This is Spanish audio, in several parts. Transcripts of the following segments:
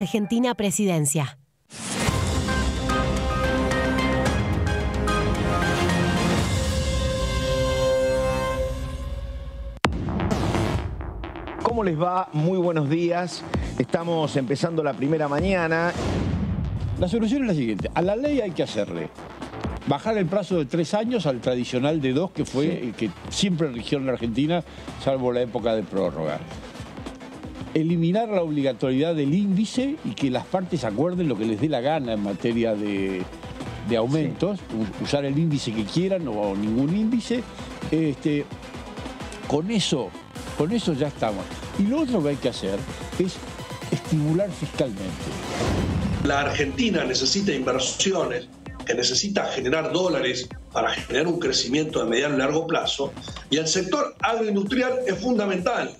Argentina Presidencia. ¿Cómo les va? Muy buenos días. Estamos empezando la primera mañana. La solución es la siguiente. A la ley hay que hacerle bajar el plazo de 3 años al tradicional de 2, que fue el que siempre rigió en la Argentina, salvo la época de prórroga. Eliminar la obligatoriedad del índice y que las partes acuerden lo que les dé la gana en materia de aumentos, usar el índice que quieran o ningún índice. Con eso ya estamos. Y lo otro que hay que hacer es estimular fiscalmente. La Argentina necesita inversiones, que necesita generar dólares para generar un crecimiento de mediano y largo plazo, y el sector agroindustrial es fundamental.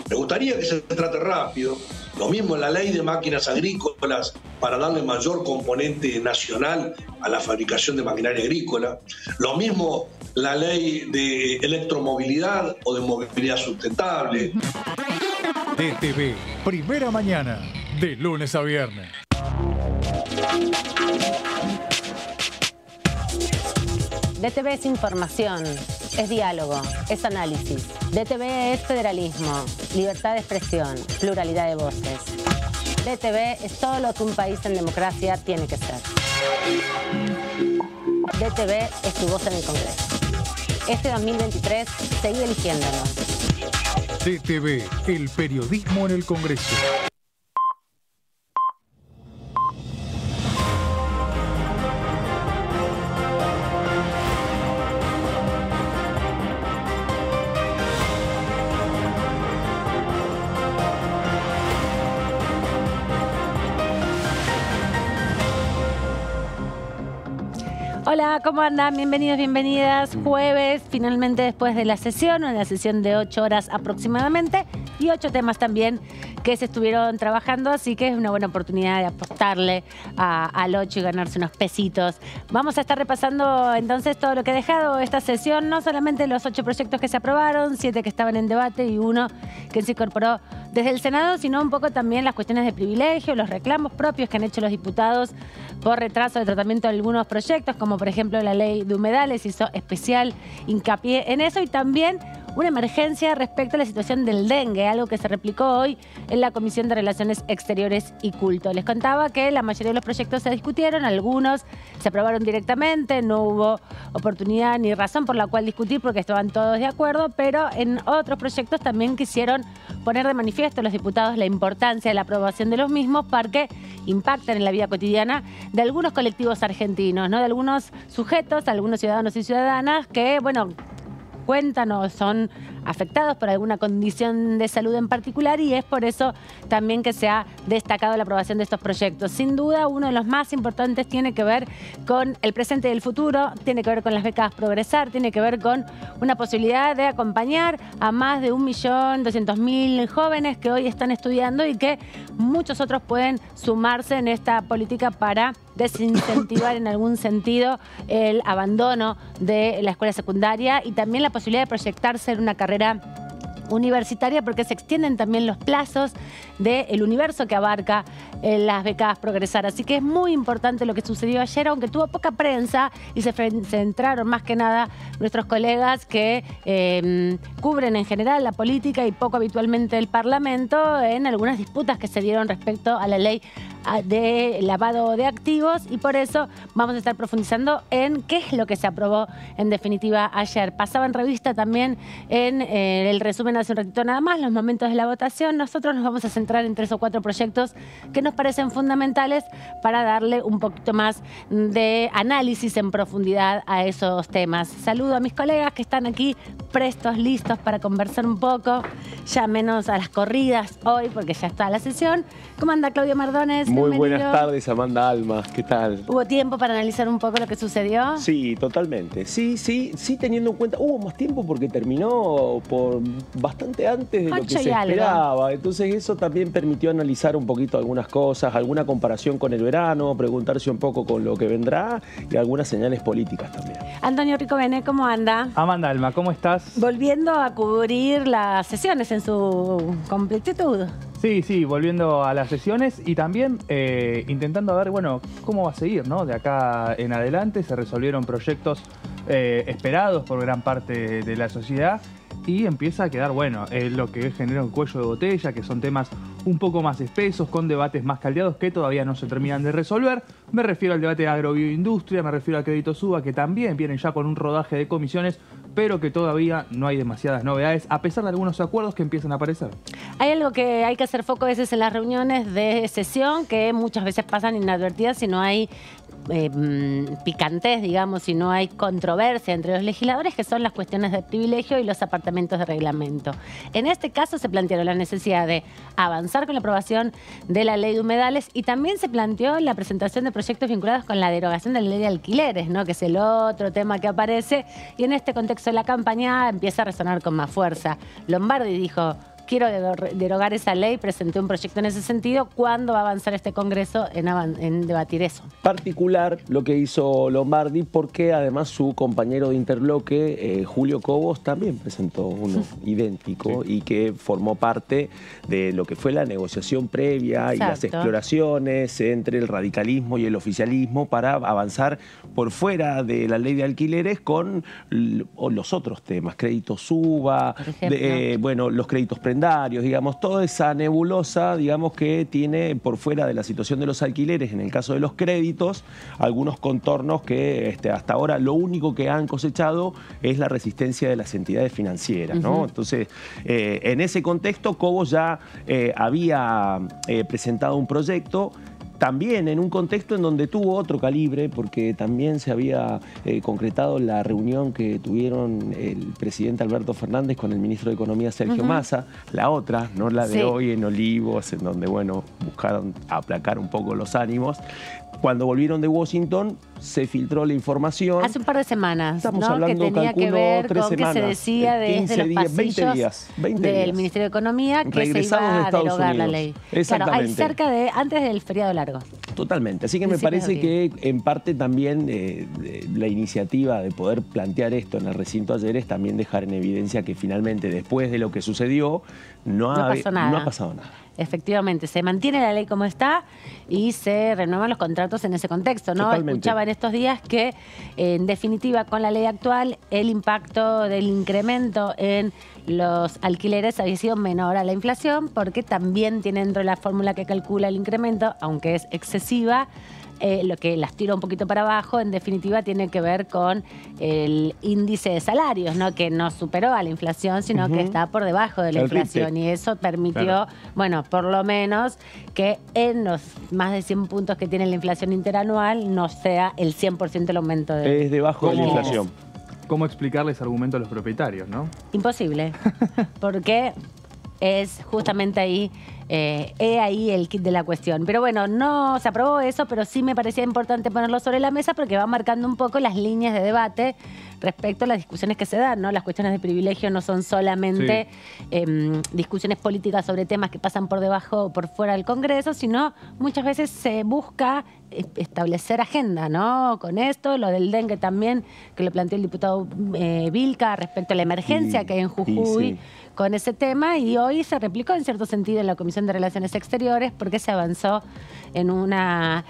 Me gustaría que se trate rápido. Lo mismo en la ley de máquinas agrícolas para darle mayor componente nacional a la fabricación de maquinaria agrícola. Lo mismo la ley de electromovilidad o de movilidad sustentable. DTV, primera mañana, de lunes a viernes. DTV es información, es diálogo, es análisis. DTV es federalismo, libertad de expresión, pluralidad de voces. DTV es todo lo que un país en democracia tiene que ser. DTV es tu voz en el Congreso. Este 2023, seguí eligiéndonos. DTV, el periodismo en el Congreso. Hola, ¿cómo andan? Bienvenidos, bienvenidas. Jueves, finalmente después de la sesión, una sesión de 8 horas aproximadamente, y 8 temas también que se estuvieron trabajando, así que es una buena oportunidad de apostarle al 8 y ganarse unos pesitos. Vamos a estar repasando entonces todo lo que ha dejado esta sesión, no solamente los 8 proyectos que se aprobaron, 7 que estaban en debate y 1 que se incorporó desde el Senado, sino un poco también las cuestiones de privilegio, los reclamos propios que han hecho los diputados por retraso de tratamiento de algunos proyectos, como por ejemplo la ley de humedales, hizo especial hincapié en eso, y también una emergencia respecto a la situación del dengue, algo que se replicó hoy en la Comisión de Relaciones Exteriores y Culto. Les contaba que la mayoría de los proyectos se discutieron, algunos se aprobaron directamente, no hubo oportunidad ni razón por la cual discutir porque estaban todos de acuerdo, pero en otros proyectos también quisieron poner de manifiesto los diputados la importancia de la aprobación de los mismos porque impactan en la vida cotidiana de algunos colectivos argentinos, ¿no? De algunos sujetos, algunos ciudadanos y ciudadanas que, bueno, cuentan o son afectados por alguna condición de salud en particular, y es por eso también que se ha destacado la aprobación de estos proyectos. Sin duda, uno de los más importantes tiene que ver con el presente y el futuro, tiene que ver con las becas Progresar, tiene que ver con una posibilidad de acompañar a más de 1.200.000 jóvenes que hoy están estudiando y que muchos otros pueden sumarse en esta política para desincentivar en algún sentido el abandono de la escuela secundaria, y también la posibilidad de proyectarse en una carrera universitaria, porque se extienden también los plazos del universo que abarca las becas Progresar. Así que es muy importante lo que sucedió ayer, aunque tuvo poca prensa y se centraron más que nada nuestros colegas que cubren en general la política y poco habitualmente el Parlamento en algunas disputas que se dieron respecto a la ley de lavado de activos, y por eso vamos a estar profundizando en qué es lo que se aprobó en definitiva ayer. Pasaba en revista también en el resumen hace un ratito nada más los momentos de la votación. Nosotros nos vamos a centrar en 3 o 4 proyectos que nos parecen fundamentales para darle un poquito más de análisis en profundidad a esos temas. Saludo a mis colegas que están aquí prestos, listos para conversar un poco, ya menos a las corridas hoy porque ya está la sesión. ¿Cómo anda Claudio Mardones? Muy Bienvenido. buenas tardes, Amanda Alma. ¿Qué tal? ¿Hubo tiempo para analizar un poco lo que sucedió? Sí, totalmente. Sí, teniendo en cuenta, hubo más tiempo porque terminó por bastante antes de lo que se esperaba. Entonces eso también permitió analizar un poquito algunas cosas, alguna comparación con el verano, preguntarse un poco con lo que vendrá y algunas señales políticas también. Antonio Ricovene, ¿cómo anda? Amanda Alma, ¿cómo estás? Volviendo a cubrir las sesiones en su completitud. Sí, volviendo a las sesiones y también intentando ver, bueno, cómo va a seguir, ¿no? De acá en adelante se resolvieron proyectos esperados por gran parte de la sociedad y empieza a quedar, bueno, lo que genera un cuello de botella, que son temas un poco más espesos, con debates más caldeados que todavía no se terminan de resolver. Me refiero al debate de agrobioindustria, me refiero al crédito SUBA, que también vienen ya con un rodaje de comisiones, pero que todavía no hay demasiadas novedades, a pesar de algunos acuerdos que empiezan a aparecer. Hay algo que hay que hacer foco a veces en las reuniones de sesión, que muchas veces pasan inadvertidas si no hay picantes, digamos, si no hay controversia entre los legisladores, que son las cuestiones de privilegio y los apartamentos de reglamento. En este caso se plantearon la necesidad de avanzar con la aprobación de la ley de humedales y también se planteó la presentación de proyectos vinculados con la derogación de la ley de alquileres, ¿no? Que es el otro tema que aparece, y en este contexto de la campaña empieza a resonar con más fuerza. Lombardi dijo: quiero derogar esa ley, presenté un proyecto en ese sentido. ¿Cuándo va a avanzar este Congreso en debatir eso? Particular lo que hizo Lombardi, porque además su compañero de interloque, Julio Cobos, también presentó uno idéntico y que formó parte de lo que fue la negociación previa y las exploraciones entre el radicalismo y el oficialismo para avanzar por fuera de la ley de alquileres con los otros temas, créditos SUBA, bueno, los créditos prendarios, digamos, toda esa nebulosa, digamos, que tiene por fuera de la situación de los alquileres, en el caso de los créditos, algunos contornos que hasta ahora lo único que han cosechado es la resistencia de las entidades financieras, ¿no? Entonces, en ese contexto, Cobos ya había presentado un proyecto, también en un contexto en donde tuvo otro calibre, porque también se había concretado la reunión que tuvieron el presidente Alberto Fernández con el ministro de Economía Sergio Massa, la otra, no la de hoy en Olivos, en donde, bueno, buscaron aplacar un poco los ánimos. Cuando volvieron de Washington, se filtró la información. Hace un par de semanas, estamos ¿no? hablando, Que tenía que ver con semanas, que se decía desde los pasillos 20 del días. Ministerio de Economía que Regresamos se iba de a Estados derogar la Unidos. ley. Exactamente. Claro, hay cerca de antes del feriado largo. Totalmente. Así que me parece que en parte también la iniciativa de poder plantear esto en el recinto ayer es también dejar en evidencia que finalmente, después de lo que sucedió, no ha pasado nada. Efectivamente, se mantiene la ley como está y se renuevan los contratos en ese contexto, ¿no? Totalmente. Escuchaba en estos días que, en definitiva, con la ley actual, el impacto del incremento en los alquileres había sido menor a la inflación, porque también tiene dentro de la fórmula que calcula el incremento, aunque es excesiva, lo que las tira un poquito para abajo, en definitiva, tiene que ver con el índice de salarios, ¿no? Que no superó a la inflación, sino que está por debajo de la inflación. Y eso permitió, bueno, por lo menos que en los más de 100 puntos que tiene la inflación interanual no sea el 100% el aumento de... Es debajo de la inflación. ¿Cómo explicarles argumentos a los propietarios, no? Imposible, porque es justamente ahí... ahí el kit de la cuestión. Pero bueno, no se aprobó eso, pero sí me parecía importante ponerlo sobre la mesa porque va marcando un poco las líneas de debate respecto a las discusiones que se dan, ¿no? Las cuestiones de privilegio no son solamente discusiones políticas sobre temas que pasan por debajo o por fuera del Congreso, sino muchas veces se busca establecer agenda, ¿no? Con esto, lo del dengue también, que lo planteó el diputado Vilca respecto a la emergencia que hay en Jujuy con ese tema, y hoy se replicó en cierto sentido en la Comisión de Relaciones Exteriores porque se avanzó en una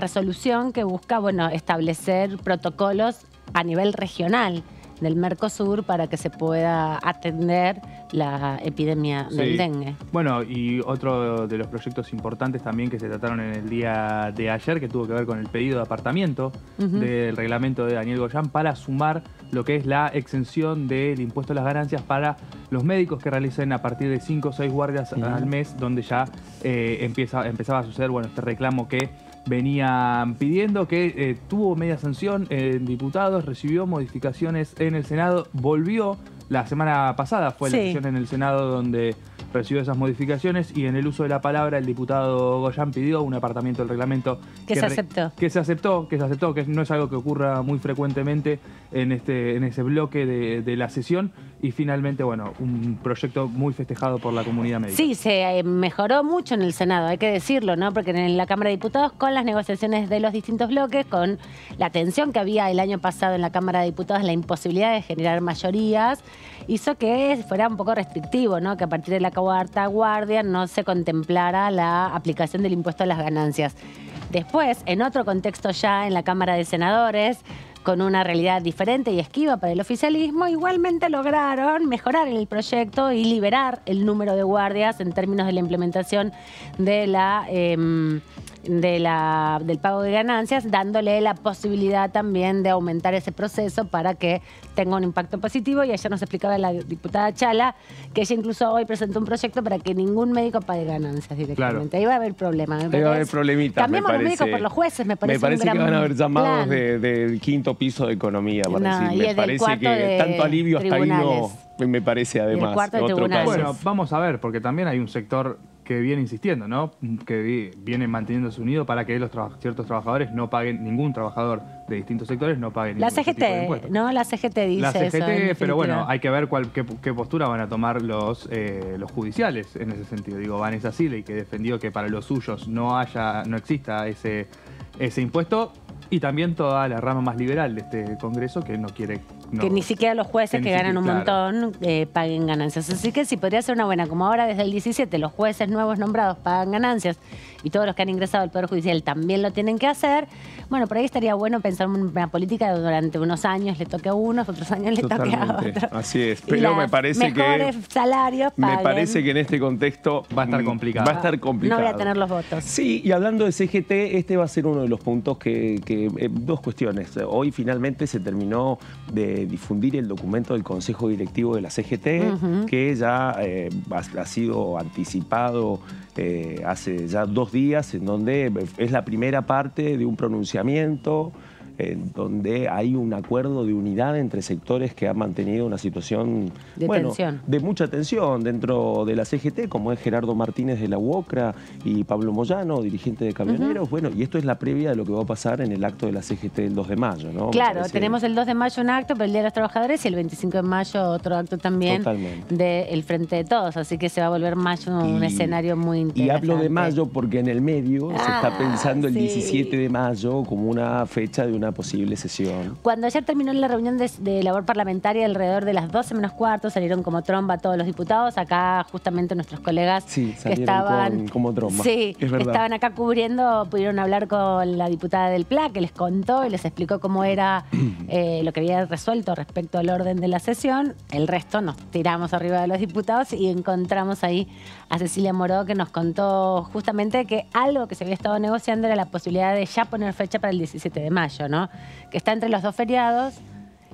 resolución que busca, bueno, establecer protocolos a nivel regional del Mercosur para que se pueda atender la epidemia del dengue. Bueno, y otro de los proyectos importantes también que se trataron en el día de ayer, que tuvo que ver con el pedido de apartamento del reglamento de Daniel Goyan para sumar lo que es la exención del impuesto a las ganancias para los médicos que realicen a partir de 5 o 6 guardias al mes, donde ya empezaba a suceder, bueno, este reclamo que venían pidiendo, que tuvo media sanción en diputados, recibió modificaciones en el Senado, volvió la semana pasada, fue la sesión en el Senado donde recibió esas modificaciones, y en el uso de la palabra el diputado Goyan pidió un apartamiento del reglamento que se aceptó, que no es algo que ocurra muy frecuentemente en ese bloque de la sesión, Y finalmente, bueno, un proyecto muy festejado por la comunidad médica. Sí, se mejoró mucho en el Senado, hay que decirlo, ¿no? Porque en la Cámara de Diputados, con las negociaciones de los distintos bloques, con la tensión que había el año pasado en la Cámara de Diputados, la imposibilidad de generar mayorías, hizo que fuera un poco restrictivo, ¿no? Que a partir de la cuarta guardia no se contemplara la aplicación del impuesto a las ganancias. Después, en otro contexto ya en la Cámara de Senadores, con una realidad diferente y esquiva para el oficialismo, igualmente lograron mejorar el proyecto y liberar el número de guardias en términos de la implementación de del pago de ganancias, dándole la posibilidad también de aumentar ese proceso para que tenga un impacto positivo. Y ayer nos explicaba la diputada Chala que ella incluso hoy presentó un proyecto para que ningún médico pague ganancias directamente. Claro. Ahí va a haber problema. Ahí va a haber problemita. Cambiemos los médicos por los jueces, me parece. Me parece que van a haber llamados del quinto piso de economía. Me parece que tanto alivio hasta ahí no, me parece además. Otro caso. Bueno, vamos a ver, porque también hay un sector que viene insistiendo, ¿no? Que viene manteniéndose unido para que ciertos trabajadores no paguen, ningún trabajador de distintos sectores no pague ningún tipo de impuesto. ¿No? La CGT dice la CGT, eso, pero bueno, hay que ver qué postura van a tomar los judiciales en ese sentido. Digo, Vanessa Siley, que defendió que para los suyos no exista ese impuesto, y también toda la rama más liberal de este Congreso que no quiere... que ni siquiera los jueces que ganan un montón paguen ganancias. Así que sí, podría ser una buena, como ahora desde el 17 los jueces nuevos nombrados pagan ganancias y todos los que han ingresado al Poder Judicial también lo tienen que hacer. Bueno, por ahí estaría bueno pensar en una política de durante unos años le toque a unos, otros años le toque a otros. Así es, pero me parece mejores salarios paguen. Me parece que en este contexto va a estar complicado. Va a estar complicado. No voy a tener los votos. Sí, y hablando de CGT, este va a ser uno de los puntos dos cuestiones. Hoy finalmente se terminó de difundir el documento del Consejo Directivo de la CGT, que ya ha sido anticipado hace ya 2 días, en donde es la primera parte de un pronunciamiento en donde hay un acuerdo de unidad entre sectores que han mantenido una situación de mucha tensión dentro de la CGT, como es Gerardo Martínez de la UOCRA y Pablo Moyano, dirigente de camioneros. Bueno, y esto es la previa de lo que va a pasar en el acto de la CGT el 2 de mayo, ¿no? Claro, tenemos el 2 de mayo un acto para el Día de los Trabajadores y el 25 de mayo otro acto también del Frente de Todos, así que se va a volver mayo un escenario muy interesante. Y hablo de mayo porque en el medio se está pensando el 17 de mayo como una fecha de una posible sesión. Cuando ayer terminó la reunión de labor parlamentaria alrededor de las 12 menos cuarto, salieron como tromba todos los diputados. Acá justamente nuestros colegas que estaban como tromba. Sí, estaban acá cubriendo, pudieron hablar con la diputada del PLA, que les contó y les explicó cómo era lo que había resuelto respecto al orden de la sesión. El resto nos tiramos arriba de los diputados y encontramos ahí a Cecilia Moró, que nos contó justamente que algo que se había estado negociando era la posibilidad de ya poner fecha para el 17 de mayo, ¿no? Que está entre los 2 feriados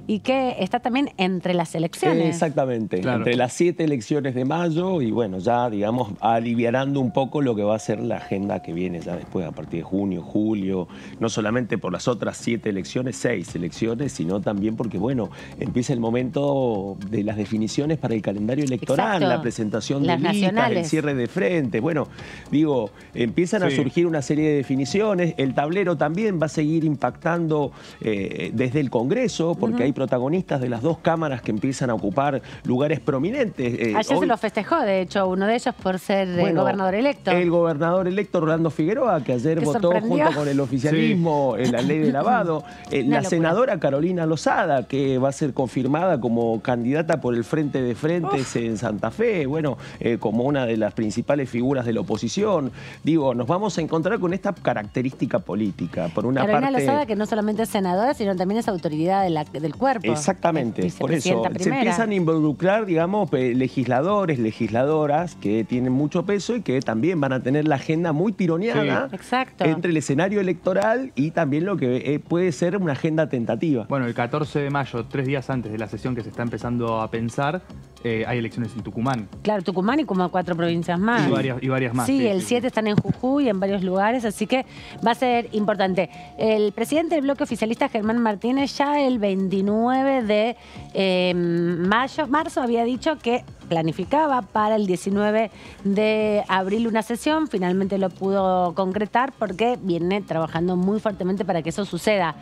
y que está también entre las elecciones. Exactamente, entre las 7 elecciones de mayo y bueno, ya digamos aliviarando un poco lo que va a ser la agenda que viene ya después a partir de junio, julio, no solamente por las otras 7 elecciones, 6 elecciones, sino también porque bueno, empieza el momento de las definiciones para el calendario electoral, la presentación de listas, el cierre de frente, bueno, digo, empiezan a surgir una serie de definiciones, el tablero también va a seguir impactando desde el Congreso, porque hay protagonistas de las 2 cámaras que empiezan a ocupar lugares prominentes. Ayer se lo festejó, de hecho, uno de ellos por ser gobernador electo. El gobernador electo Rolando Figueroa, que ayer votó junto con el oficialismo en la ley de lavado. La senadora Carolina Lozada, que va a ser confirmada como candidata por el Frente de Frentes en Santa Fe, bueno, como una de las principales figuras de la oposición. Digo, nos vamos a encontrar con esta característica política. Por una Carolina parte, Lozada, que no solamente es senadora, sino también es autoridad del cuerpo. Exactamente, por eso se empiezan a involucrar, digamos, legisladores, legisladoras que tienen mucho peso y que también van a tener la agenda muy tironeada entre el escenario electoral y también lo que puede ser una agenda tentativa. Bueno, el 14 de mayo, 3 días antes de la sesión que se está empezando a pensar, hay elecciones en Tucumán. Claro, Tucumán y como 4 provincias más. Y varias más. Sí, el 7 están en Jujuy, en varios lugares, así que va a ser importante. El presidente del bloque oficialista, Germán Martínez, ya el 29 de marzo había dicho que planificaba para el 19 de abril una sesión, finalmente lo pudo concretar porque viene trabajando muy fuertemente para que eso suceda.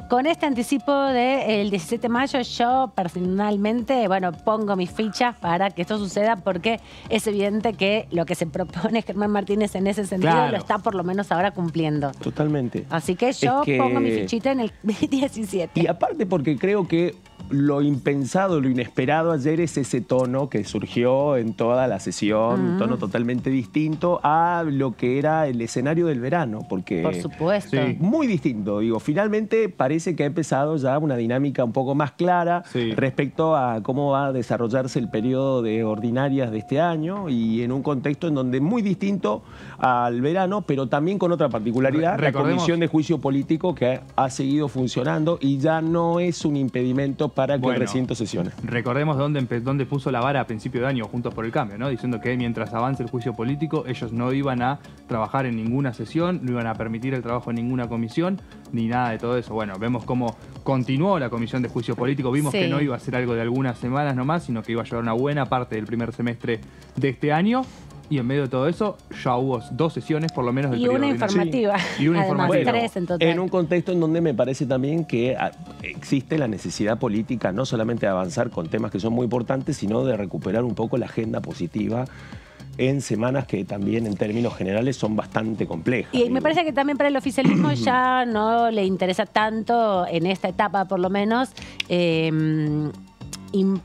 Con este anticipo del 17 de mayo, yo personalmente, bueno, pongo mis fichas para que esto suceda porque es evidente que lo que se propone Germán Martínez en ese sentido lo está por lo menos ahora cumpliendo. Totalmente. Así que yo pongo mi fichita en el 17. Y aparte porque creo que lo impensado, lo inesperado ayer es ese tono que surgió en toda la sesión, un tono totalmente distinto a lo que era el escenario del verano, porque por supuesto. Muy distinto. Digo, finalmente parece que ha empezado ya una dinámica un poco más clara respecto a cómo va a desarrollarse el periodo de ordinarias de este año y en un contexto en donde muy distinto al verano, pero también con otra particularidad, la Comisión de Juicio Político que ha seguido funcionando y ya no es un impedimento para que el recinto sesione. Recordemos dónde puso la vara a principio de año Juntos por el Cambio, ¿no? Diciendo que mientras avance el juicio político, ellos no iban a trabajar en ninguna sesión, no iban a permitir el trabajo en ninguna comisión, ni nada de todo eso. Bueno, vemos cómo continuó la Comisión de Juicio Político, vimos que no iba a ser algo de algunas semanas nomás, sino que iba a llevar una buena parte del primer semestre de este año. Y en medio de todo eso, ya hubo 2 sesiones, por lo menos, del periodo ordinario. Informativa. Y una Además, informativa. 3 en total. En un contexto en donde me parece también que existe la necesidad política no solamente de avanzar con temas que son muy importantes, sino de recuperar un poco la agenda positiva en semanas que también en términos generales son bastante complejas. Y me parece que también para el oficialismo ya no le interesa tanto, en esta etapa por lo menos,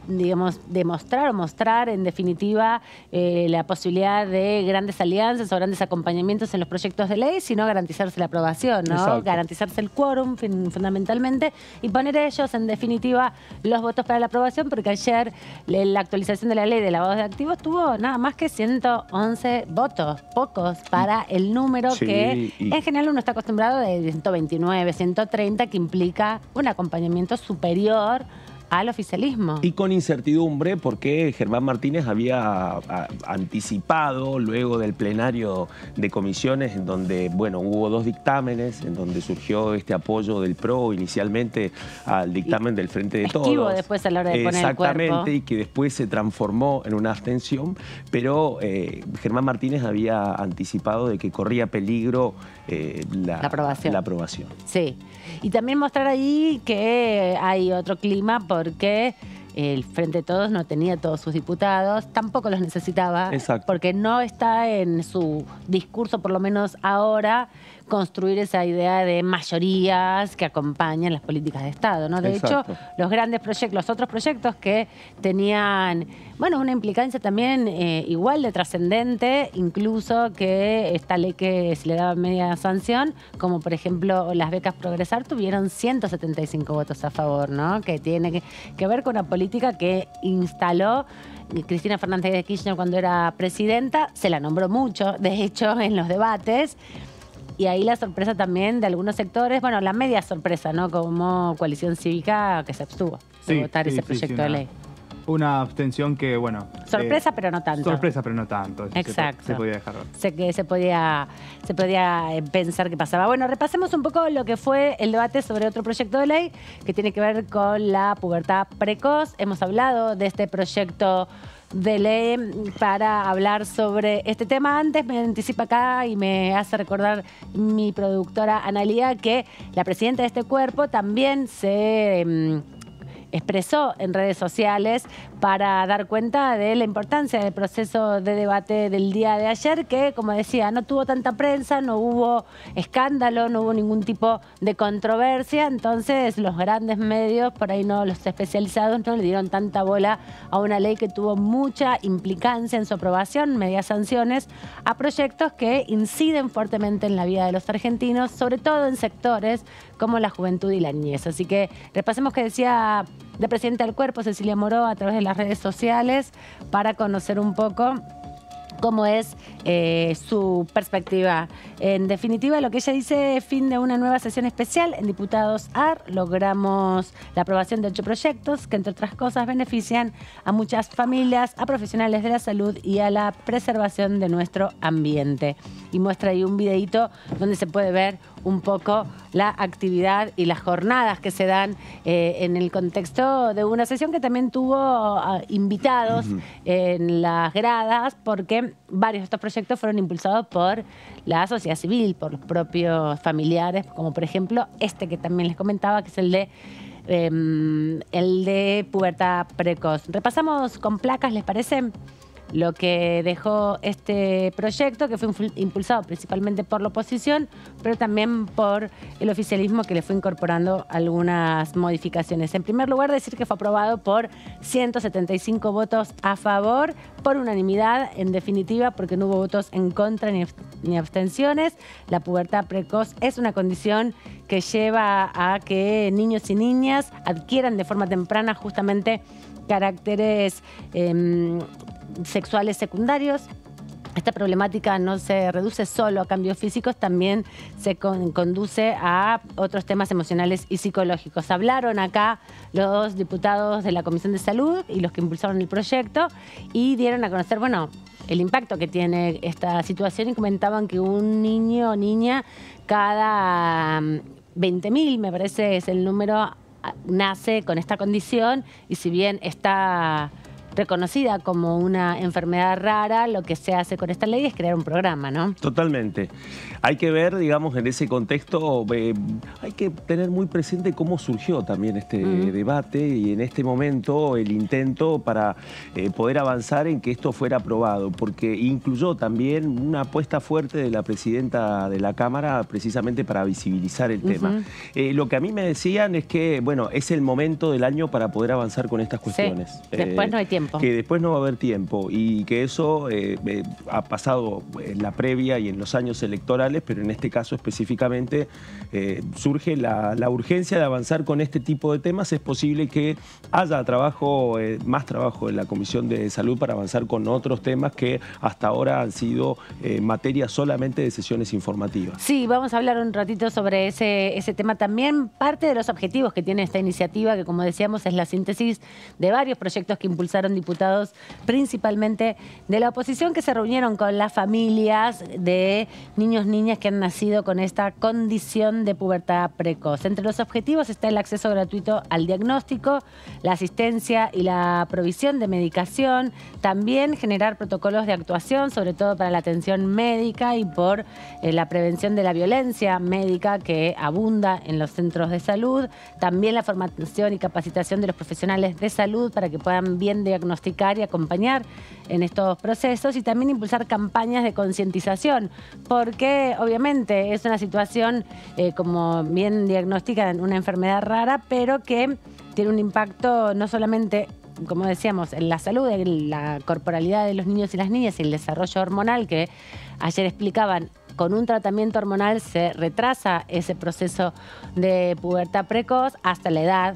digamos, demostrar o mostrar en definitiva la posibilidad de grandes alianzas o grandes acompañamientos en los proyectos de ley, sino garantizarse la aprobación, ¿no? Exacto. Garantizarse el quórum fundamentalmente y poner ellos en definitiva los votos para la aprobación, porque ayer la actualización de la ley de lavado de activos tuvo nada más que 111 votos, pocos para el número que en general uno está acostumbrado de 129, 130, que implica un acompañamiento superior al oficialismo. Y con incertidumbre porque Germán Martínez había anticipado luego del plenario de comisiones en donde, bueno, hubo 2 dictámenes, en donde surgió este apoyo del PRO inicialmente al dictamen del Frente de Todos. Esquivo después a la hora de poner el cuerpo. Exactamente, y que después se transformó en una abstención, pero Germán Martínez había anticipado de que corría peligro la aprobación. Sí, y también mostrar ahí que hay otro clima porque el Frente de Todos no tenía todos sus diputados, tampoco los necesitaba, porque no está en su discurso, por lo menos ahora, construir esa idea de mayorías que acompañan las políticas de Estado, ¿no? De hecho, los grandes proyectos, los otros proyectos que tenían, bueno, una implicancia también igual de trascendente, incluso que esta ley que se le daba media sanción, como por ejemplo las becas Progresar, tuvieron 175 votos a favor, ¿no? Que tiene que ver con una política que instaló Cristina Fernández de Kirchner cuando era presidenta, se la nombró mucho, de hecho, en los debates. Y ahí la sorpresa también de algunos sectores, bueno, la media sorpresa, ¿no? Como Coalición Cívica que se abstuvo de votar ese proyecto de ley. Una abstención que, bueno... Sorpresa, pero no tanto. Sorpresa, pero no tanto. Exacto. Se podía dejar ver. Sé que se podía pensar que pasaba. Bueno, repasemos un poco lo que fue el debate sobre otro proyecto de ley que tiene que ver con la pubertad precoz. Hemos hablado de este proyecto de ley para hablar sobre este tema. Antes me anticipa acá y me hace recordar mi productora Analía que la presidenta de este cuerpo también se expresó en redes sociales para dar cuenta de la importancia del proceso de debate del día de ayer, que, como decía, no tuvo tanta prensa, no hubo escándalo, no hubo ningún tipo de controversia, entonces los grandes medios, por ahí no los especializados, no le dieron tanta bola a una ley que tuvo mucha implicancia en su aprobación, medias sanciones, a proyectos que inciden fuertemente en la vida de los argentinos, sobre todo en sectores como la juventud y la niñez. Así que repasemos que decía la presidenta del cuerpo, Cecilia Moró, a través de las redes sociales, para conocer un poco cómo es su perspectiva. En definitiva, lo que ella dice, fin de una nueva sesión especial en Diputados AR. Logramos la aprobación de 8 proyectos que, entre otras cosas, benefician a muchas familias, a profesionales de la salud y a la preservación de nuestro ambiente. Y muestra ahí un videíto donde se puede ver un poco la actividad y las jornadas que se dan en el contexto de una sesión que también tuvo invitados en las gradas, porque varios de estos proyectos fueron impulsados por la sociedad civil, por los propios familiares, como por ejemplo este que también les comentaba, que es el de pubertad precoz. Repasamos con placas, ¿les parece? Lo que dejó este proyecto, que fue impulsado principalmente por la oposición, pero también por el oficialismo, que le fue incorporando algunas modificaciones. En primer lugar, decir que fue aprobado por 175 votos a favor, por unanimidad, en definitiva, porque no hubo votos en contra ni abstenciones. La pubertad precoz es una condición que lleva a que niños y niñas adquieran de forma temprana justamente caracteres sexuales secundarios. Esta problemática no se reduce solo a cambios físicos, también se conduce a otros temas emocionales y psicológicos. Hablaron acá los diputados de la Comisión de Salud y los que impulsaron el proyecto y dieron a conocer, bueno, el impacto que tiene esta situación, y comentaban que un niño o niña cada 20.000, me parece es el número, nace con esta condición, y si bien está reconocida como una enfermedad rara, lo que se hace con esta ley es crear un programa, ¿no? Totalmente. Hay que ver, digamos, en ese contexto, hay que tener muy presente cómo surgió también este debate y en este momento el intento para poder avanzar en que esto fuera aprobado, porque incluyó también una apuesta fuerte de la presidenta de la Cámara precisamente para visibilizar el tema. Lo que a mí me decían es que, bueno, es el momento del año para poder avanzar con estas cuestiones. Sí. Después no hay tiempo. Que después no va a haber tiempo, y que eso ha pasado en la previa y en los años electorales, pero en este caso específicamente surge la urgencia de avanzar con este tipo de temas. Es posible que haya más trabajo en la Comisión de Salud para avanzar con otros temas que hasta ahora han sido materia solamente de sesiones informativas. Sí, vamos a hablar un ratito sobre ese tema también. Parte de los objetivos que tiene esta iniciativa, que como decíamos es la síntesis de varios proyectos que impulsaron diputados principalmente de la oposición, que se reunieron con las familias de niños, niñas que han nacido con esta condición de pubertad precoz. Entre los objetivos está el acceso gratuito al diagnóstico, la asistencia y la provisión de medicación, también generar protocolos de actuación, sobre todo para la atención médica y por la prevención de la violencia médica que abunda en los centros de salud, también la formación y capacitación de los profesionales de salud para que puedan bien diagnosticar y acompañar en estos procesos, y también impulsar campañas de concientización, porque obviamente es una situación, como bien diagnostican, una enfermedad rara, pero que tiene un impacto no solamente, como decíamos, en la salud, en la corporalidad de los niños y las niñas y el desarrollo hormonal, que ayer explicaban, con un tratamiento hormonal se retrasa ese proceso de pubertad precoz hasta la edad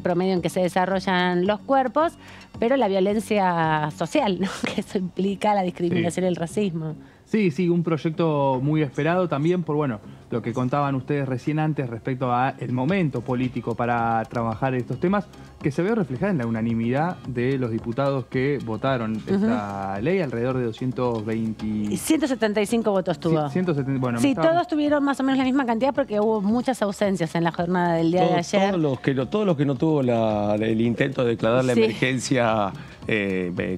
promedio en que se desarrollan los cuerpos, pero la violencia social, ¿no? Que eso implica la discriminación y el racismo. Sí, un proyecto muy esperado también por, bueno, lo que contaban ustedes recién antes respecto a el momento político para trabajar estos temas, que se ve reflejada en la unanimidad de los diputados que votaron esta ley, alrededor de 220... 175 votos tuvo. Sí, 170, bueno, sí, todos tuvieron más o menos la misma cantidad porque hubo muchas ausencias en la jornada del día de ayer. Todos los que no tuvo el intento de declarar la emergencia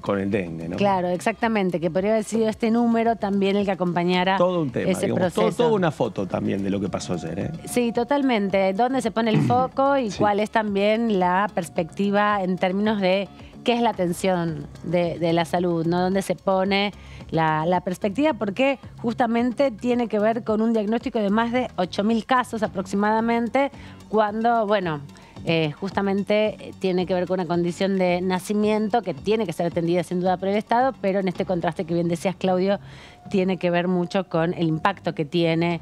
con el dengue, ¿no? Claro, exactamente, que podría haber sido este número también el que acompañara todo un tema, ese proceso. Toda una foto también de lo que pasó ayer, ¿eh? Sí, totalmente. ¿Dónde se pone el foco y cuál es también la perspectiva en términos de qué es la atención de la salud, ¿no? Dónde se pone la perspectiva, porque justamente tiene que ver con un diagnóstico de más de 8.000 casos aproximadamente, cuando, bueno, justamente tiene que ver con una condición de nacimiento que tiene que ser atendida sin duda por el Estado, pero en este contraste que bien decías, Claudio, tiene que ver mucho con el impacto que tiene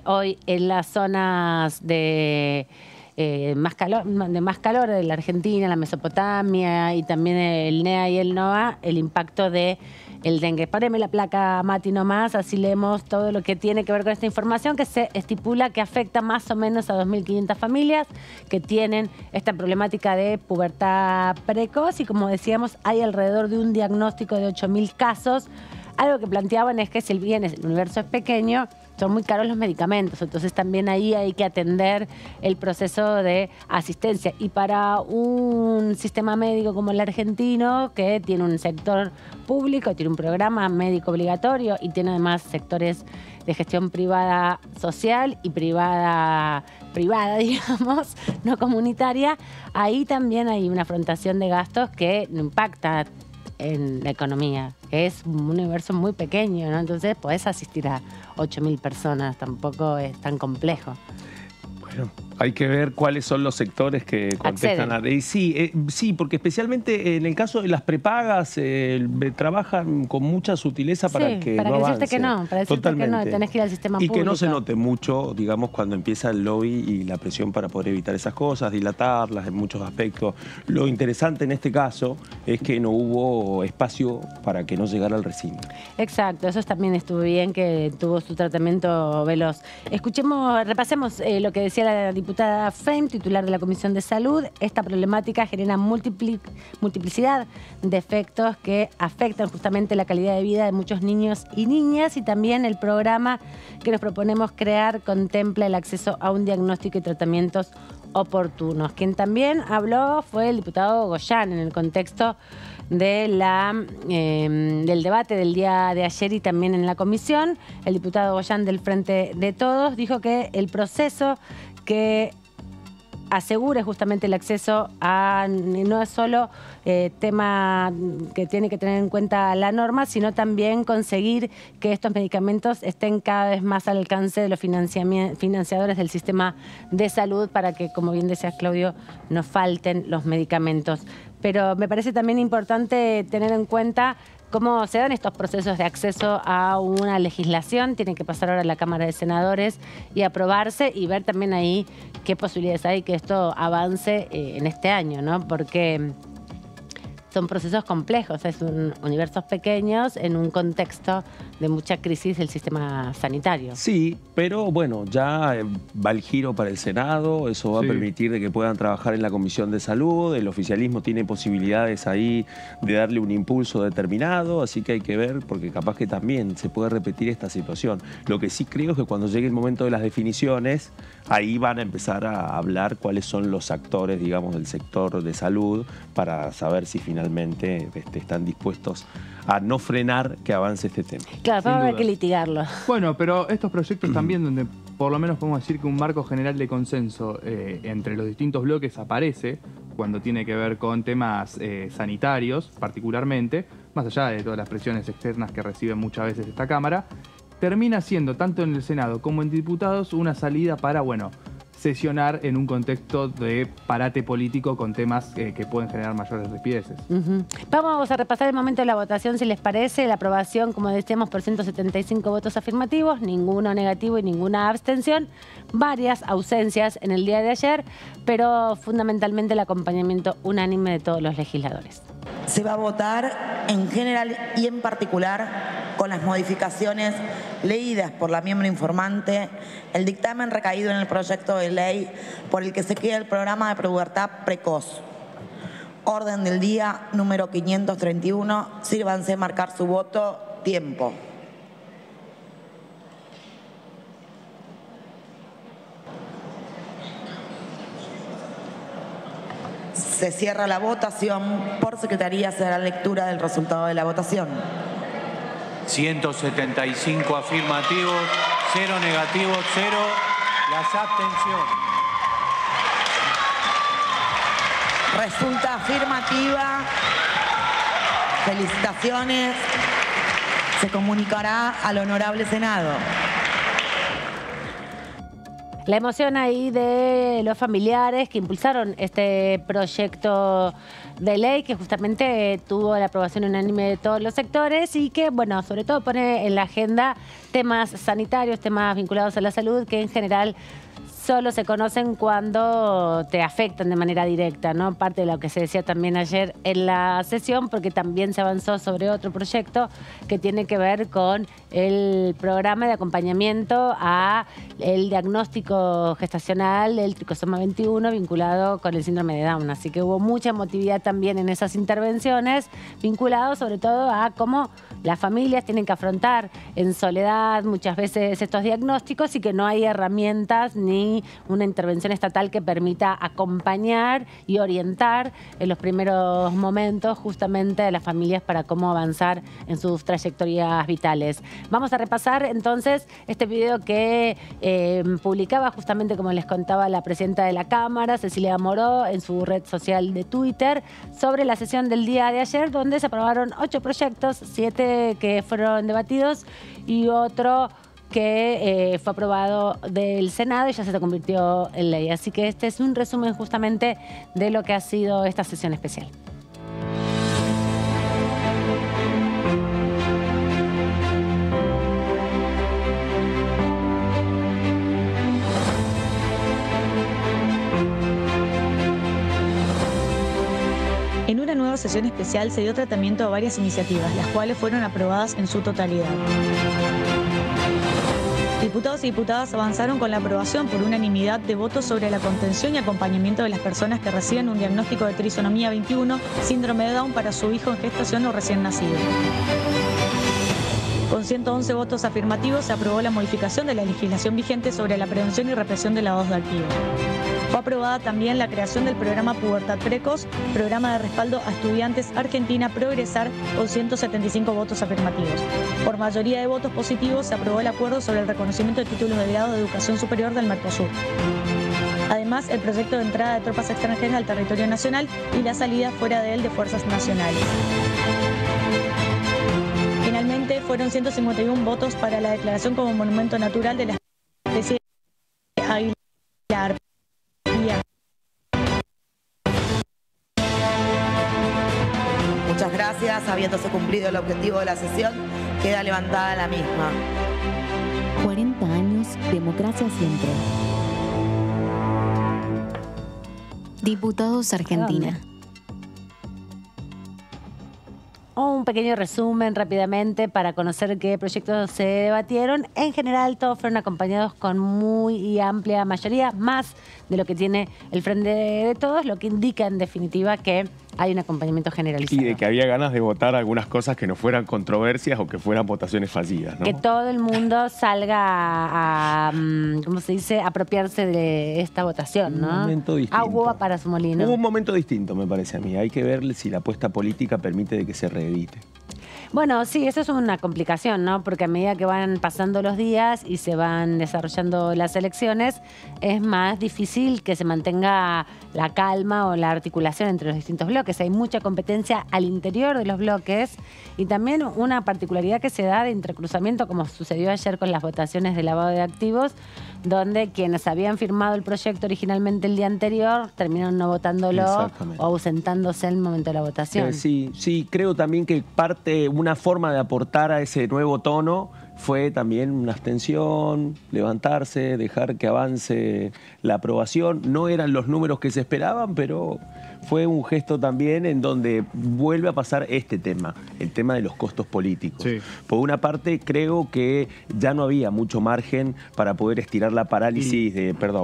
hoy en las zonas de más calor de la Argentina, la Mesopotamia y también el NEA y el NOA, el impacto de el dengue. Páreme la placa, Mati, nomás, así leemos todo lo que tiene que ver con esta información, que se estipula que afecta más o menos a 2.500 familias que tienen esta problemática de pubertad precoz, y como decíamos, hay alrededor de un diagnóstico de 8.000 casos algo que planteaban es que si bien el universo es pequeño, son muy caros los medicamentos, entonces también ahí hay que atender el proceso de asistencia. Y para un sistema médico como el argentino, que tiene un sector público, tiene un programa médico obligatorio y tiene además sectores de gestión privada social y privada, digamos, no comunitaria, ahí también hay una afrontación de gastos que impacta en la economía. Es un universo muy pequeño, ¿no? Entonces podés asistir a 8.000 personas, tampoco es tan complejo. Bueno, hay que ver cuáles son los sectores que contestan a... Sí, porque especialmente en el caso de las prepagas trabajan con mucha sutileza para que no avance. Para decirte que no, tenés que ir al sistema público. Y que no se note mucho, digamos, cuando empieza el lobby y la presión para poder evitar esas cosas, dilatarlas en muchos aspectos. Lo interesante en este caso es que no hubo espacio para que no llegara al recinto. Exacto, eso también estuvo bien, que tuvo su tratamiento veloz. Repasemos lo que decía la diputada Fein, titular de la Comisión de Salud. Esta problemática genera multiplicidad de efectos que afectan justamente la calidad de vida de muchos niños y niñas, y también el programa que nos proponemos crear contempla el acceso a un diagnóstico y tratamientos oportunos. Quien también habló fue el diputado Goyán en el contexto de del debate del día de ayer y también en la comisión. El diputado Goyán del Frente de Todos dijo que el proceso que asegure justamente el acceso a, no es solo tema que tiene que tener en cuenta la norma, sino también conseguir que estos medicamentos estén cada vez más al alcance de los financiadores del sistema de salud para que, como bien decía Claudio, no falten los medicamentos. Pero me parece también importante tener en cuenta cómo se dan estos procesos de acceso a una legislación. Tiene que pasar ahora a la Cámara de Senadores y aprobarse, y ver también ahí qué posibilidades hay que esto avance en este año, ¿no? Porque son procesos complejos, son universos pequeños en un contexto de mucha crisis del sistema sanitario. Sí, pero bueno, ya va el giro para el Senado, eso va a permitir de que puedan trabajar en la Comisión de Salud, el oficialismo tiene posibilidades ahí de darle un impulso determinado, así que hay que ver, porque capaz que también se puede repetir esta situación. Lo que sí creo es que cuando llegue el momento de las definiciones, ahí van a empezar a hablar cuáles son los actores, digamos, del sector de salud, para saber si finalmente están dispuestos a no frenar que avance este tema. Claro, vamos a haber que litigarlo. Bueno, pero estos proyectos también, donde por lo menos podemos decir que un marco general de consenso entre los distintos bloques aparece cuando tiene que ver con temas sanitarios, particularmente, más allá de todas las presiones externas que recibe muchas veces esta Cámara, termina siendo, tanto en el Senado como en diputados, una salida para, bueno, sesionar en un contexto de parate político con temas que pueden generar mayores rispideces. Vamos a repasar el momento de la votación, si les parece. La aprobación, como decíamos, por 175 votos afirmativos, ninguno negativo y ninguna abstención. Varias ausencias en el día de ayer, pero fundamentalmente el acompañamiento unánime de todos los legisladores. Se va a votar en general y en particular con las modificaciones leídas por la miembro informante, el dictamen recaído en el proyecto de ley por el que se crea el programa de pubertad precoz. Orden del día número 531. Sírvanse a marcar su voto. Tiempo. Se cierra la votación. Por secretaría se dará lectura del resultado de la votación. 175 afirmativos, 0 negativos, 0 las abstenciones. Resulta afirmativa. Felicitaciones. Se comunicará al Honorable Senado. La emoción ahí de los familiares que impulsaron este proyecto de ley, que justamente tuvo la aprobación unánime de todos los sectores y que, bueno, sobre todo pone en la agenda temas sanitarios, temas vinculados a la salud, que en general solo se conocen cuando te afectan de manera directa, ¿no? Parte de lo que se decía también ayer en la sesión, porque también se avanzó sobre otro proyecto que tiene que ver con el programa de acompañamiento a el diagnóstico gestacional del tricosoma 21 vinculado con el síndrome de Down. Así que hubo mucha emotividad también en esas intervenciones, vinculado sobre todo a cómo las familias tienen que afrontar en soledad muchas veces estos diagnósticos y que no hay herramientas ni una intervención estatal que permita acompañar y orientar en los primeros momentos justamente a las familias para cómo avanzar en sus trayectorias vitales. Vamos a repasar entonces este video que publicaba justamente, como les contaba, la presidenta de la Cámara, Cecilia Moró, en su red social de Twitter, sobre la sesión del día de ayer, donde se aprobaron 8 proyectos, 7 que fueron debatidos y otro que fue aprobado del Senado y ya se convirtió en ley. Así que este es un resumen justamente de lo que ha sido esta sesión especial. En una nueva sesión especial se dio tratamiento a varias iniciativas, las cuales fueron aprobadas en su totalidad. Diputados y diputadas avanzaron con la aprobación por unanimidad de votos sobre la contención y acompañamiento de las personas que reciben un diagnóstico de trisonomía 21, síndrome de Down para su hijo en gestación o recién nacido. Con 111 votos afirmativos se aprobó la modificación de la legislación vigente sobre la prevención y represión de lavados de activos. Fue aprobada también la creación del programa Pubertad Precoz, programa de respaldo a estudiantes Argentina Progresar, con 175 votos afirmativos. Por mayoría de votos positivos se aprobó el acuerdo sobre el reconocimiento de títulos de grado de educación superior del Mercosur. Además, el proyecto de entrada de tropas extranjeras al territorio nacional y la salida fuera de él de fuerzas nacionales. Finalmente, fueron 151 votos para la declaración como monumento natural de la especie de águila arpía. Muchas gracias. Habiéndose cumplido el objetivo de la sesión, queda levantada la misma. 40 años, democracia siempre. Diputados Argentina. Un pequeño resumen rápidamente para conocer qué proyectos se debatieron. En general, todos fueron acompañados con muy amplia mayoría, más de lo que tiene el Frente de Todos, lo que indica en definitiva que hay un acompañamiento generalizado. Y de que había ganas de votar algunas cosas que no fueran controversias o que fueran votaciones fallidas, ¿no? Que todo el mundo salga a ¿cómo se dice?, apropiarse de esta votación, ¿no? Un momento distinto. Agua para su molino. Hubo un momento distinto, me parece a mí. Hay que ver si la apuesta política permite de que se reedite. Bueno, sí, eso es una complicación, ¿no? Porque a medida que van pasando los días y se van desarrollando las elecciones, es más difícil que se mantenga la calma o la articulación entre los distintos bloques. Hay mucha competencia al interior de los bloques y también una particularidad que se da de entrecruzamiento, como sucedió ayer con las votaciones de lavado de activos, donde quienes habían firmado el proyecto originalmente el día anterior terminaron no votándolo o ausentándose al momento de la votación. Sí, creo también que una forma de aportar a ese nuevo tono fue también una abstención, levantarse, dejar que avance la aprobación. No eran los números que se esperaban, pero fue un gesto también en donde vuelve a pasar este tema, el tema de los costos políticos. Sí. Por una parte, creo que ya no había mucho margen para poder estirar la parálisis,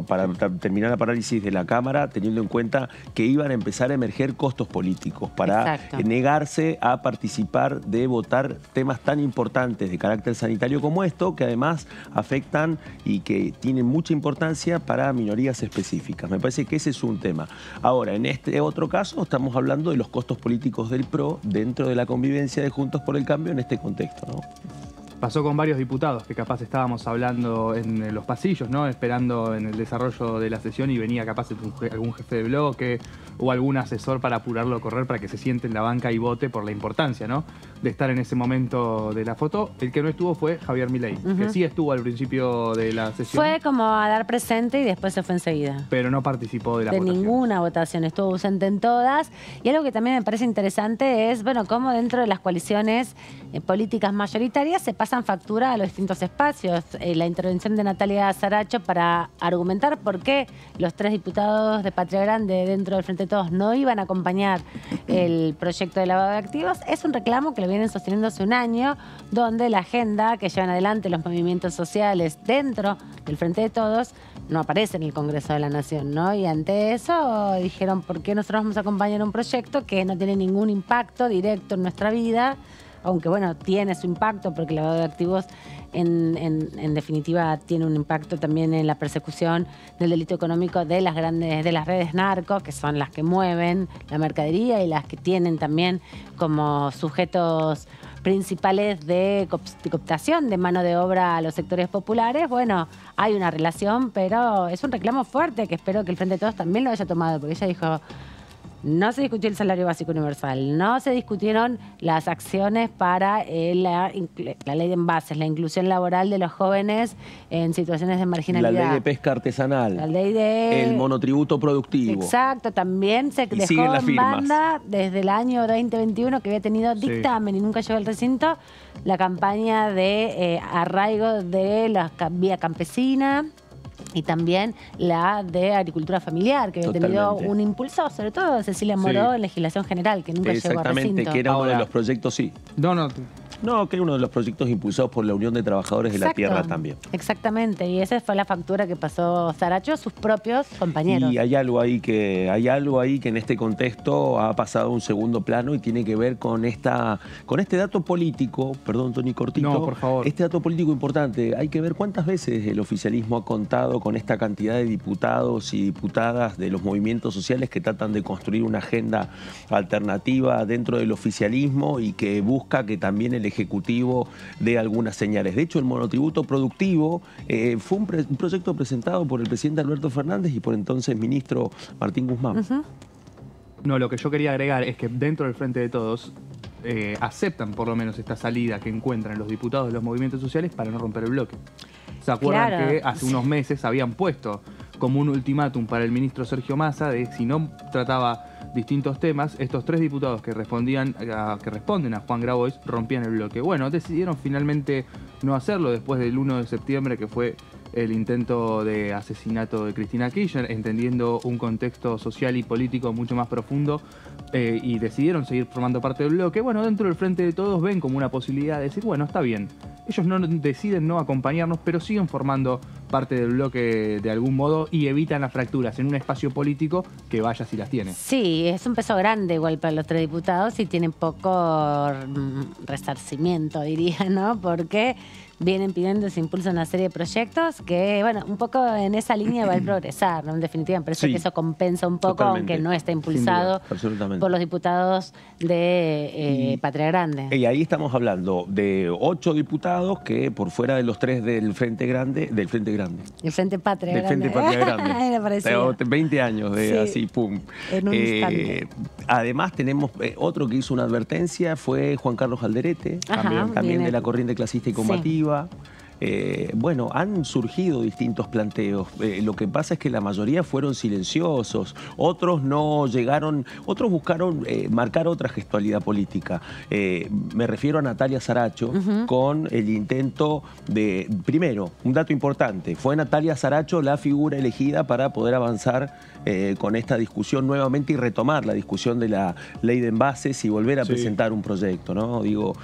para terminar la parálisis de la Cámara, teniendo en cuenta que iban a empezar a emerger costos políticos para negarse a participar de votar temas tan importantes de carácter sanitario como esto, que además afectan y que tienen mucha importancia para minorías específicas. Me parece que ese es un tema. Ahora, en este otro caso, estamos hablando de los costos políticos del PRO dentro de la convivencia de Juntos por el Cambio en este contexto, ¿no? Pasó con varios diputados que capaz estábamos hablando en los pasillos, ¿no? Esperando en el desarrollo de la sesión y venía capaz algún jefe de bloque o algún asesor para apurarlo a correr para que se siente en la banca y vote por la importancia, ¿no?, de estar en ese momento de la foto. El que no estuvo fue Javier Milei, que sí estuvo al principio de la sesión. Fue como a dar presente y después se fue enseguida. Pero no participó de la votación. De ninguna votación, estuvo ausente en todas. Y algo que también me parece interesante es, bueno, cómo dentro de las coaliciones políticas mayoritarias se pasa pasan factura a los distintos espacios. La intervención de Natalia Saracho para argumentar por qué los 3 diputados de Patria Grande dentro del Frente de Todos no iban a acompañar el proyecto de lavado de activos es un reclamo que lo vienen sosteniendo hace un año, donde la agenda que llevan adelante los movimientos sociales dentro del Frente de Todos no aparece en el Congreso de la Nación, ¿no? Y ante eso dijeron, ¿por qué nosotros vamos a acompañar un proyecto que no tiene ningún impacto directo en nuestra vida? Aunque bueno, tiene su impacto porque el lavado de activos en definitiva tiene un impacto también en la persecución del delito económico de las redes narcos, que son las que mueven la mercadería y las que tienen también como sujetos principales de cooptación de mano de obra a los sectores populares. Bueno, hay una relación, pero es un reclamo fuerte que espero que el Frente de Todos también lo haya tomado, porque ella dijo, no se discutió el salario básico universal, no se discutieron las acciones para la ley de envases, la inclusión laboral de los jóvenes en situaciones de marginalidad. La ley de pesca artesanal. La ley de... El monotributo productivo. Exacto, también se dejó en banda desde el año 2021 que había tenido dictamen y nunca llegó al recinto la campaña de arraigo de la vía campesina. Y también la de agricultura familiar, que había tenido un impulso, sobre todo Cecilia Moró, en legislación general, que nunca llegó a recinto. Exactamente, que era uno de los proyectos, sí. No, que era uno de los proyectos impulsados por la Unión de Trabajadores de la Tierra también. Exactamente, y esa fue la factura que pasó Saracho a sus propios compañeros. Y hay algo ahí que en este contexto ha pasado a un segundo plano y tiene que ver con este dato político, perdón, Tony, cortito. No, por favor. Este dato político importante, hay que ver cuántas veces el oficialismo ha contado con esta cantidad de diputados y diputadas de los movimientos sociales que tratan de construir una agenda alternativa dentro del oficialismo y que busca que también el Ejecutivo dé algunas señales. De hecho, el monotributo productivo fue un proyecto presentado por el presidente Alberto Fernández y por entonces ministro Martín Guzmán. No, lo que yo quería agregar es que dentro del Frente de Todos aceptan por lo menos esta salida que encuentran los diputados de los movimientos sociales para no romper el bloque. ¿Se acuerdan que hace unos meses habían puesto como un ultimátum para el ministro Sergio Massa de si no trataba distintos temas, estos 3 diputados que responden a Juan Grabois rompían el bloque? Bueno, decidieron finalmente no hacerlo después del 1 de septiembre, que fue el intento de asesinato de Cristina Kirchner, entendiendo un contexto social y político mucho más profundo, y decidieron seguir formando parte del bloque. Bueno, dentro del Frente de Todos ven como una posibilidad de decir, bueno, está bien, ellos no deciden no acompañarnos, pero siguen formando parte del bloque de algún modo y evitan las fracturas en un espacio político que vaya si las tiene. Sí, es un peso grande igual para los 3 diputados y tienen poco resarcimiento, diría, ¿no? Porque vienen pidiendo ese impulso a una serie de proyectos que, bueno, un poco en esa línea va a progresar, ¿no? En definitiva, me parece que eso compensa un poco, aunque no está impulsado por los diputados de Patria Grande. Y ahí estamos hablando de 8 diputados que por fuera de los 3 del Frente Grande. El Frente Patria Grande. Del Frente Patria Grande. 20 años de así, pum. En un instante. Además tenemos otro que hizo una advertencia, fue Juan Carlos Alderete, también de la corriente clasista y combativa. Bueno, han surgido distintos planteos. Lo que pasa es que la mayoría fueron silenciosos. Otros no llegaron, otros buscaron marcar otra gestualidad política. Me refiero a Natalia Saracho con el intento de... Primero, un dato importante. Fue Natalia Saracho la figura elegida para poder avanzar con esta discusión nuevamente y retomar la discusión de la ley de envases y volver a presentar un proyecto, ¿no? Digo,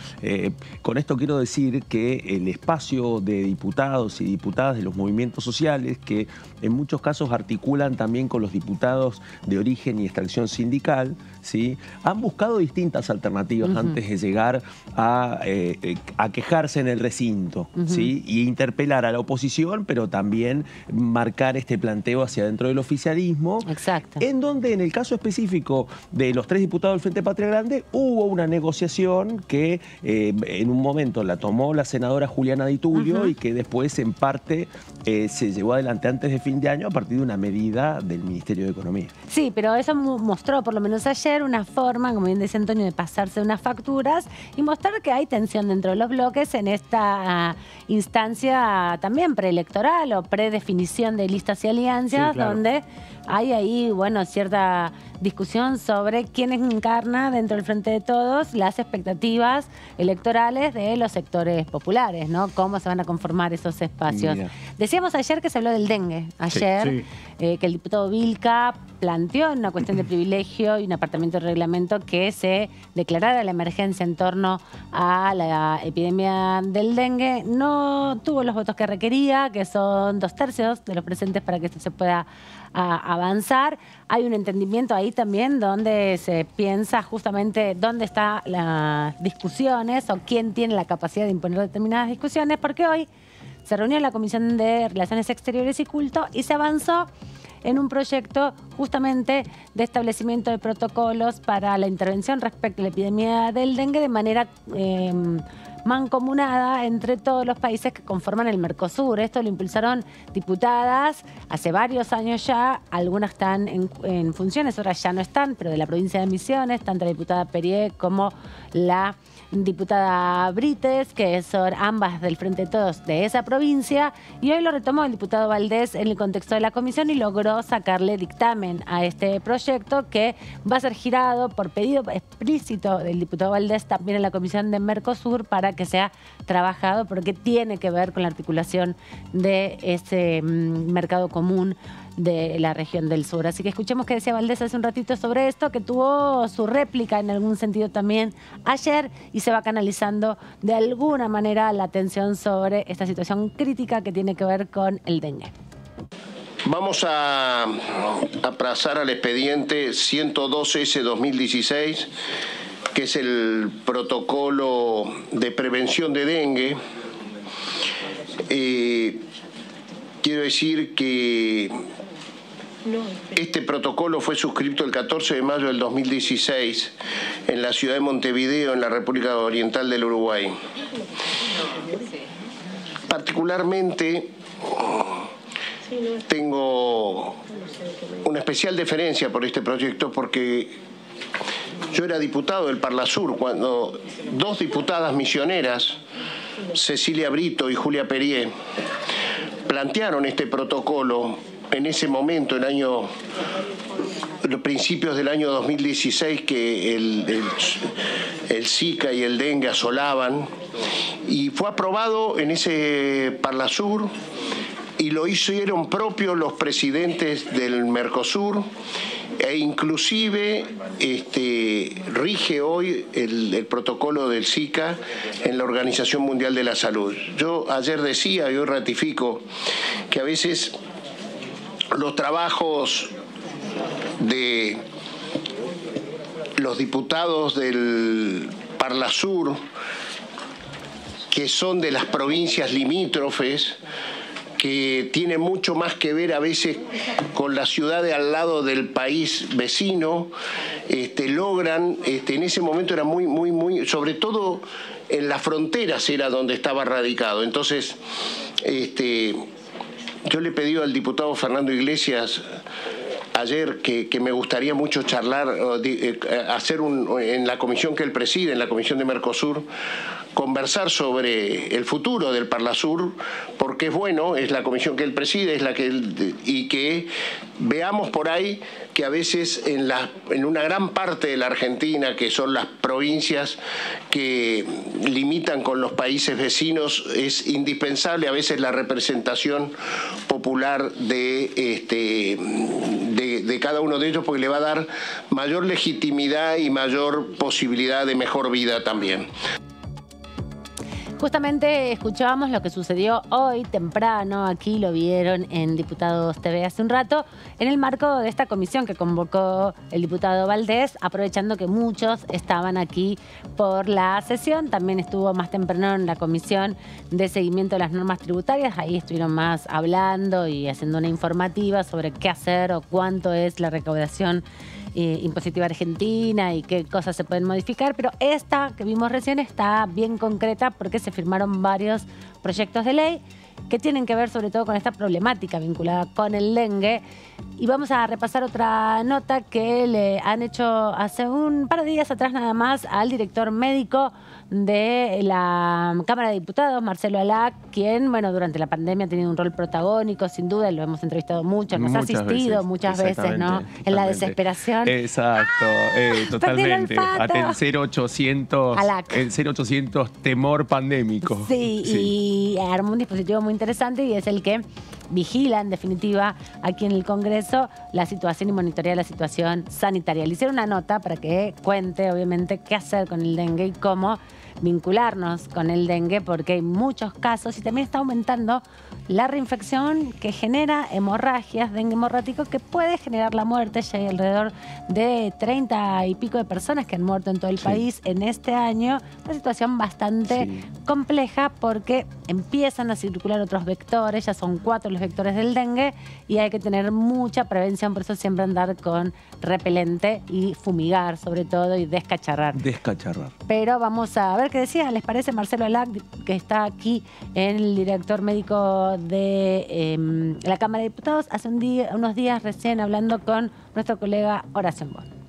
con esto quiero decir que el espacio de diputados y diputadas de los movimientos sociales, que en muchos casos articulan también con los diputados de origen y extracción sindical, ¿sí?, han buscado distintas alternativas antes de llegar a quejarse en el recinto, ¿sí?, y interpelar a la oposición, pero también marcar este planteo hacia dentro del oficialismo. Exacto. En donde, en el caso específico de los 3 diputados del Frente Patria Grande, hubo una negociación que en un momento la tomó la senadora Juliana Di Tulio, julio y que después en parte se llevó adelante antes de fin de año a partir de una medida del Ministerio de Economía. Sí, pero eso mostró, por lo menos ayer, una forma, como bien dice Antonio, de pasarse unas facturas y mostrar que hay tensión dentro de los bloques en esta instancia también preelectoral o predefinición de listas y alianzas, donde hay ahí, bueno, cierta discusión sobre quién encarna dentro del Frente de Todos las expectativas electorales de los sectores populares, ¿no? Cómo se van a conformar esos espacios. Mira. Decíamos ayer que se habló del dengue. Ayer, que el diputado Vilca planteó en una cuestión de privilegio y un apartamiento de reglamento que se declarara la emergencia en torno a la epidemia del dengue. No tuvo los votos que requería, que son 2/3 de los presentes para que esto se pueda avanzar. Hay un entendimiento ahí también donde se piensa justamente dónde están las discusiones o quién tiene la capacidad de imponer determinadas discusiones, porque hoy se reunió la Comisión de Relaciones Exteriores y Culto y se avanzó en un proyecto justamente de establecimiento de protocolos para la intervención respecto a la epidemia del dengue de manera mancomunada entre todos los países que conforman el Mercosur. Esto lo impulsaron diputadas hace varios años ya, algunas están en funciones, otras ya no están, pero de la provincia de Misiones, tanto la diputada Perier como la diputada Brites, que son ambas del Frente de Todos de esa provincia, y hoy lo retomó el diputado Valdés en el contexto de la comisión y logró sacarle dictamen a este proyecto que va a ser girado por pedido explícito del diputado Valdés también en la comisión de Mercosur para que sea trabajado, porque tiene que ver con la articulación de ese mercado común de la región del sur. Así que escuchemos qué decía Valdés hace un ratito sobre esto, que tuvo su réplica en algún sentido también ayer y se va canalizando de alguna manera la atención sobre esta situación crítica que tiene que ver con el dengue. Vamos a pasar al expediente 102S-2016, que es el protocolo de prevención de dengue. Quiero decir que este protocolo fue suscrito el 14 de mayo del 2016 en la ciudad de Montevideo, en la República Oriental del Uruguay. Particularmente tengo una especial deferencia por este proyecto porque yo era diputado del Parlasur cuando dos diputadas misioneras, Cecilia Brito y Julia Perier, plantearon este protocolo en ese momento, los principios del año 2016, que el Zika y el dengue asolaban, y fue aprobado en ese Parlasur y lo hicieron propio los presidentes del Mercosur, e inclusive rige hoy el protocolo del Zika en la Organización Mundial de la Salud. Yo ayer decía y hoy ratifico que a veces los trabajos de los diputados del Parlasur, que son de las provincias limítrofes, que tiene mucho más que ver a veces con la ciudad de al lado del país vecino, logran, en ese momento era muy, sobre todo en las fronteras era donde estaba radicado. Entonces, yo le pedí al diputado Fernando Iglesias ayer que me gustaría mucho charlar, hacer en la comisión que él preside, en la comisión de Mercosur, conversar sobre el futuro del Parlasur, porque es bueno, es la comisión que él preside, es la que y que veamos por ahí que a veces en una gran parte de la Argentina, que son las provincias que limitan con los países vecinos, es indispensable a veces la representación popular de cada uno de ellos, porque le va a dar mayor legitimidad y mayor posibilidad de mejor vida también. Justamente escuchábamos lo que sucedió hoy temprano, aquí lo vieron en Diputados TV hace un rato, en el marco de esta comisión que convocó el diputado Valdés, aprovechando que muchos estaban aquí por la sesión. También estuvo más temprano en la comisión de seguimiento de las normas tributarias, ahí estuvieron más hablando y haciendo una informativa sobre qué hacer o cuánto es la recaudación impositiva argentina y qué cosas se pueden modificar, pero esta que vimos recién está bien concreta porque se firmaron varios proyectos de ley que tienen que ver sobre todo con esta problemática vinculada con el dengue. Y vamos a repasar otra nota que le han hecho hace un par de días atrás nada más al director médico de la Cámara de Diputados, Marcelo Alac, quien, bueno, durante la pandemia ha tenido un rol protagónico, sin duda, lo hemos entrevistado mucho, nos ha asistido muchas veces, ¿no? En la desesperación. Exacto, totalmente. El 0800, el 0800 temor pandémico. Sí, y armó un dispositivo muy interesante y es el que vigila, en definitiva, aquí en el Congreso, la situación y monitorea la situación sanitaria. Le hicieron una nota para que cuente, obviamente, qué hacer con el dengue y cómo vincularnos con el dengue, porque hay muchos casos y también está aumentando la reinfección que genera hemorragias, dengue hemorrágico, que puede generar la muerte. Ya hay alrededor de 30 y pico de personas que han muerto en todo el país en este año. Una situación bastante compleja porque empiezan a circular otros vectores, ya son 4 los vectores del dengue y hay que tener mucha prevención, por eso siempre andar con repelente y fumigar sobre todo y descacharrar. Pero vamos a ver qué decía, ¿les parece? Marcelo Alac, que está aquí, el director médico de la Cámara de Diputados, hace unos días recién hablando con nuestro colega Horacio Ambón.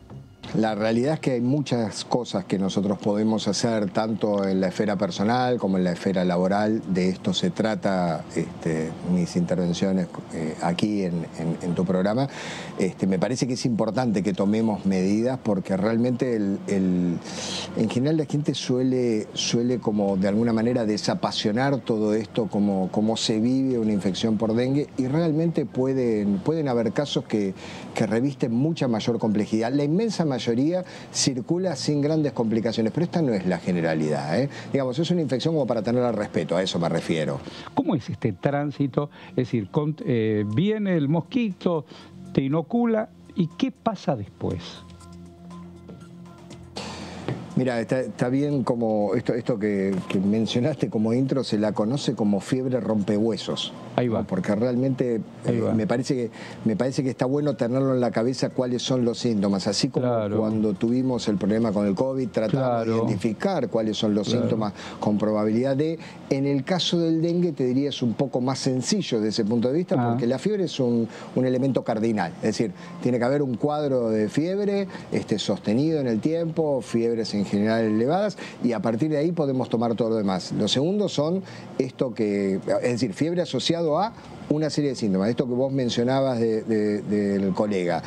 La realidad es que hay muchas cosas que nosotros podemos hacer, tanto en la esfera personal como en la esfera laboral. De esto se trata mis intervenciones aquí en tu programa. Me parece que es importante que tomemos medidas porque realmente en general la gente suele como de alguna manera desapasionar todo esto, como se vive una infección por dengue, y realmente pueden haber casos que revisten mucha mayor complejidad. La inmensa mayoría circula sin grandes complicaciones, pero esta no es la generalidad, Digamos, es una infección como para tener al respeto, a eso me refiero. ¿Cómo es este tránsito? Es decir, viene el mosquito, te inocula, ¿y qué pasa después? Mira, está bien como esto que mencionaste como intro, se la conoce como fiebre rompehuesos. Ahí va. ¿No? Porque realmente me parece que está bueno tenerlo en la cabeza cuáles son los síntomas. Así como cuando tuvimos el problema con el COVID, tratamos de identificar cuáles son los síntomas con probabilidad de. En el caso del dengue te diría es un poco más sencillo desde ese punto de vista, porque la fiebre es un elemento cardinal. Es decir, tiene que haber un cuadro de fiebre sostenido en el tiempo, fiebres en general elevadas, y a partir de ahí podemos tomar todo lo demás. Los segundos son es decir, fiebre asociado a una serie de síntomas. Esto que vos mencionabas del colega,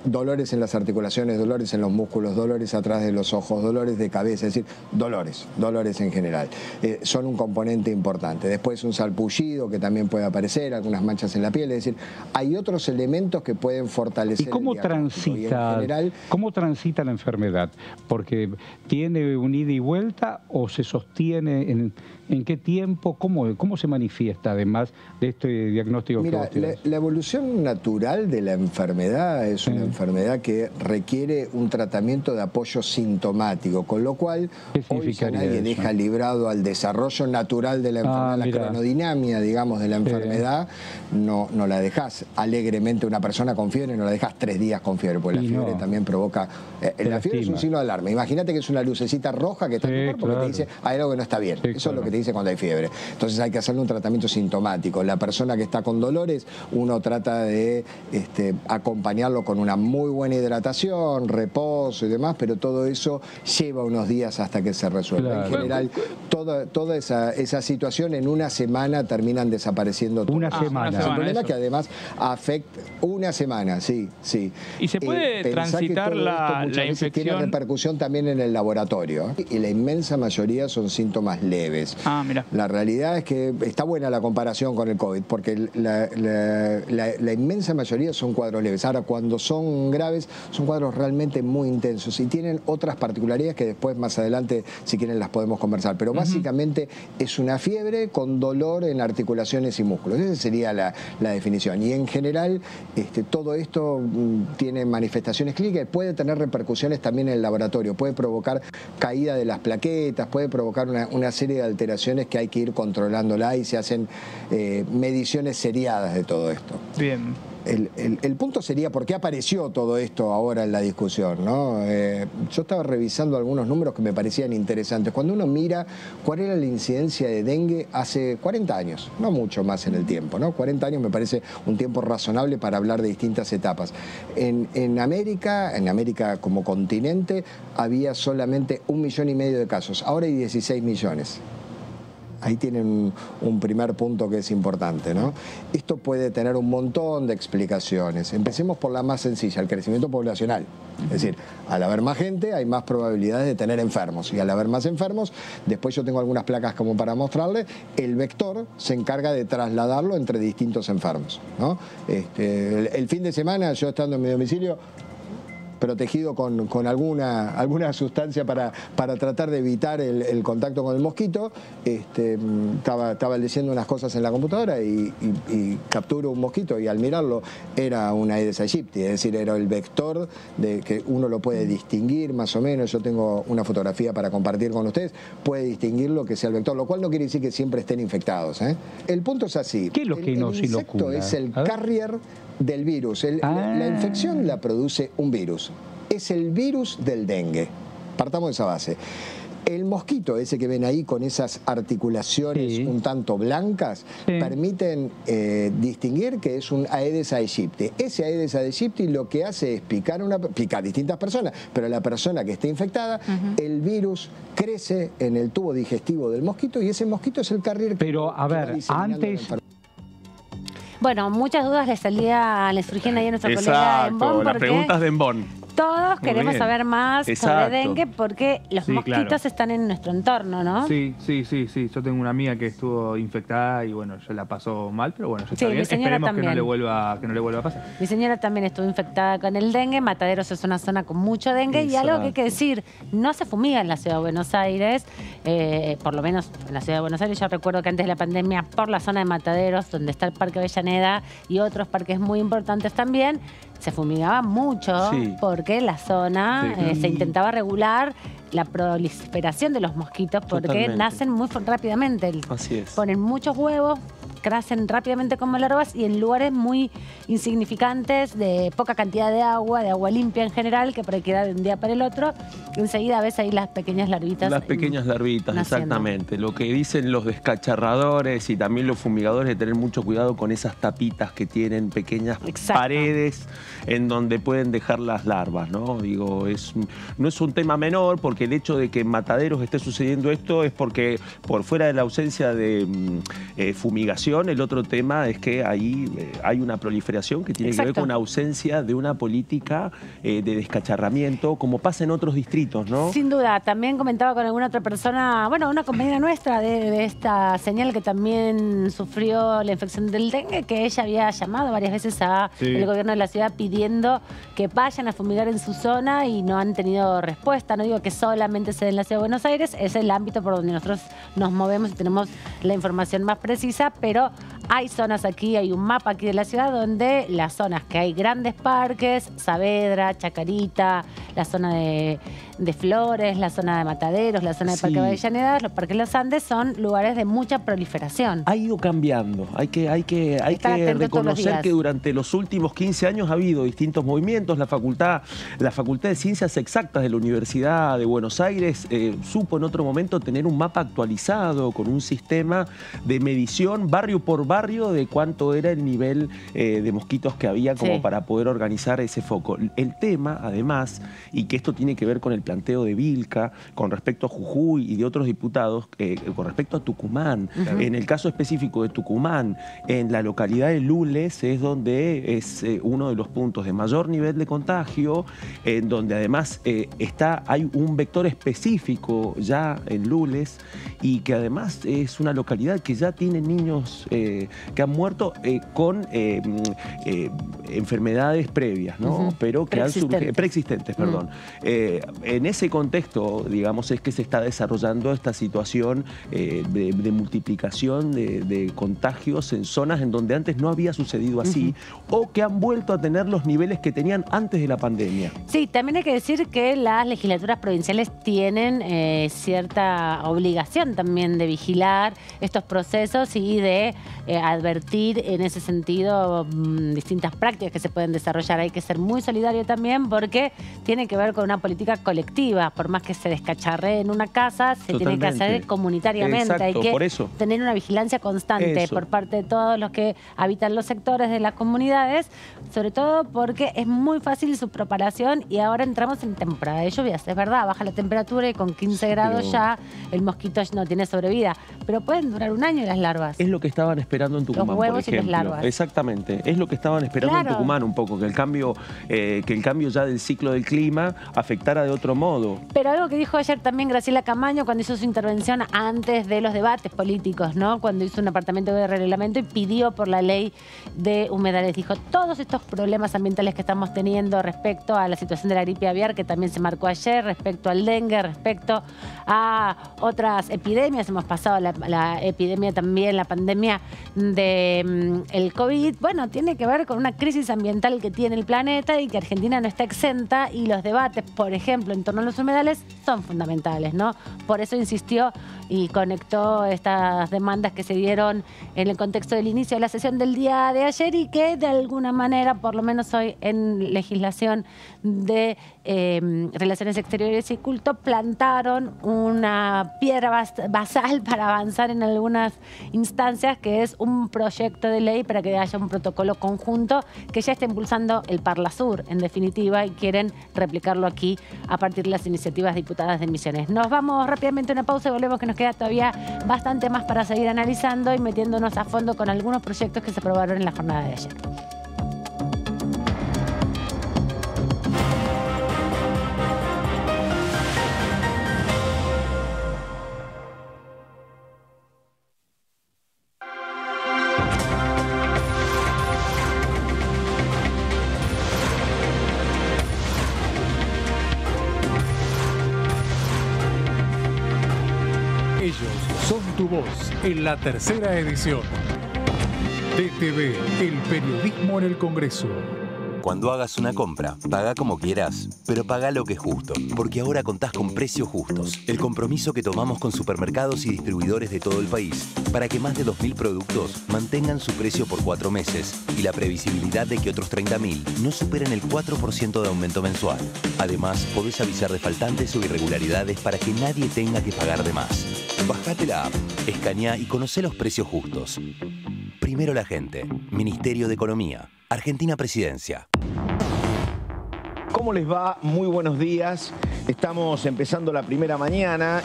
dolores en las articulaciones, dolores en los músculos, dolores atrás de los ojos, dolores de cabeza, es decir, dolores en general. Son un componente importante. Después un salpullido que también puede aparecer, algunas manchas en la piel, es decir, hay otros elementos que pueden fortalecer. ¿Y cómo transita la enfermedad? Porque tiene un ida y vuelta o se sostiene en qué tiempo, cómo se manifiesta además de este diagnóstico que vos tenés. La evolución natural de la enfermedad es una enfermedad que requiere un tratamiento de apoyo sintomático, con lo cual hoy si nadie deja librado al desarrollo natural de la enfermedad, la cronodinamia, digamos, de la enfermedad, no la dejás alegremente una persona con fiebre, no la dejas 3 días con fiebre, porque la fiebre también provoca. La fiebre es un signo de alarma. Imagínate que es una lucecita roja que está en tu cuerpo que te dice hay algo que no está bien. Eso es lo que te dice cuando hay fiebre. Entonces hay que hacerle un tratamiento sintomático. La persona que está con dolores, uno trata de acompañarlo con una muy buena hidratación, reposo y demás, pero todo eso lleva unos días hasta que se resuelva. En general, toda esa situación en una semana terminan desapareciendo todas. Una semana. Es un problema que además afecta una semana, sí. ¿Y se puede transitar la infección? Tiene repercusión también en el laboratorio. Y la inmensa mayoría son síntomas leves. Mira. La realidad es que está buena la comparación con el COVID, porque la inmensa mayoría son cuadros leves. Ahora, cuando son graves, son cuadros realmente muy intensos y tienen otras particularidades que después, más adelante, si quieren, las podemos conversar. Pero básicamente es una fiebre con dolor en articulaciones y músculos. Esa sería la definición. Y en general, todo esto tiene manifestaciones clínicas y puede tener repercusiones también en el laboratorio. Puede provocar caída de las plaquetas, puede provocar una serie de alteraciones que hay que ir controlándola y se hacen mediciones seriadas de todo esto. Bien. El punto sería por qué apareció todo esto ahora en la discusión, ¿no? Yo estaba revisando algunos números que me parecían interesantes. Cuando uno mira cuál era la incidencia de dengue hace 40 años, no mucho más en el tiempo, ¿no? 40 años me parece un tiempo razonable para hablar de distintas etapas. En América como continente había solamente 1,5 millones de casos, ahora hay 16 millones. Ahí tienen un primer punto que es importante, ¿no? Esto puede tener un montón de explicaciones. Empecemos por la más sencilla, el crecimiento poblacional. Es decir, al haber más gente hay más probabilidades de tener enfermos. Y al haber más enfermos, después yo tengo algunas placas como para mostrarle, el vector se encarga de trasladarlo entre distintos enfermos, ¿no? El fin de semana, yo estando en mi domicilio, protegido con alguna sustancia para tratar de evitar el contacto con el mosquito, estaba leyendo unas cosas en la computadora y capturo un mosquito y al mirarlo era una Aedes aegypti, es decir, era el vector de que uno lo puede distinguir más o menos. Yo tengo una fotografía para compartir con ustedes, puede distinguir lo que sea el vector, lo cual no quiere decir que siempre estén infectados, ¿eh? El punto es así. ¿Qué es lo que nos inocula? El insecto es el carrier del virus. La infección la produce un virus. Es el virus del dengue. Partamos de esa base. El mosquito, ese que ven ahí con esas articulaciones un tanto blancas, permiten distinguir que es un Aedes aegypti. Ese Aedes aegypti lo que hace es picar a distintas personas, pero la persona que está infectada, el virus crece en el tubo digestivo del mosquito y ese mosquito es el carrier. Pero, a ver, antes... Bueno, muchas dudas les surgían ahí a nuestra colega Embón. Exacto, las preguntas de Embón. Todos queremos saber más sobre dengue porque los mosquitos están en nuestro entorno, ¿no? Sí. Yo tengo una amiga que estuvo infectada y bueno, ya la pasó mal, pero bueno, ya está bien. Esperemos que no le vuelva a pasar. Mi señora también estuvo infectada con el dengue. Mataderos es una zona con mucho dengue. Y algo que hay que decir, no se fumiga en la ciudad de Buenos Aires, por lo menos en la ciudad de Buenos Aires. Yo recuerdo que antes de la pandemia, por la zona de Mataderos, donde está el Parque Avellaneda y otros parques muy importantes también, se fumigaba mucho porque la zona se intentaba regular la proliferación de los mosquitos porque nacen muy rápidamente. Así es. Ponen muchos huevos, crecen rápidamente como larvas y en lugares muy insignificantes, de poca cantidad de agua limpia en general, que por ahí queda de un día para el otro, enseguida ves ahí las pequeñas larvitas. Las pequeñas larvitas, naciendo. Exactamente. Lo que dicen los descacharradores y también los fumigadores, de tener mucho cuidado con esas tapitas que tienen pequeñas paredes en donde pueden dejar las larvas, ¿no? Digo, no es un tema menor, porque el hecho de que en Mataderos esté sucediendo esto es porque, por fuera de la ausencia de fumigación, el otro tema es que ahí hay una proliferación que tiene que ver con una ausencia de una política de descacharramiento, como pasa en otros distritos, ¿no? Sin duda. También comentaba con alguna otra persona, bueno, una compañera nuestra de esta señal que también sufrió la infección del dengue, que ella había llamado varias veces al gobierno de la ciudad pidiendo que vayan a fumigar en su zona y no han tenido respuesta. No digo que solamente se dé en la ciudad de Buenos Aires, es el ámbito por donde nosotros nos movemos y tenemos la información más precisa, pero hay zonas aquí, hay un mapa aquí de la ciudad donde las zonas que hay grandes parques, Saavedra, Chacarita, la zona de Flores, la zona de Mataderos, la zona de Parque Avellaneda, los parques Los Andes son lugares de mucha proliferación. Ha ido cambiando. Hay que reconocer que durante los últimos 15 años ha habido distintos movimientos. La Facultad de Ciencias Exactas de la Universidad de Buenos Aires supo en otro momento tener un mapa actualizado con un sistema de medición barrio por barrio de cuánto era el nivel de mosquitos que había como para poder organizar ese foco. El tema, además, y que esto tiene que ver con el planteo de Vilca con respecto a Jujuy y de otros diputados, con respecto a Tucumán. En el caso específico de Tucumán, en la localidad de Lules es donde es uno de los puntos de mayor nivel de contagio, en donde además hay un vector específico ya en Lules y que además es una localidad que ya tiene niños que han muerto con enfermedades previas, ¿no? Pero que han surgido, preexistentes, perdón. En ese contexto, digamos, es que se está desarrollando esta situación de multiplicación de contagios en zonas en donde antes no había sucedido así, o que han vuelto a tener los niveles que tenían antes de la pandemia. Sí, también hay que decir que las legislaturas provinciales tienen cierta obligación también de vigilar estos procesos y de advertir en ese sentido distintas prácticas que se pueden desarrollar. Hay que ser muy solidario también porque tiene que ver con una política colectiva. Por más que se descacharre en una casa, se tiene que hacer comunitariamente. Exacto, hay que por eso. tener una vigilancia constante por parte de todos los que habitan los sectores de las comunidades, sobre todo porque es muy fácil su propagación y ahora entramos en temporada de lluvias. Es verdad, baja la temperatura y con 15 grados ya el mosquito no tiene sobrevida. Pero pueden durar un año las larvas. Es lo que estaban esperando en Tucumán, los huevos por ejemplo. Y las larvas. Exactamente. Es lo que estaban esperando en Tucumán un poco, que el cambio ya del ciclo del clima afectara de otro modo. Pero algo que dijo ayer también Graciela Camaño cuando hizo su intervención antes de los debates políticos, ¿no? Cuando hizo un apartamento de reglamento y pidió por la ley de humedales. Dijo, todos estos problemas ambientales que estamos teniendo respecto a la situación de la gripe aviar, que también se marcó ayer, respecto al dengue, respecto a otras epidemias, hemos pasado la epidemia también, la pandemia del COVID, bueno, tiene que ver con una crisis ambiental que tiene el planeta y que Argentina no está exenta, y los debates, por ejemplo, en torno a los humedales son fundamentales, ¿no? Por eso insistió y conectó estas demandas que se dieron en el contexto del inicio de la sesión del día de ayer y que de alguna manera, por lo menos hoy en legislación de Relaciones Exteriores y Culto, plantaron una piedra basal para avanzar en algunas instancias, que es un proyecto de ley para que haya un protocolo conjunto que ya está impulsando el Parlasur, en definitiva, y quieren replicarlo aquí a partir de las iniciativas diputadas de Misiones. Nos vamos rápidamente a una pausa y volvemos, que nos queda todavía bastante más para seguir analizando y metiéndonos a fondo con algunos proyectos que se aprobaron en la jornada de ayer. Ellos son tu voz en la tercera edición. TTV, el periodismo en el Congreso. Cuando hagas una compra, paga como quieras, pero paga lo que es justo, porque ahora contás con Precios Justos, el compromiso que tomamos con supermercados y distribuidores de todo el país, para que más de 2.000 productos mantengan su precio por 4 meses y la previsibilidad de que otros 30.000 no superen el 4% de aumento mensual. Además, podés avisar de faltantes o irregularidades para que nadie tenga que pagar de más. Bajate la app, escaneá y conocé los precios justos. Primero la gente. Ministerio de Economía. Argentina Presidencia. ¿Cómo les va? Muy buenos días. Estamos empezando la primera mañana.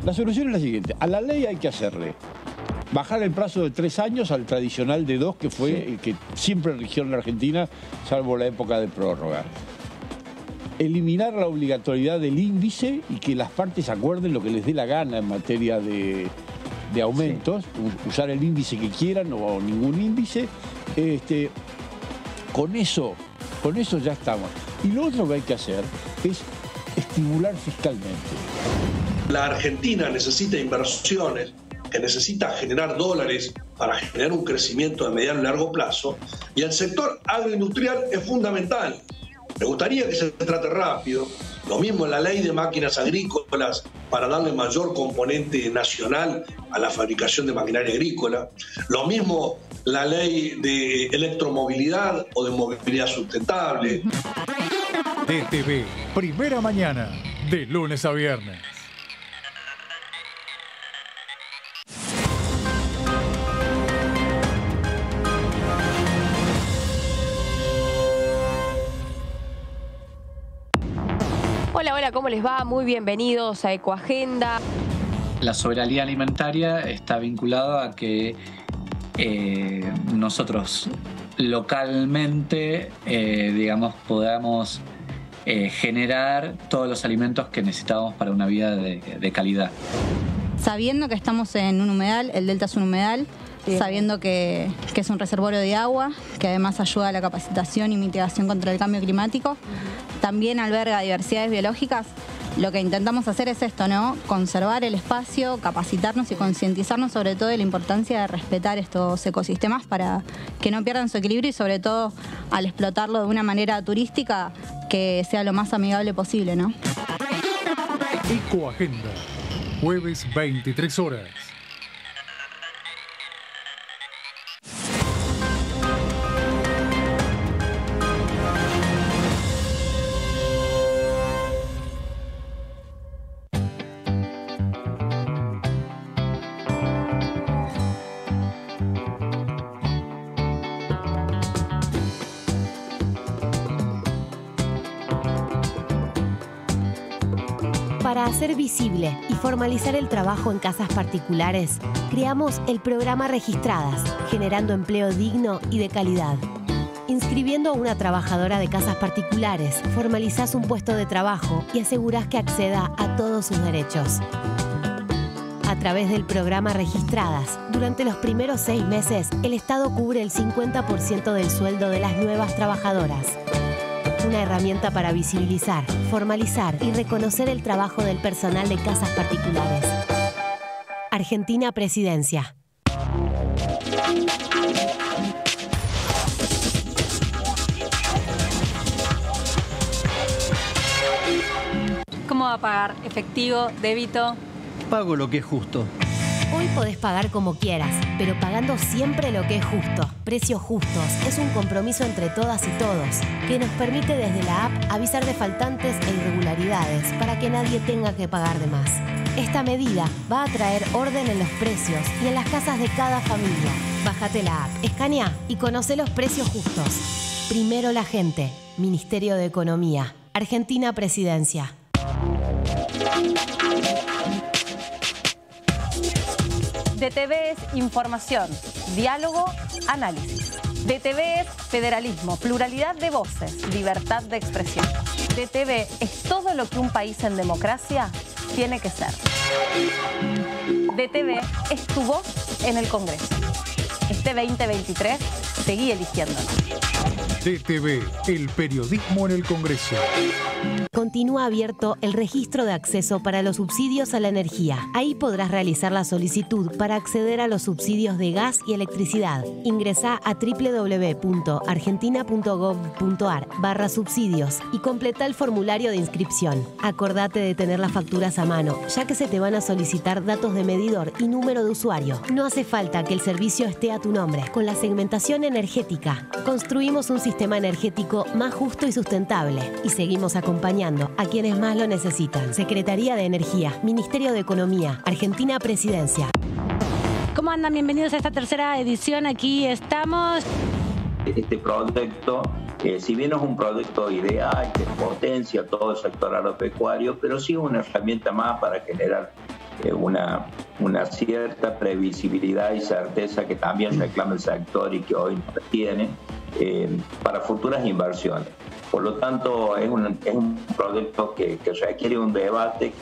La solución es la siguiente. A la ley hay que hacerle bajar el plazo de 3 años al tradicional de 2, que fue el que siempre rigió en la Argentina, salvo la época de prórroga. Eliminar la obligatoriedad del índice y que las partes acuerden lo que les dé la gana en materia de aumentos, usar el índice que quieran o ningún índice. Con eso ya estamos. Y lo otro que hay que hacer es estimular fiscalmente. La Argentina necesita inversiones, que necesita generar dólares para generar un crecimiento de mediano y largo plazo, y el sector agroindustrial es fundamental. Me gustaría que se trate rápido. Lo mismo en la ley de máquinas agrícolas para darle mayor componente nacional a la fabricación de maquinaria agrícola. Lo mismo la ley de electromovilidad o de movilidad sustentable. TTV, primera mañana, de lunes a viernes. Hola, ¿cómo les va? Muy bienvenidos a Ecoagenda. La soberanía alimentaria está vinculada a que nosotros localmente, podamos generar todos los alimentos que necesitamos para una vida de calidad. sabiendo que estamos en un humedal, el delta es un humedal, sabiendo que es un reservorio de agua, que además ayuda a la capacitación y mitigación contra el cambio climático. También alberga diversidades biológicas. Lo que intentamos hacer es esto, ¿no? Conservar el espacio, capacitarnos y concientizarnos sobre todo de la importancia de respetar estos ecosistemas para que no pierdan su equilibrio y sobre todo al explotarlo de una manera turística que sea lo más amigable posible, ¿no? Ecoagenda, jueves 23 horas. Para hacer visible y formalizar el trabajo en casas particulares, creamos el programa Registradas, generando empleo digno y de calidad. Inscribiendo a una trabajadora de casas particulares, formalizás un puesto de trabajo y asegurás que acceda a todos sus derechos. A través del programa Registradas, durante los primeros 6 meses, el Estado cubre el 50% del sueldo de las nuevas trabajadoras. Una herramienta para visibilizar, formalizar y reconocer el trabajo del personal de casas particulares. Argentina Presidencia. ¿Cómo va a pagar? ¿Efectivo? ¿Débito? Pago lo que es justo. Hoy podés pagar como quieras, pero pagando siempre lo que es justo. Precios Justos es un compromiso entre todas y todos que nos permite desde la app avisar de faltantes e irregularidades para que nadie tenga que pagar de más. Esta medida va a traer orden en los precios y en las casas de cada familia. Bájate la app, escanea y conoce los precios justos. Primero la gente. Ministerio de Economía. Argentina Presidencia. DTV es información, diálogo, análisis. DTV es federalismo, pluralidad de voces, libertad de expresión. DTV es todo lo que un país en democracia tiene que ser. DTV es tu voz en el Congreso. Este 2023, seguí eligiéndonos. DTV, el periodismo en el Congreso. Continúa abierto el registro de acceso para los subsidios a la energía. Ahí podrás realizar la solicitud para acceder a los subsidios de gas y electricidad. Ingresá a www.argentina.gov.ar/subsidios y completa el formulario de inscripción. Acordate de tener las facturas a mano, ya que se te van a solicitar datos de medidor y número de usuario. No hace falta que el servicio esté a tu nombre. Con la segmentación energética, construimos un sistema energético más justo y sustentable y seguimos acompañando a quienes más lo necesitan. Secretaría de Energía, Ministerio de Economía, Argentina Presidencia. ¿Cómo andan? Bienvenidos a esta tercera edición. Aquí estamos. Este proyecto, si bien no es un proyecto ideal que potencia todo el sector agropecuario, pero sí es una herramienta más para generar una cierta previsibilidad y certeza que también reclama el sector y que hoy no tiene para futuras inversiones. Por lo tanto, es un proyecto que requiere un debate.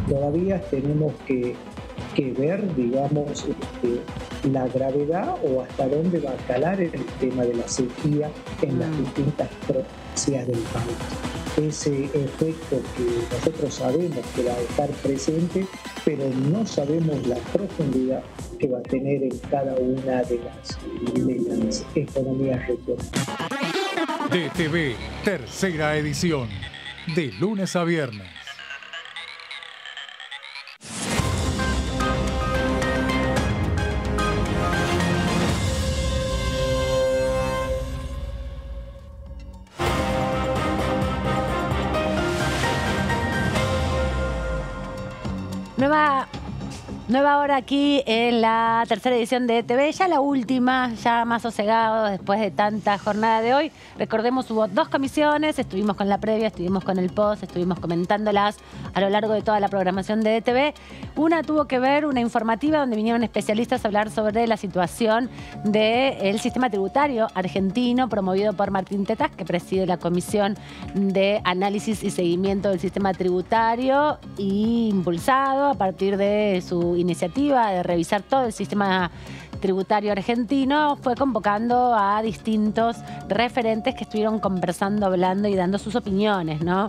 Todavía tenemos que ver, digamos, la gravedad o hasta dónde va a calar el tema de la sequía en las distintas provincias del país. Ese efecto que nosotros sabemos que va a estar presente, pero no sabemos la profundidad que va a tener en cada una de las economías regionales. DTV, tercera edición, de lunes a viernes. Nueva hora aquí en la tercera edición de ETV, ya la última, ya más sosegado después de tanta jornada de hoy. Recordemos, hubo 2 comisiones, estuvimos con la previa, estuvimos con el post, estuvimos comentándolas a lo largo de toda la programación de ETV. Una tuvo que ver, una informativa, donde vinieron especialistas a hablar sobre la situación del sistema tributario argentino, promovido por Martín Tetaz, que preside la Comisión de Análisis y Seguimiento del Sistema Tributario, y impulsado a partir de su iniciativa de revisar todo el sistema tributario argentino, fue convocando a distintos referentes que estuvieron conversando, hablando y dando sus opiniones, ¿no?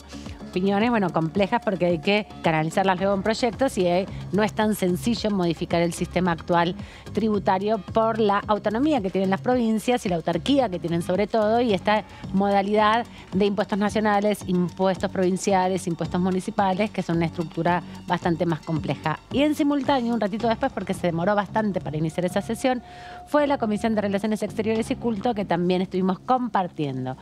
Opiniones, bueno, complejas, porque hay que canalizarlas luego en proyectos y no es tan sencillo modificar el sistema actual tributario por la autonomía que tienen las provincias y la autarquía que tienen sobre todo, y esta modalidad de impuestos nacionales, impuestos provinciales, impuestos municipales, que son una estructura bastante más compleja. Y en simultáneo, un ratito después, porque se demoró bastante para iniciar esa sesión, fue la Comisión de Relaciones Exteriores y Culto, que también estuvimos compartiendo.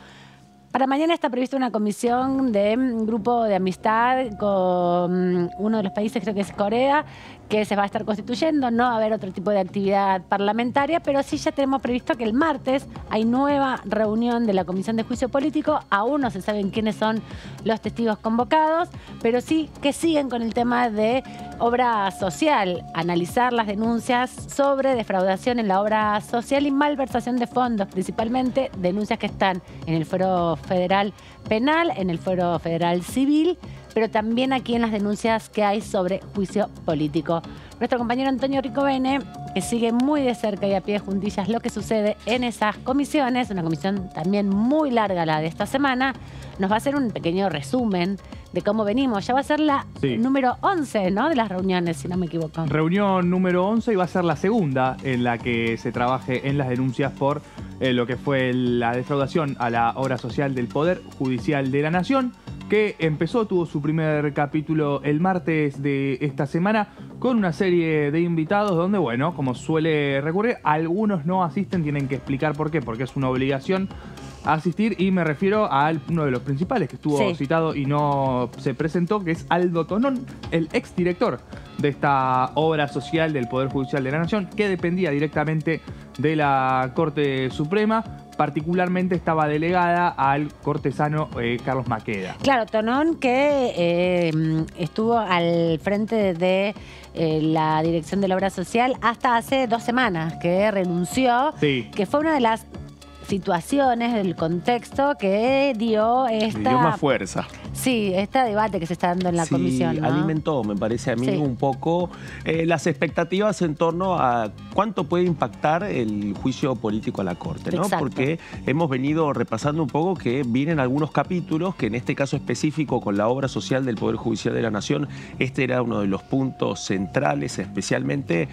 Para mañana está prevista una comisión de un grupo de amistad con uno de los países, creo que es Corea, que se va a estar constituyendo. No va a haber otro tipo de actividad parlamentaria, pero sí ya tenemos previsto que el martes hay nueva reunión de la Comisión de Juicio Político. Aún no se saben quiénes son los testigos convocados, pero sí que siguen con el tema de obra social, analizar las denuncias sobre defraudación en la obra social y malversación de fondos, principalmente denuncias que están en el Fuero Federal Penal, en el Fuero Federal Civil, pero también aquí en las denuncias que hay sobre juicio político. Nuestro compañero Antonio Ricovene, que sigue muy de cerca y a pie de juntillas lo que sucede en esas comisiones, una comisión también muy larga la de esta semana, nos va a hacer un pequeño resumen de cómo venimos. Ya va a ser la número 11, ¿no?, de las reuniones, si no me equivoco. Reunión número 11, y va a ser la segunda en la que se trabaje en las denuncias por lo que fue la defraudación a la obra social del Poder Judicial de la Nación, que tuvo su primer capítulo el martes de esta semana, con una serie de invitados donde, bueno, como suele recurrir, algunos no asisten, tienen que explicar por qué, porque es una obligación asistir, y me refiero a uno de los principales que estuvo citado y no se presentó, que es Aldo Tonón, el exdirector de esta obra social del Poder Judicial de la Nación, que dependía directamente de la Corte Suprema. Particularmente estaba delegada al cortesano Carlos Maqueda. Claro, Tonón, que estuvo al frente de la dirección de la obra social hasta hace 2 semanas, que renunció, que fue una de las situaciones del contexto que dio más fuerza. Sí, este debate que se está dando en la comisión, ¿no? Alimentó, me parece a mí, un poco las expectativas en torno a cuánto puede impactar el juicio político a la Corte, ¿no? Exacto. Porque hemos venido repasando un poco que vienen algunos capítulos que en este caso específico con la obra social del Poder Judicial de la Nación, este era uno de los puntos centrales, especialmente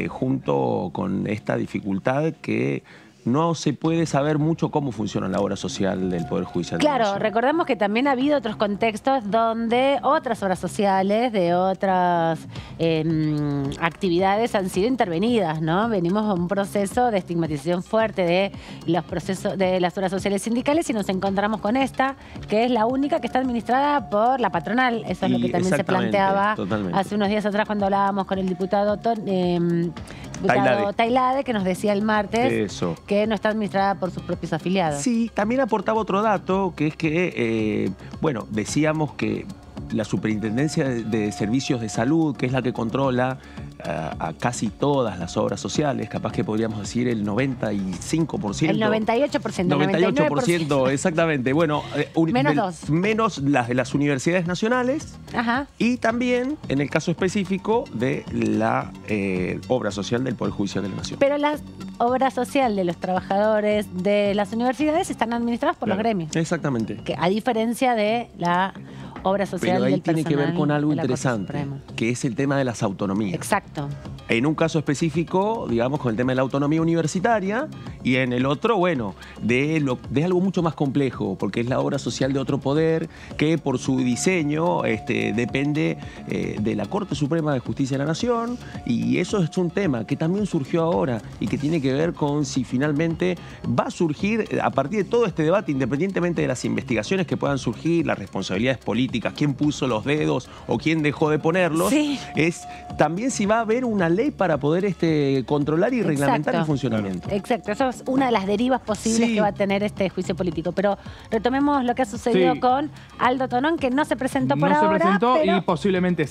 junto con esta dificultad que no se puede saber mucho cómo funciona la obra social del Poder Judicial. Claro, recordemos que también ha habido otros contextos donde otras obras sociales de otras actividades han sido intervenidas, ¿no? Venimos a un proceso de estigmatización fuerte de los procesos de las obras sociales sindicales, y nos encontramos con esta, que es la única que está administrada por la patronal. Eso es lo que también se planteaba hace unos días atrás cuando hablábamos con el diputado Tailade, que nos decía el martes que no está administrada por sus propios afiliados. Sí, también aportaba otro dato, que es que, bueno, decíamos que la Superintendencia de Servicios de Salud, que es la que controla a casi todas las obras sociales, capaz que podríamos decir el 95%. El 98%. 98%, exactamente. Bueno, menos las de las universidades nacionales. Ajá. Y también, en el caso específico, de la obra social del Poder Judicial de la Nación. Pero la obra social de los trabajadores de las universidades están administradas por los gremios. Exactamente. Que, a diferencia de la obra social del personal. Pero ahí tiene que ver con algo interesante, que es el tema de las autonomías. Exacto. En un caso específico, digamos, con el tema de la autonomía universitaria, y en el otro, bueno, de algo mucho más complejo, porque es la obra social de otro poder que por su diseño depende de la Corte Suprema de Justicia de la Nación, y eso es un tema que también surgió ahora y que tiene que ver con si finalmente va a surgir, a partir de todo este debate, independientemente de las investigaciones que puedan surgir, las responsabilidades políticas, quién puso los dedos o quién dejó de ponerlos, es también si va a haber una ley para poder controlar y reglamentar el funcionamiento. Exacto, eso es una de las derivas posibles que va a tener este juicio político. Pero retomemos lo que ha sucedido con Aldo Tonón, que no se presentó por ahora. No se presentó, pero... y posiblemente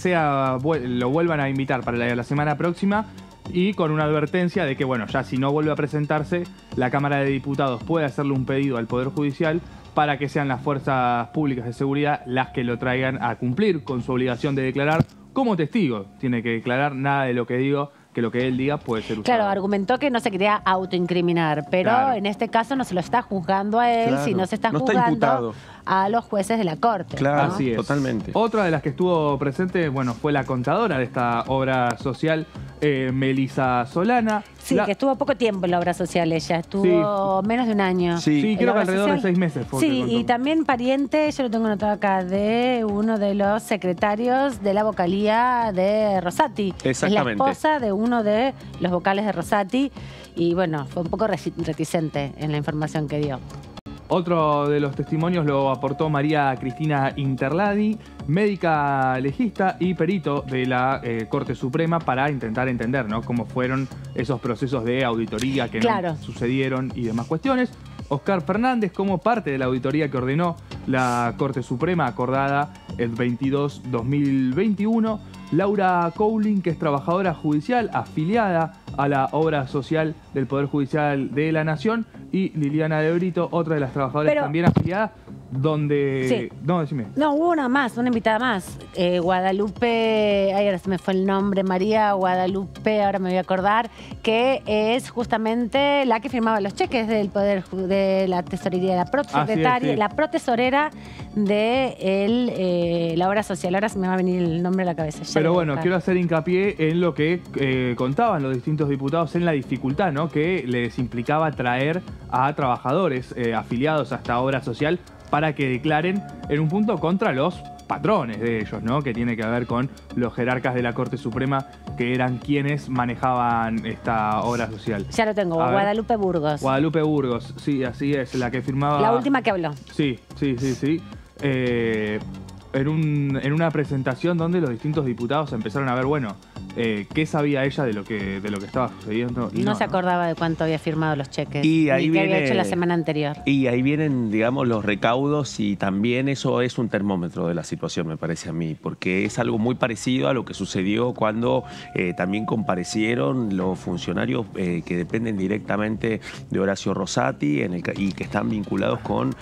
lo vuelvan a invitar para la semana próxima, y con una advertencia de que, bueno, ya si no vuelve a presentarse, la Cámara de Diputados puede hacerle un pedido al Poder Judicial para que sean las fuerzas públicas de seguridad las que lo traigan a cumplir con su obligación de declarar como testigo. Tiene que declarar, nada de lo que digo, que lo que él diga puede ser usado. Claro, argumentó que no se quería autoincriminar, pero en este caso no se lo está juzgando a él, sino se está juzgando a los jueces de la Corte. Claro, ¿no? así es. Totalmente. Otra de las que estuvo presente, bueno, fue la contadora de esta obra social, Melisa Solana. Sí, que estuvo poco tiempo en la obra social ella, estuvo menos de un año. Sí, creo que alrededor de 6 meses. Sí, y también pariente, yo lo tengo anotado acá, de uno de los secretarios de la vocalía de Rosati. Exactamente. Es la esposa de uno de los vocales de Rosati, y bueno, fue un poco reticente en la información que dio. Otro de los testimonios lo aportó María Cristina Interladi, médica legista y perito de la Corte Suprema, para intentar entender, ¿no?, cómo fueron esos procesos de auditoría que no sucedieron y demás cuestiones. Oscar Fernández, como parte de la auditoría que ordenó la Corte Suprema, acordada el 22-2021. Laura Cowling, que es trabajadora judicial afiliada a la obra social del Poder Judicial de la Nación, y Liliana de Brito, otra de las trabajadoras también afiliadas, donde... No, decime. No, hubo una invitada más. Guadalupe, ahora se me fue el nombre, María Guadalupe, ahora me voy a acordar, que es justamente la que firmaba los cheques del Poder, de la Tesorería, la prosecretaria, la protesorera de la obra social. Ahora se me va a venir el nombre a la cabeza. Pero bueno, quiero hacer hincapié en lo que contaban los distintos diputados en la dificultad, ¿no?, que les implicaba traer a trabajadores afiliados a esta obra social para que declaren en un punto contra los patrones de ellos, ¿no?, que tiene que ver con los jerarcas de la Corte Suprema, que eran quienes manejaban esta obra social. Ya lo tengo, Guadalupe Burgos. Guadalupe Burgos, sí, así es, la que firmaba... La última que habló. Sí. En una presentación donde los distintos diputados empezaron a ver, bueno, qué sabía ella de lo que estaba sucediendo. Y no se acordaba de cuánto había firmado los cheques y ahí qué había hecho la semana anterior. Y ahí vienen, digamos, los recaudos, y también eso es un termómetro de la situación, me parece a mí, porque es algo muy parecido a lo que sucedió cuando también comparecieron los funcionarios que dependen directamente de Horacio Rosati y que están vinculados con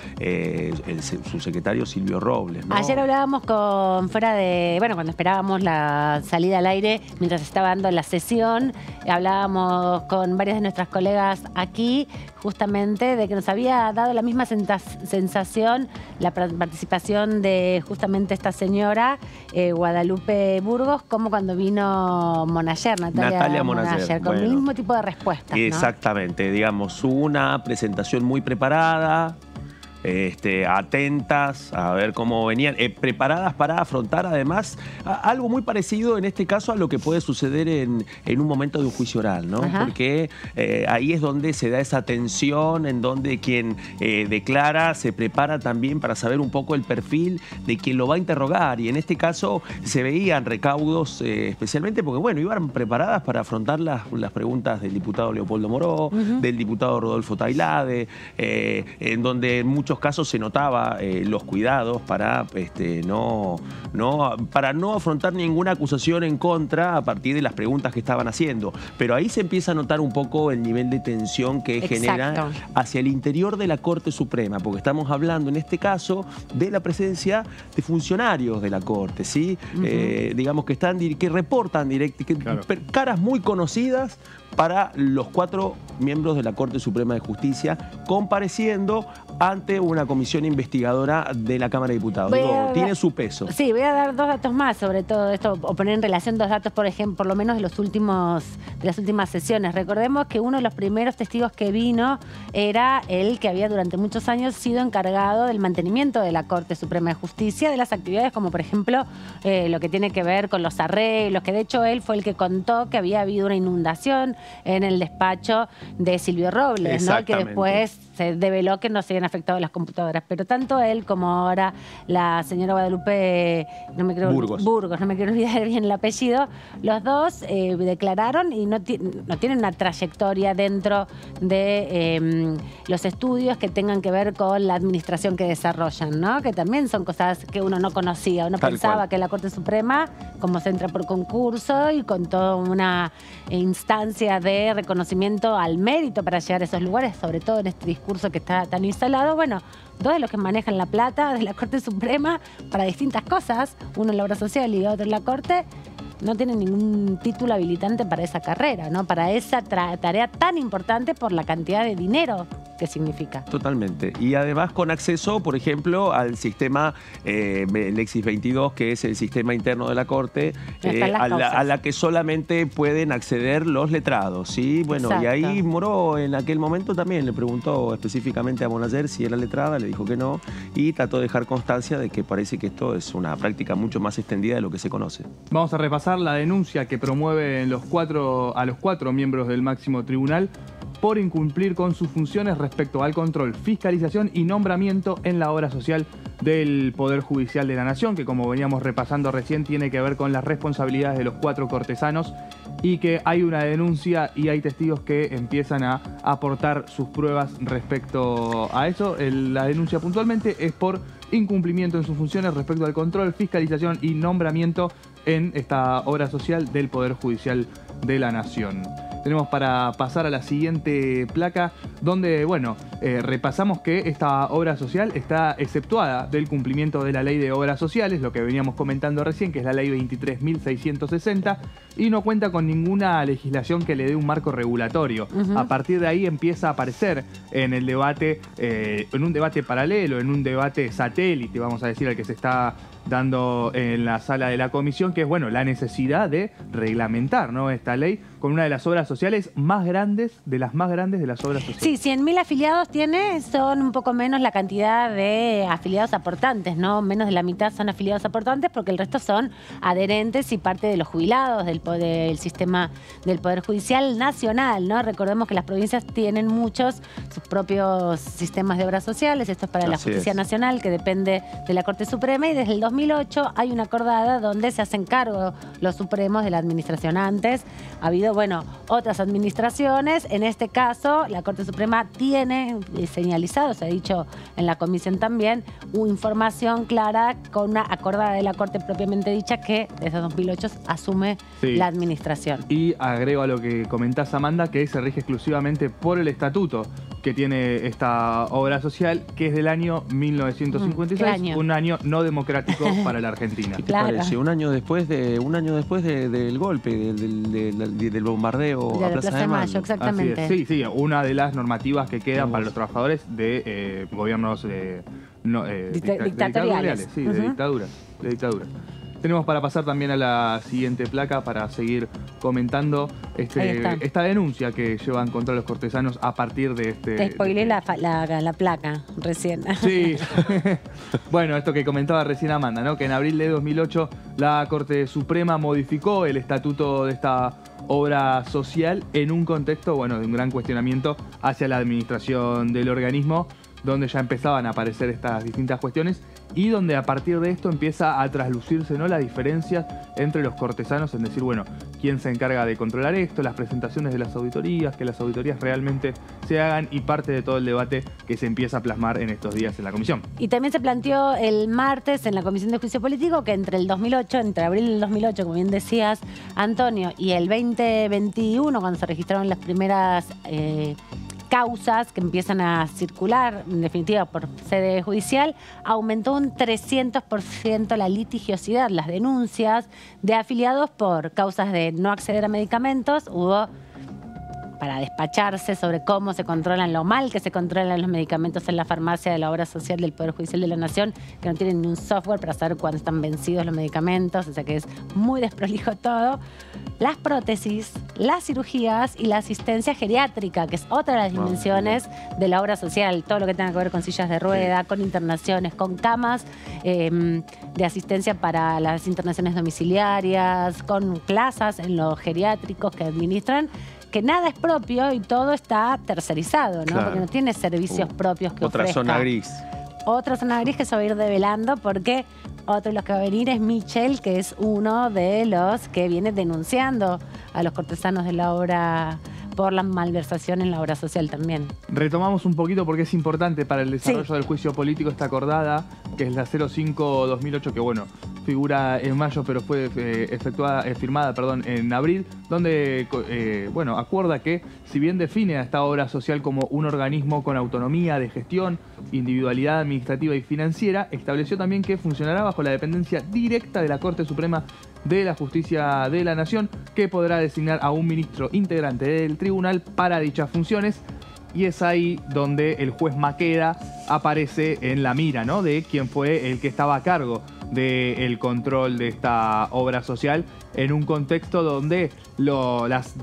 su secretario Silvio Robles, ¿no? Ayer hablábamos cuando esperábamos la salida al aire, mientras estaba dando la sesión, hablábamos con varias de nuestras colegas aquí, justamente de que nos había dado la misma sensación la participación de justamente esta señora, Guadalupe Burgos, como cuando vino Natalia Monayer, con el mismo tipo de respuestas, ¿no? Exactamente, digamos, una presentación muy preparada, atentas a ver cómo venían, preparadas para afrontar además algo muy parecido en este caso a lo que puede suceder en un momento de un juicio oral, ¿no? Porque ahí es donde se da esa tensión, en donde quien declara se prepara también para saber un poco el perfil de quien lo va a interrogar, y en este caso se veían recaudos especialmente porque, bueno, iban preparadas para afrontar las preguntas del diputado Leopoldo Moró, del diputado Rodolfo Tailade, en donde en muchos casos se notaba los cuidados para no afrontar ninguna acusación en contra a partir de las preguntas que estaban haciendo. Pero ahí se empieza a notar un poco el nivel de tensión que genera hacia el interior de la Corte Suprema, porque estamos hablando en este caso de la presencia de funcionarios de la Corte, ¿sí? Digamos que reportan caras muy conocidas para los 4 miembros de la Corte Suprema de Justicia, compareciendo ante solamente una comisión investigadora de la Cámara de Diputados. Tiene su peso. Sí, voy a dar 2 datos más sobre todo esto, o poner en relación 2 datos, por ejemplo, por lo menos de las últimas sesiones. Recordemos que uno de los primeros testigos que vino era el que había durante muchos años sido encargado del mantenimiento de la Corte Suprema de Justicia, de las actividades como, por ejemplo, lo que tiene que ver con los arreglos, que de hecho él fue el que contó que había habido una inundación en el despacho de Silvio Robles, ¿no? Que después se develó que no se habían afectado las computadoras. Pero tanto él como ahora la señora Guadalupe Burgos, no me quiero olvidar bien el apellido, los dos declararon y no tienen una trayectoria dentro de los estudios que tengan que ver con la administración que desarrollan, ¿no? Que también son cosas que uno no conocía. Uno pensaba que la Corte Suprema, como se entra por concurso y con toda una instancia de reconocimiento al mérito para llegar a esos lugares, sobre todo en este discurso que está tan instalado, bueno, 2 de los que manejan la plata de la Corte Suprema para distintas cosas, uno en la obra social y otro en la Corte, no tienen ningún título habilitante para esa carrera, ¿no? Para esa tarea tan importante por la cantidad de dinero que significa. Totalmente. Y además con acceso, por ejemplo, al sistema Lexis 22, que es el sistema interno de la Corte, a la que solamente pueden acceder los letrados, ¿sí? Bueno, exacto. Y ahí Moró en aquel momento también le preguntó específicamente a Bonayer si era letrada, le dijo que no, y trató de dejar constancia de que parece que esto es una práctica mucho más extendida de lo que se conoce. Vamos a repasar la denuncia que promueven a los cuatro miembros del máximo tribunal por incumplir con sus funciones respecto al control, fiscalización y nombramiento en la obra social del Poder Judicial de la Nación, que como veníamos repasando recién tiene que ver con las responsabilidades de los 4 cortesanos y que hay una denuncia y hay testigos que empiezan a aportar sus pruebas respecto a eso. La denuncia puntualmente es por incumplimiento en sus funciones respecto al control, fiscalización y nombramiento en esta obra social del Poder Judicial de la Nación. Tenemos para pasar a la siguiente placa, donde, bueno, repasamos que esta obra social está exceptuada del cumplimiento de la Ley de Obras Sociales, lo que veníamos comentando recién, que es la Ley 23.660, y no cuenta con ninguna legislación que le dé un marco regulatorio. A partir de ahí empieza a aparecer en el debate, en un debate paralelo, en un debate satélite, vamos a decir, al que se está dando en la sala de la comisión, que es, bueno, la necesidad de reglamentar, ¿no?, esta ley con una de las obras sociales más grandes, de las más grandes de las obras sociales. Sí, 100.000 afiliados tiene, son un poco menos la cantidad de afiliados aportantes, ¿no? Menos de la mitad son afiliados aportantes porque el resto son adherentes y parte de los jubilados del sistema del Poder Judicial Nacional, ¿no? Recordemos que las provincias tienen muchos sus propios sistemas de obras sociales, esto es para la Justicia Nacional, que depende de la Corte Suprema, y desde el 2008 hay una acordada donde se hacen cargo los supremos de la administración. Antes ha habido, bueno, otras administraciones. En este caso, la Corte Suprema tiene señalizado, se ha dicho en la comisión también, una información clara con una acordada de la Corte propiamente dicha que desde 2008 asume la administración. Y agrego a lo que comentás, Amanda, que se rige exclusivamente por el estatuto que tiene esta obra social, que es del año 1956, un año no democrático para la Argentina. ¿Qué te parece? Un año después del golpe, del bombardeo a Plaza de Mayo, exactamente. Así es. Sí, una de las normativas que quedan para los trabajadores de gobiernos dictatoriales. Sí, de dictaduras. Tenemos para pasar también a la siguiente placa para seguir comentando esta denuncia que llevan contra los cortesanos a partir de este... Te spoilé la placa recién. Sí. Bueno, esto que comentaba recién Amanda, ¿no? Que en abril de 2008 la Corte Suprema modificó el estatuto de esta obra social en un contexto, bueno, de un gran cuestionamiento hacia la administración del organismo, donde ya empezaban a aparecer estas distintas cuestiones y donde a partir de esto empieza a traslucirse, ¿no?, las diferencias entre los cortesanos en decir, bueno, quién se encarga de controlar esto, las presentaciones de las auditorías, que las auditorías realmente se hagan, y parte de todo el debate que se empieza a plasmar en estos días en la comisión. Y también se planteó el martes en la Comisión de Juicio Político que entre abril del 2008, como bien decías, Antonio, y el 2021, cuando se registraron las primeras causas que empiezan a circular, en definitiva por sede judicial, aumentó un 300% la litigiosidad, las denuncias de afiliados por causas de no acceder a medicamentos. Hubo para despacharse sobre cómo se controlan, lo mal que se controlan los medicamentos en la farmacia de la obra social del Poder Judicial de la Nación, que no tienen ni un software para saber cuándo están vencidos los medicamentos, o sea que es muy desprolijo todo. Las prótesis, las cirugías y la asistencia geriátrica, que es otra de las dimensiones de la obra social, todo lo que tenga que ver con sillas de rueda, con internaciones, con camas de asistencia para las internaciones domiciliarias, con plazas en los geriátricos que administran, que nada es propio y todo está tercerizado, ¿no? Claro. Porque no tiene servicios propios que otra ofrezca. Zona gris. Otra zona gris que se va a ir develando porque otro de los que va a venir es Michel, que es uno de los que viene denunciando a los cortesanos de la obra por la malversación en la obra social también. Retomamos un poquito porque es importante para el desarrollo del juicio político esta acordada, que es la 05-2008, que bueno, figura en mayo, pero fue firmada en abril, donde bueno, acuerda que si bien define a esta obra social como un organismo con autonomía de gestión, individualidad administrativa y financiera, estableció también que funcionará bajo la dependencia directa de la Corte Suprema de la Justicia de la Nación, que podrá designar a un ministro integrante del tribunal para dichas funciones. Y es ahí donde el juez Maqueda aparece en la mira, ¿no? De quién fue el que estaba a cargo del control de esta obra social, en un contexto donde las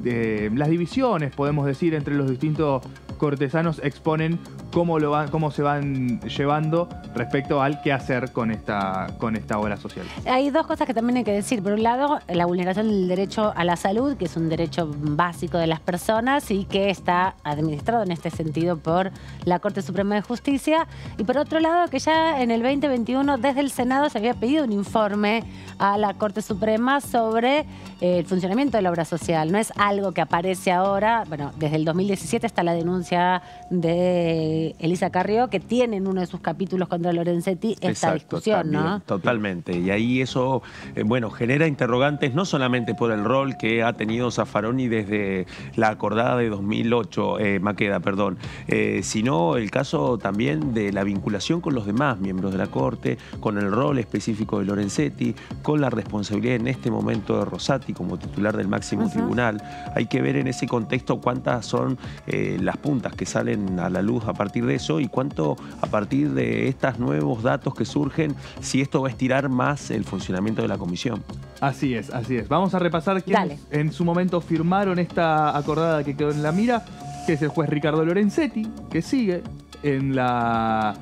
divisiones, podemos decir, entre los distintos cortesanos exponen cómo se van llevando respecto al qué hacer con esta obra social. Hay dos cosas que también hay que decir. Por un lado, la vulneración del derecho a la salud, que es un derecho básico de las personas y que está administrado en este sentido por la Corte Suprema de Justicia. Y por otro lado, que ya en el 2021 desde el Senado se había pedido un informe a la Corte Suprema sobre el funcionamiento de la obra social. No es algo que aparece ahora. Bueno, desde el 2017 está la denuncia de Elisa Carrió, que tiene en uno de sus capítulos contra Lorenzetti esta discusión, también, ¿no? Totalmente. Y ahí eso, bueno, genera interrogantes no solamente por el rol que ha tenido Zaffaroni desde la acordada de 2008, Maqueda, perdón, sino el caso también de la vinculación con los demás miembros de la Corte, con el rol específico de Lorenzetti, con la responsabilidad en este momento de Rosati como titular del máximo tribunal. Hay que ver en ese contexto cuántas son las puntas que salen a la luz a partir de eso y cuánto a partir de estos nuevos datos que surgen, si esto va a estirar más el funcionamiento de la comisión. Así es, así es. Vamos a repasar quiénes en su momento firmaron esta acordada que quedó en la mira, que es el juez Ricardo Lorenzetti, que sigue en la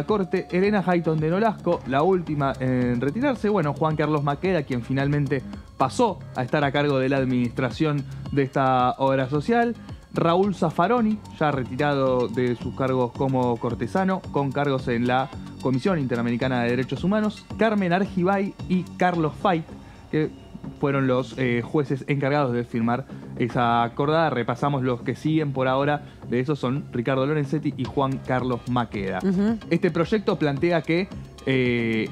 Corte, Elena Hayton de Nolasco, la última en retirarse. Bueno, Juan Carlos Maqueda, quien finalmente pasó a estar a cargo de la administración de esta obra social. Raúl Zaffaroni, ya retirado de sus cargos como cortesano, con cargos en la Comisión Interamericana de Derechos Humanos. Carmen Argibay y Carlos Fait, que fueron los jueces encargados de firmar esa acordada. Repasamos los que siguen por ahora. De esos son Ricardo Lorenzetti y Juan Carlos Maqueda. Este proyecto plantea que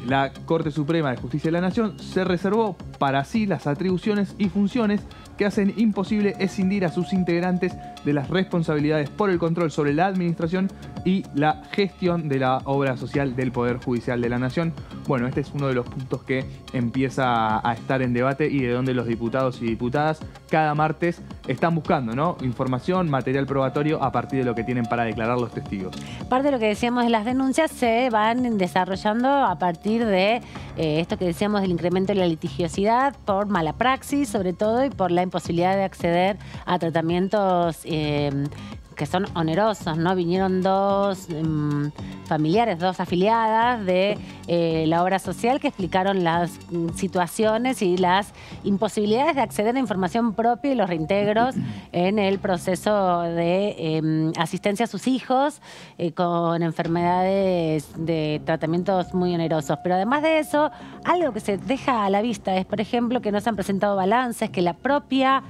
la Corte Suprema de Justicia de la Nación se reservó para sí las atribuciones y funciones que hacen imposible escindir a sus integrantes de las responsabilidades por el control sobre la administración y la gestión de la obra social del Poder Judicial de la Nación. Bueno, este es uno de los puntos que empieza a estar en debate y de donde los diputados y diputadas cada martes están buscando, ¿no? Información, material probatorio a partir de lo que tienen para declarar los testigos. Parte de lo que decíamos de las denuncias se van desarrollando a partir de esto que decíamos del incremento de la litigiosidad por mala praxis, sobre todo, y por la imposibilidad de acceder a tratamientos que son onerosos, ¿no? Vinieron dos familiares, dos afiliadas de la obra social que explicaron las situaciones y las imposibilidades de acceder a información propia y los reintegros en el proceso de asistencia a sus hijos con enfermedades de tratamientos muy onerosos. Pero además de eso, algo que se deja a la vista es, por ejemplo, que no se han presentado balances, que la propia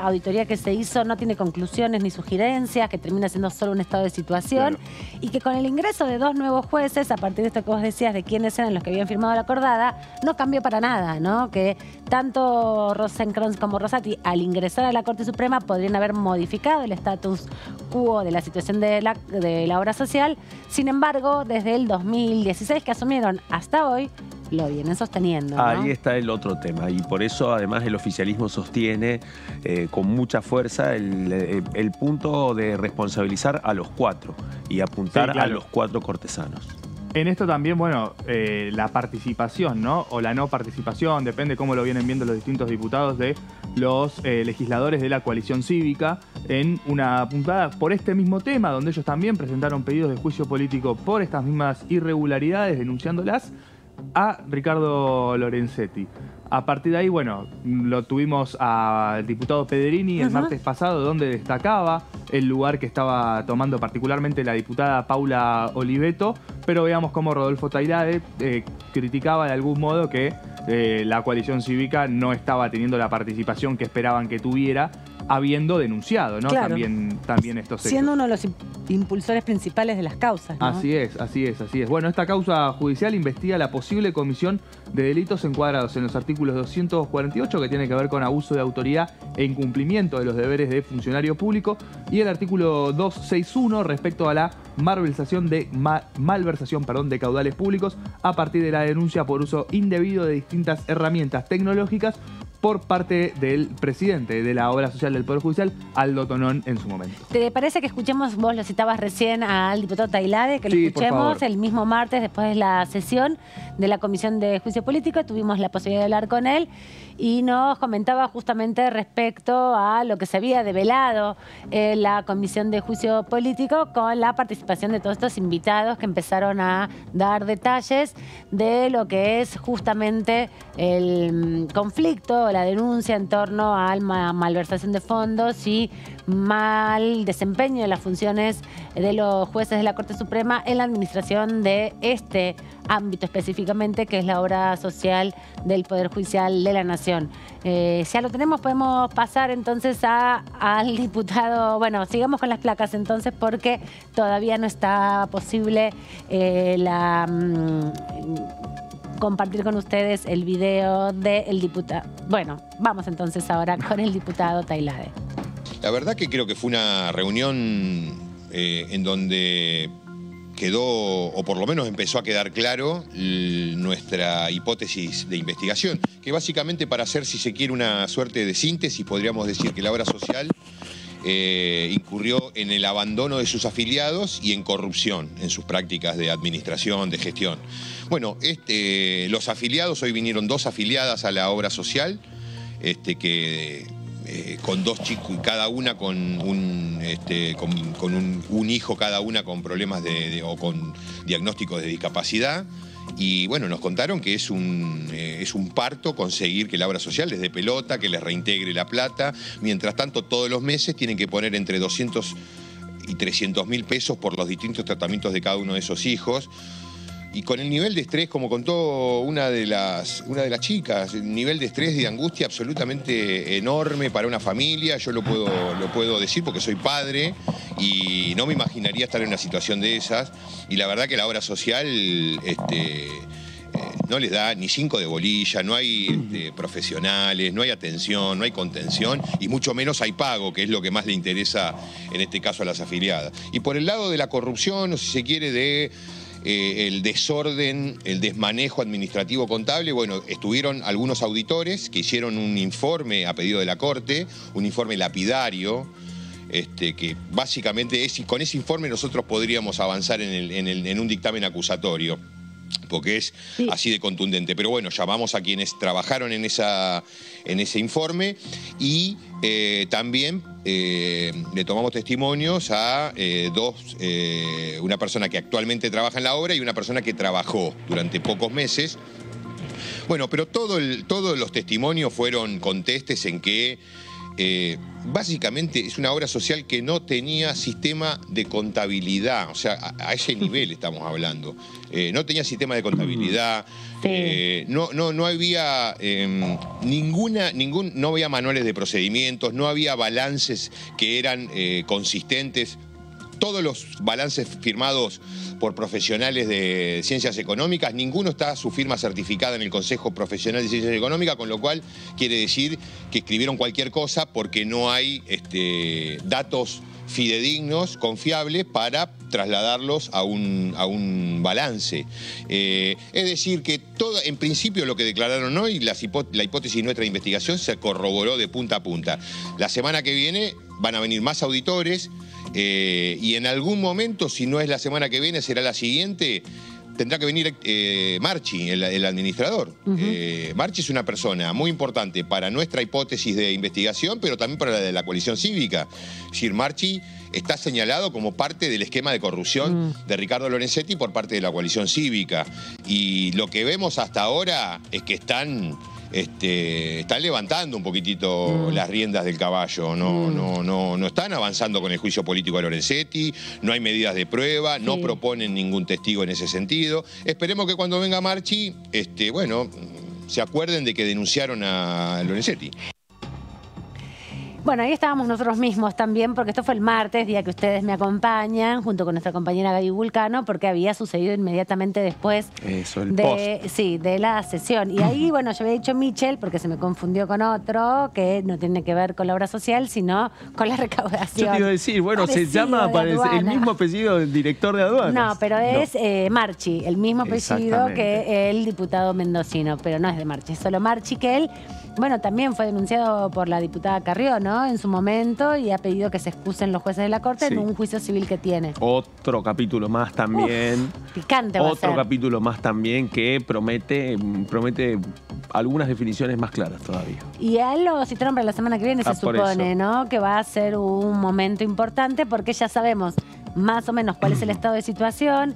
auditoría que se hizo no tiene conclusiones ni sugerencias, que termina siendo solo un estado de situación, y que con el ingreso de dos nuevos jueces, a partir de esto que vos decías de quiénes eran los que habían firmado la acordada, no cambió para nada, ¿no? Que tanto Rosencrantz como Rosati, al ingresar a la Corte Suprema, podrían haber modificado el status quo de la situación de la obra social. Sin embargo, desde el 2016 que asumieron hasta hoy, lo vienen sosteniendo, ¿no? Ahí está el otro tema, y por eso además el oficialismo sostiene con mucha fuerza el punto de responsabilizar a los 4 y apuntar Sí, claro. a los 4 cortesanos. En esto también, bueno, la participación, ¿no? O la no participación, depende cómo lo vienen viendo los distintos diputados de los legisladores de la coalición cívica en una puntada por este mismo tema, donde ellos también presentaron pedidos de juicio político por estas mismas irregularidades, denunciándolas a Ricardo Lorenzetti. A partir de ahí, bueno, lo tuvimos al diputado Pedrini el martes pasado, donde destacaba el lugar que estaba tomando particularmente la diputada Paula Oliveto, pero veamos cómo Rodolfo Tailade criticaba de algún modo que la coalición cívica no estaba teniendo la participación que esperaban que tuviera, habiendo denunciado, ¿no? Claro. También estos hechos. Siendo uno de los impulsores principales de las causas, ¿no? Así es. Bueno, esta causa judicial investiga la posible comisión de delitos encuadrados en los artículos 248, que tiene que ver con abuso de autoridad e incumplimiento de los deberes de funcionario público, y el artículo 261 respecto a la malversación de caudales públicos a partir de la denuncia por uso indebido de distintas herramientas tecnológicas por parte del presidente de la Obra Social del Poder Judicial, Aldo Tonón, en su momento. ¿Te parece que escuchemos, vos lo citabas recién al diputado Tailade, que lo escuchemos el mismo martes después de la sesión de la Comisión de Juicio Político? Tuvimos la posibilidad de hablar con él y nos comentaba justamente respecto a lo que se había develado en la Comisión de Juicio Político con la participación de todos estos invitados que empezaron a dar detalles de lo que es justamente el conflicto, la denuncia en torno a la malversación de fondos y mal desempeño de las funciones de los jueces de la Corte Suprema en la administración de este ámbito específicamente, que es la obra social del Poder Judicial de la Nación. Ya lo tenemos, podemos pasar entonces al diputado. Bueno, sigamos con las placas entonces, porque todavía no está posible compartir con ustedes el video del diputado. Bueno, vamos entonces ahora con el diputado Tailade. La verdad que creo que fue una reunión en donde quedó, o por lo menos empezó a quedar claro, nuestra hipótesis de investigación, que básicamente, para hacer, si se quiere, una suerte de síntesis, podríamos decir que la obra social incurrió en el abandono de sus afiliados y en corrupción en sus prácticas de administración, de gestión. Bueno, los afiliados, hoy vinieron 2 afiliadas a la obra social, con 2 chicos, cada una con un hijo, cada una con problemas o con diagnósticos de discapacidad. Y bueno, nos contaron que es un parto conseguir que la obra social les dé pelota, que les reintegre la plata. Mientras tanto, todos los meses tienen que poner entre 200 y 300 mil pesos por los distintos tratamientos de cada uno de esos hijos. Y con el nivel de estrés, como contó una de las chicas, el nivel de estrés y de angustia absolutamente enorme para una familia. Yo lo puedo decir porque soy padre y no me imaginaría estar en una situación de esas. Y la verdad que la obra social no les da ni 5 de bolilla, no hay profesionales, no hay atención, no hay contención y mucho menos hay pago, que es lo que más le interesa en este caso a las afiliadas. Y por el lado de la corrupción, o si se quiere, de el desorden, el desmanejo administrativo contable, bueno, estuvieron algunos auditores que hicieron un informe a pedido de la Corte, un informe lapidario, que básicamente con ese informe nosotros podríamos avanzar en un dictamen acusatorio, porque es así de contundente. Pero bueno, llamamos a quienes trabajaron en ese informe y también le tomamos testimonios a una persona que actualmente trabaja en la obra y una persona que trabajó durante pocos meses. Bueno, pero todos los testimonios fueron contestes en que básicamente es una obra social que no tenía sistema de contabilidad, o sea, a ese nivel estamos hablando. No tenía sistema de contabilidad, no había no había manuales de procedimientos, no había balances que eran consistentes. Todos los balances firmados por profesionales de ciencias económicas, ninguno está su firma certificada en el Consejo Profesional de Ciencias Económicas, con lo cual quiere decir que escribieron cualquier cosa porque no hay datos fidedignos, confiables, para trasladarlos a un balance. Es decir, que en principio lo que declararon hoy, la hipótesis nuestra de investigación se corroboró de punta a punta. La semana que viene van a venir más auditores y en algún momento, si no es la semana que viene, será la siguiente, tendrá que venir Marchi, el administrador. Marchi es una persona muy importante para nuestra hipótesis de investigación, pero también para la de la coalición cívica. Es decir, Marchi está señalado como parte del esquema de corrupción de Ricardo Lorenzetti por parte de la coalición cívica. Y lo que vemos hasta ahora es que están levantando un poquitito las riendas del caballo, no están avanzando con el juicio político de Lorenzetti, no hay medidas de prueba, no proponen ningún testigo en ese sentido. Esperemos que cuando venga Marchi, se acuerden de que denunciaron a Lorenzetti. Bueno, ahí estábamos nosotros mismos también, porque esto fue el martes, día que ustedes me acompañan, junto con nuestra compañera Gaby Vulcano, porque había sucedido inmediatamente después de la sesión. Y ahí, bueno, yo había dicho Michel, porque se me confundió con otro, que no tiene que ver con la obra social, sino con la recaudación. Yo te iba a decir, bueno, se llama el mismo apellido del director de aduanas. No, pero es Marchi, el mismo apellido que el diputado mendocino, pero no es de Marchi, es solo Marchi, que él, bueno, también fue denunciado por la diputada Carrió, ¿no? En su momento, y ha pedido que se excusen los jueces de la Corte en un juicio civil que tiene. Otro capítulo más también. Picante va a ser. Otro capítulo más también que promete algunas definiciones más claras todavía. Y a él lo citaron para la semana que viene, se supone, ¿no? Que va a ser un momento importante porque ya sabemos más o menos cuál es el estado de situación.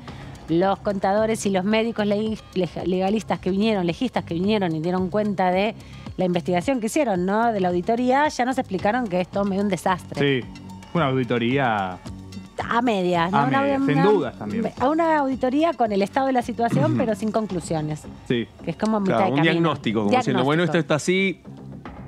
Los contadores y los médicos legalistas que vinieron, legistas que vinieron y dieron cuenta de la investigación que hicieron, ¿no? De la auditoría, ya nos explicaron que esto es medio un desastre. Sí, una auditoría a medias, ¿no? Sin dudas también. A una auditoría con el estado de la situación, pero sin conclusiones. Sí. Que es como mitad de camino. Un diagnóstico, como diciendo, bueno, esto está así.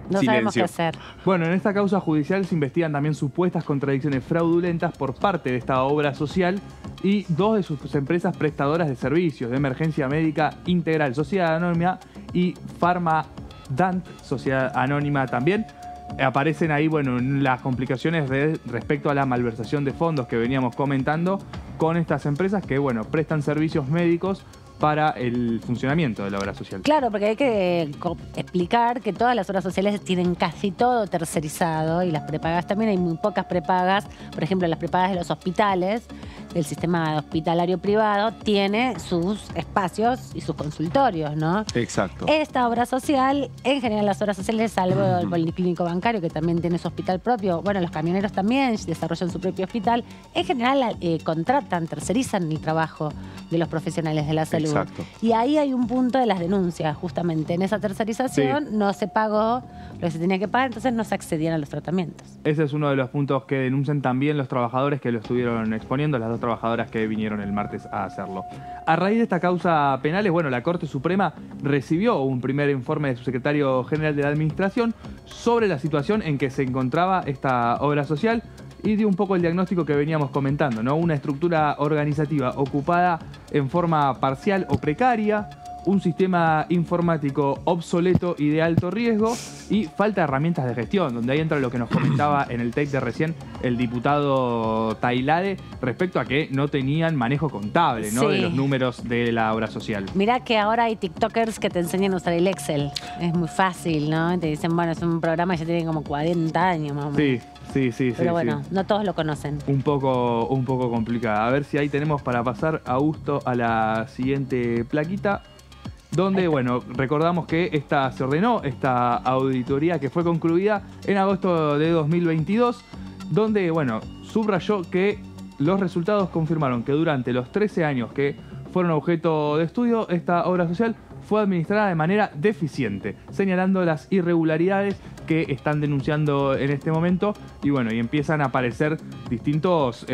No sabemos qué hacer. Bueno, en esta causa judicial se investigan también supuestas contradicciones fraudulentas por parte de esta obra social y dos de sus empresas prestadoras de servicios de emergencia médica integral, Sociedad Anónima, y Farmadant, Sociedad Anónima también. Aparecen ahí, bueno, las complicaciones respecto a la malversación de fondos que veníamos comentando con estas empresas que, bueno, prestan servicios médicos para el funcionamiento de la obra social. Claro, porque hay que explicar que todas las obras sociales tienen casi todo tercerizado y las prepagas también, hay muy pocas prepagas. Por ejemplo, las prepagas de los hospitales, del sistema hospitalario privado, tiene sus espacios y sus consultorios, ¿no? Exacto. Esta obra social, en general las obras sociales, salvo el policlínico bancario, que también tiene su hospital propio, bueno, los camioneros también desarrollan su propio hospital, en general contratan, tercerizan el trabajo de los profesionales de la salud. Exacto. Y ahí hay un punto de las denuncias, justamente. En esa tercerización no se pagó lo que se tenía que pagar, entonces no se accedían a los tratamientos. Ese es uno de los puntos que denuncian también los trabajadores que lo estuvieron exponiendo, las dos trabajadoras que vinieron el martes a hacerlo. A raíz de esta causa penales, bueno, la Corte Suprema recibió un primer informe de su secretario general de la Administración sobre la situación en que se encontraba esta obra social y dio un poco el diagnóstico que veníamos comentando, ¿no? Una estructura organizativa ocupada en forma parcial o precaria, un sistema informático obsoleto y de alto riesgo y falta de herramientas de gestión, donde ahí entra lo que nos comentaba en el tape de recién el diputado Tailade respecto a que no tenían manejo contable, ¿no? De los números de la obra social. Mirá que ahora hay tiktokers que te enseñan a usar el Excel. Es muy fácil, ¿no? Te dicen, bueno, es un programa que ya tiene como 40 años más o menos. Sí. Pero bueno, no todos lo conocen. Un poco complicada. A ver si ahí tenemos para pasar a gusto a la siguiente plaquita. Donde, bueno, recordamos que se ordenó esta auditoría que fue concluida en agosto de 2022, donde, bueno, subrayó que los resultados confirmaron que durante los 13 años que fueron objeto de estudio, esta obra social fue administrada de manera deficiente, señalando las irregularidades que están denunciando en este momento y, bueno, y empiezan a aparecer distintos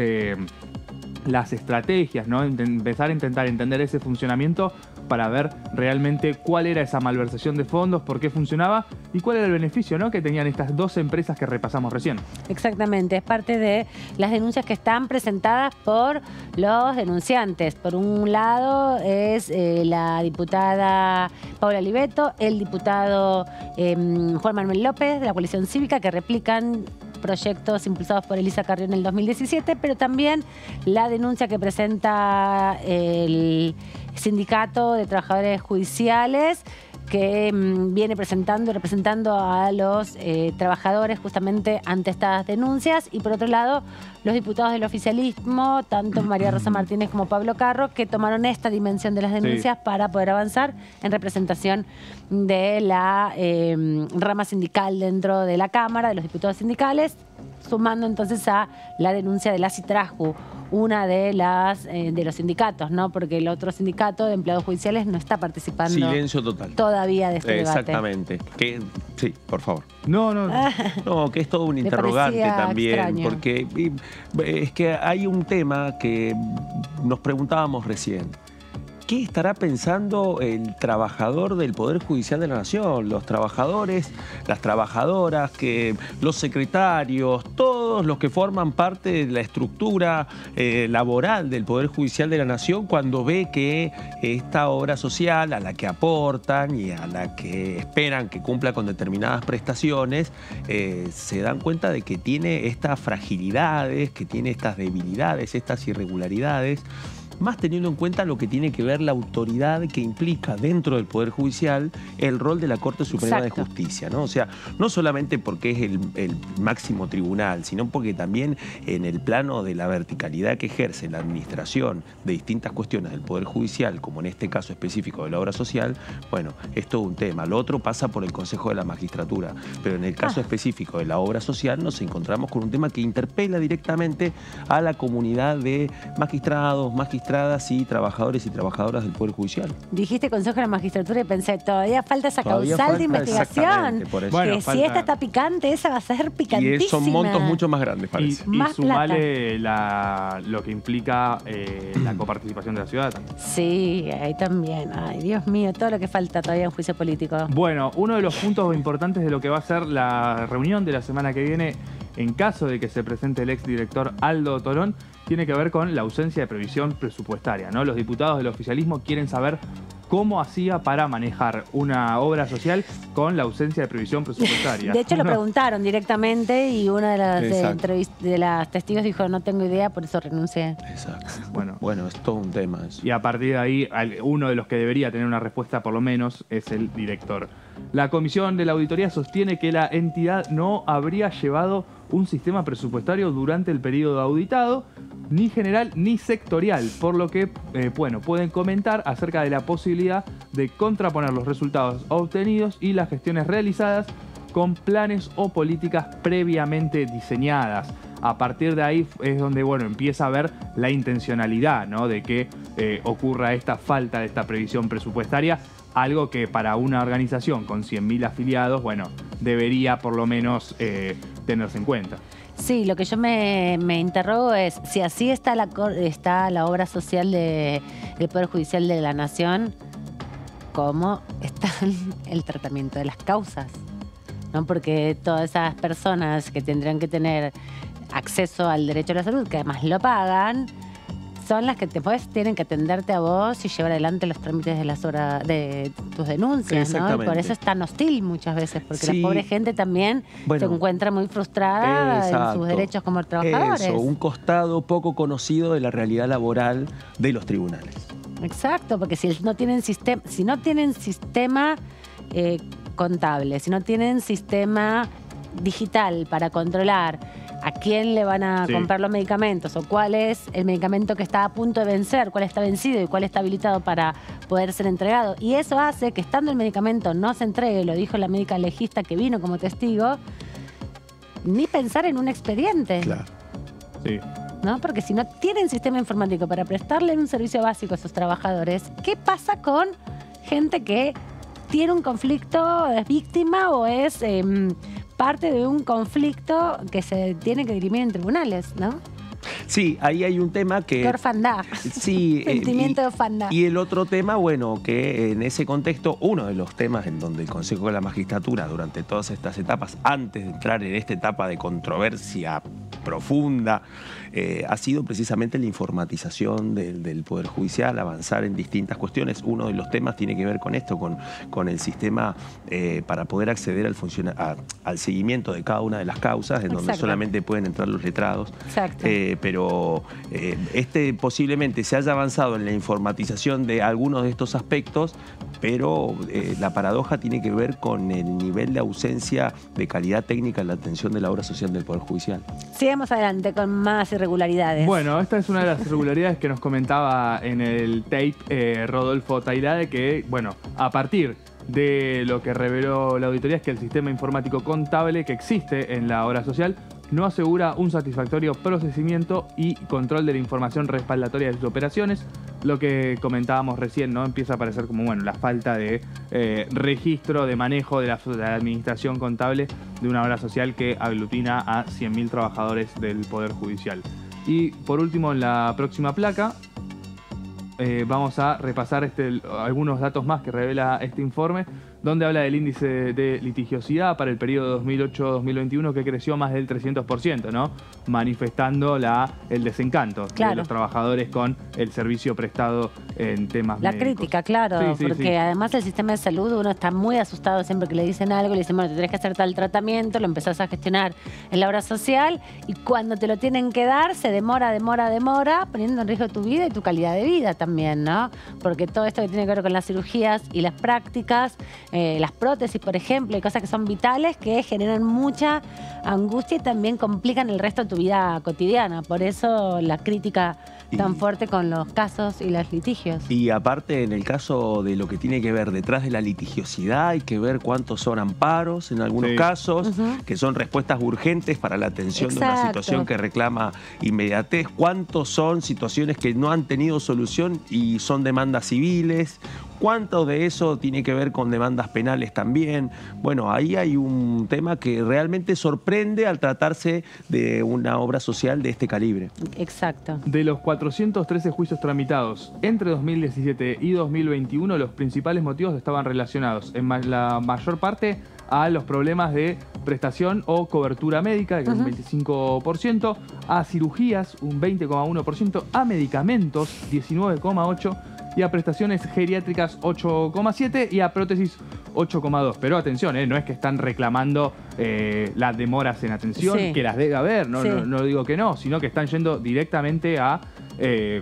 las estrategias, ¿no? Empezar a intentar entender ese funcionamiento para ver realmente cuál era esa malversación de fondos, por qué funcionaba y cuál era el beneficio, ¿no? que tenían estas dos empresas que repasamos recién. Exactamente, es parte de las denuncias que están presentadas por los denunciantes. Por un lado es la diputada Paula Oliveto, el diputado Juan Manuel López de la coalición cívica, que replican proyectos impulsados por Elisa Carrión en el 2017, pero también la denuncia que presenta el Sindicato de Trabajadores Judiciales, que viene presentando y representando a los trabajadores justamente ante estas denuncias. Y por otro lado, los diputados del oficialismo, tanto María Rosa Martínez como Pablo Carro, que tomaron esta dimensión de las denuncias para poder avanzar en representación de la rama sindical dentro de la Cámara, de los diputados sindicales, sumando entonces a la denuncia de la Citrasju, una de las de los sindicatos, ¿no? Porque el otro sindicato de empleados judiciales no está participando. Silencio total. Todavía de este debate. Exactamente. Sí, por favor. No, que es todo un interrogante también, extraño. Porque es que hay un tema que nos preguntábamos recién. ¿Qué estará pensando el trabajador del Poder Judicial de la Nación? Los trabajadores, las trabajadoras, los secretarios, todos los que forman parte de la estructura laboral del Poder Judicial de la Nación, cuando ve que esta obra social a la que aportan y a la que esperan que cumpla con determinadas prestaciones, se dan cuenta de que tiene estas fragilidades, que tiene estas debilidades, estas irregularidades, más teniendo en cuenta lo que tiene que ver la autoridad que implica dentro del Poder Judicial el rol de la Corte Suprema de Justicia, ¿no? O sea, no solamente porque es el máximo tribunal, sino porque también en el plano de la verticalidad que ejerce la administración de distintas cuestiones del Poder Judicial, como en este caso específico de la obra social, bueno, es todo un tema. Lo otro pasa por el Consejo de la Magistratura, pero en el caso específico de la obra social nos encontramos con un tema que interpela directamente a la comunidad de magistrados, magistradas y trabajadores y trabajadoras del Poder Judicial. Dijiste Consejo de la Magistratura y pensé, todavía falta esa causal de investigación. Por eso. Bueno, si esta está picante, esa va a ser picantísima. Y son montos mucho más grandes, parece. Y sumale lo que implica la coparticipación de la ciudad también. Sí, ahí también. Ay, Dios mío, todo lo que falta todavía en juicio político. Bueno, uno de los puntos importantes de lo que va a ser la reunión de la semana que viene, en caso de que se presente el exdirector Aldo Torón, tiene que ver con la ausencia de previsión presupuestaria, ¿no? Los diputados del oficialismo quieren saber cómo hacía para manejar una obra social con la ausencia de previsión presupuestaria. De hecho, lo preguntaron directamente y una de las testigos dijo, no tengo idea, por eso renuncié. Exacto. Bueno, es todo un tema eso. Y a partir de ahí, uno de los que debería tener una respuesta, por lo menos, es el director. La Comisión de la Auditoría sostiene que la entidad no habría llevado un sistema presupuestario durante el periodo auditado, ni general ni sectorial, por lo que pueden comentar acerca de la posibilidad de contraponer los resultados obtenidos y las gestiones realizadas con planes o políticas previamente diseñadas. A partir de ahí es donde empieza a ver la intencionalidad, ¿no? De que ocurra esta falta de esta previsión presupuestaria, algo que para una organización con 100.000 afiliados, debería por lo menos tenerse en cuenta. Sí, lo que yo me interrogo es si así está la obra social del Poder Judicial de la Nación, ¿cómo está el tratamiento de las causas? ¿No? Porque todas esas personas que tendrían que tener acceso al derecho a la salud, que además lo pagan, son las que después tienen que atenderte a vos y llevar adelante los trámites de tus denuncias, ¿no? Y por eso es tan hostil muchas veces, porque la pobre gente también se encuentra muy frustrada en sus derechos como trabajadores. Eso, un costado poco conocido de la realidad laboral de los tribunales. Exacto, porque si no tienen sistema contable, si no tienen sistema digital para controlar a quién le van a comprar los medicamentos o cuál es el medicamento que está a punto de vencer, cuál está vencido y cuál está habilitado para poder ser entregado. Y eso hace que estando el medicamento no se entregue, lo dijo la médica legista que vino como testigo, ni pensar en un expediente. Claro. Sí. ¿No? Porque si no tienen sistema informático para prestarle un servicio básico a sus trabajadores, ¿qué pasa con gente que tiene un conflicto, es víctima o es parte de un conflicto que se tiene que dirimir en tribunales, ¿no? Sí, ahí hay un tema que... Qué orfandad. Sí. Sentimiento de orfandad. Y el otro tema, bueno, que en ese contexto, uno de los temas en donde el Consejo de la Magistratura, durante todas estas etapas, antes de entrar en esta etapa de controversia profunda, ha sido precisamente la informatización del Poder Judicial, avanzar en distintas cuestiones. Uno de los temas tiene que ver con esto, con el sistema para poder acceder al seguimiento de cada una de las causas, en donde solamente pueden entrar los letrados. Exacto. Pero posiblemente se haya avanzado en la informatización de algunos de estos aspectos, pero la paradoja tiene que ver con el nivel de ausencia de calidad técnica en la atención de la obra social del Poder Judicial. Sigamos adelante con más irregularidades. Bueno, esta es una de las irregularidades que nos comentaba en el tape Rodolfo Tailade, que, bueno, a partir de lo que reveló la auditoría es que el sistema informático contable que existe en la obra social no asegura un satisfactorio procesamiento y control de la información respaldatoria de sus operaciones. Lo que comentábamos recién, ¿no? Empieza a aparecer como, bueno, la falta de registro, de manejo de la administración contable de una obra social que aglutina a 100.000 trabajadores del Poder Judicial. Y por último, en la próxima placa, vamos a repasar algunos datos más que revela este informe, donde habla del índice de litigiosidad para el periodo 2008-2021 que creció más del 300%, ¿no? Manifestando el desencanto de los trabajadores con el servicio prestado en temas médicos. La crítica, claro, porque además el sistema de salud, uno está muy asustado siempre que le dicen algo, le dicen, bueno, te tenés que hacer tal tratamiento, lo empezás a gestionar en la obra social y cuando te lo tienen que dar se demora, poniendo en riesgo tu vida y tu calidad de vida también, ¿no? Porque todo esto que tiene que ver con las cirugías y las prácticas, las prótesis, por ejemplo, y cosas que son vitales que generan mucha angustia y también complican el resto de tu vida cotidiana. Por eso la crítica tan fuerte con los casos y los litigios. Y aparte, en el caso de lo que tiene que ver detrás de la litigiosidad, hay que ver cuántos son amparos en algunos casos, que son respuestas urgentes para la atención de una situación que reclama inmediatez, cuántos son situaciones que no han tenido solución y son demandas civiles, cuánto de eso tiene que ver con demandas penales también. Bueno, ahí hay un tema que realmente sorprende al tratarse de una obra social de este calibre. Exacto. De los 413 juicios tramitados entre 2017 y 2021, los principales motivos estaban relacionados en la mayor parte a los problemas de prestación o cobertura médica, que es un 25%, a cirugías, un 20,1%, a medicamentos, 19,8%, y a prestaciones geriátricas 8,7% y a prótesis 8,2%. Pero atención, no es que están reclamando las demoras en atención, que las debe haber, no digo que no, sino que están yendo directamente a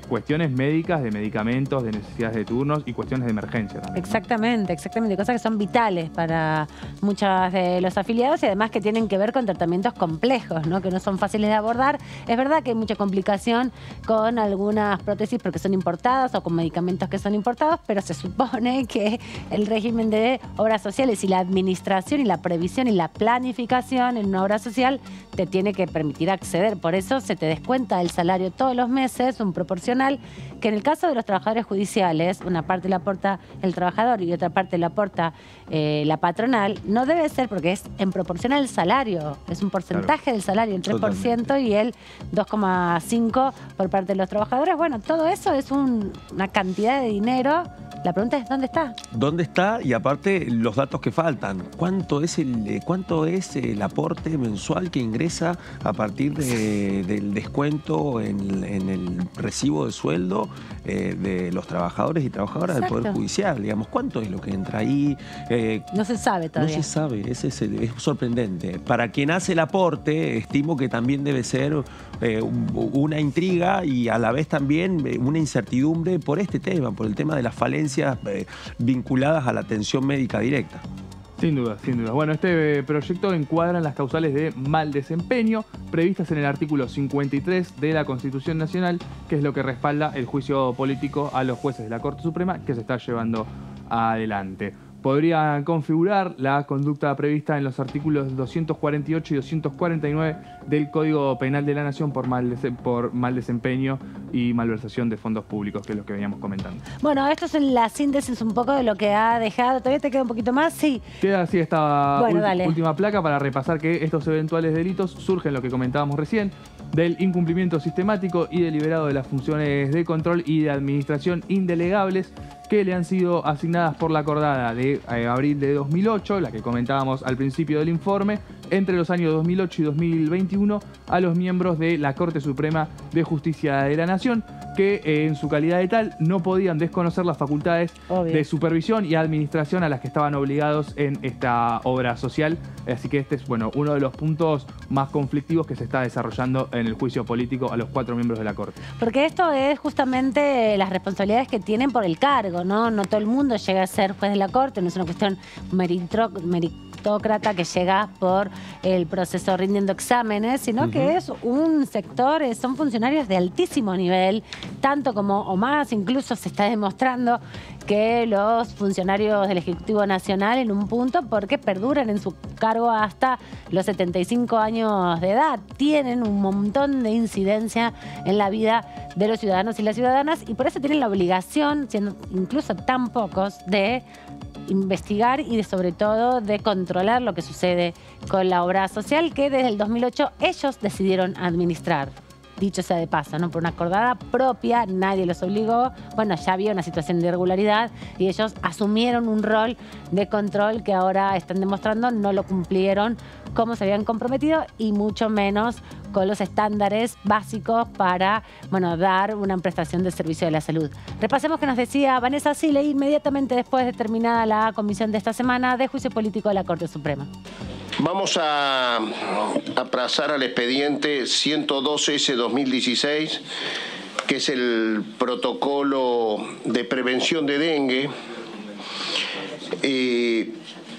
cuestiones médicas, de medicamentos, de necesidades de turnos y cuestiones de emergencia también. Exactamente, cosas que son vitales para muchos de los afiliados y además que tienen que ver con tratamientos complejos, ¿no? Que no son fáciles de abordar. Es verdad que hay mucha complicación con algunas prótesis porque son importadas o con medicamentos que son importados, pero se supone que el régimen de obras sociales y la administración y la previsión y la planificación en una obra social te tiene que permitir acceder. Por eso se te descuenta el salario todos los meses, un proporcional, que en el caso de los trabajadores judiciales, una parte la aporta el trabajador y otra parte la aporta la patronal, no debe ser porque es en proporción al salario, es un porcentaje del salario, el 3% y el 2,5% por parte de los trabajadores. Bueno, todo eso es una cantidad de dinero. La pregunta es, ¿dónde está? ¿Dónde está? Y aparte, los datos que faltan. ¿Cuánto es el aporte mensual que ingresa a partir del descuento en el recibo de sueldo de los trabajadores y trabajadoras del Poder Judicial? Digamos, ¿cuánto es lo que entra ahí? No se sabe todavía. No se sabe, es sorprendente. Para quien hace el aporte, estimo que también debe ser una intriga y a la vez también una incertidumbre por este tema, por el tema de las falencias vinculadas a la atención médica directa. Sin duda, sin duda. Bueno, este proyecto encuadra en las causales de mal desempeño previstas en el artículo 53 de la Constitución Nacional, que es lo que respalda el juicio político a los jueces de la Corte Suprema que se está llevando adelante. Podría configurar la conducta prevista en los artículos 248 y 249 del Código Penal de la Nación por mal desempeño y malversación de fondos públicos, que es lo que veníamos comentando. Bueno, esto es la síntesis un poco de lo que ha dejado. ¿Todavía te queda un poquito más? Sí. Queda así esta última placa para repasar que estos eventuales delitos surgen, lo que comentábamos recién, del incumplimiento sistemático y deliberado de las funciones de control y de administración indelegables que le han sido asignadas por la acordada de abril de 2008, la que comentábamos al principio del informe, entre los años 2008 y 2021 a los miembros de la Corte Suprema de Justicia de la Nación, que en su calidad de tal no podían desconocer las facultades de supervisión y administración a las que estaban obligados en esta obra social. Así que este es uno de los puntos más conflictivos que se está desarrollando en el juicio político a los 4 miembros de la Corte. Porque esto es justamente las responsabilidades que tienen por el cargo, ¿no? No todo el mundo llega a ser juez de la Corte, no es una cuestión meritócrata que llega por el proceso rindiendo exámenes, sino que es un sector, son funcionarios de altísimo nivel, tanto como o más, incluso se está demostrando que los funcionarios del Ejecutivo Nacional en un punto, porque perduran en su cargo hasta los 75 años de edad, tienen un montón de incidencia en la vida de los ciudadanos y las ciudadanas, y por eso tienen la obligación, siendo incluso tan pocos, de investigar y sobre todo de controlar lo que sucede con la obra social que desde el 2008 ellos decidieron administrar. Dicho sea de paso, ¿no? Por una acordada propia, nadie los obligó. Bueno, ya había una situación de irregularidad y ellos asumieron un rol de control que ahora están demostrando no lo cumplieron como se habían comprometido y mucho menos con los estándares básicos para, dar una prestación de servicio de la salud. Repasemos qué nos decía Vanessa Siley inmediatamente después de terminada la comisión de esta semana de juicio político de la Corte Suprema. Vamos a pasar al expediente 112S-2016, que es el protocolo de prevención de dengue.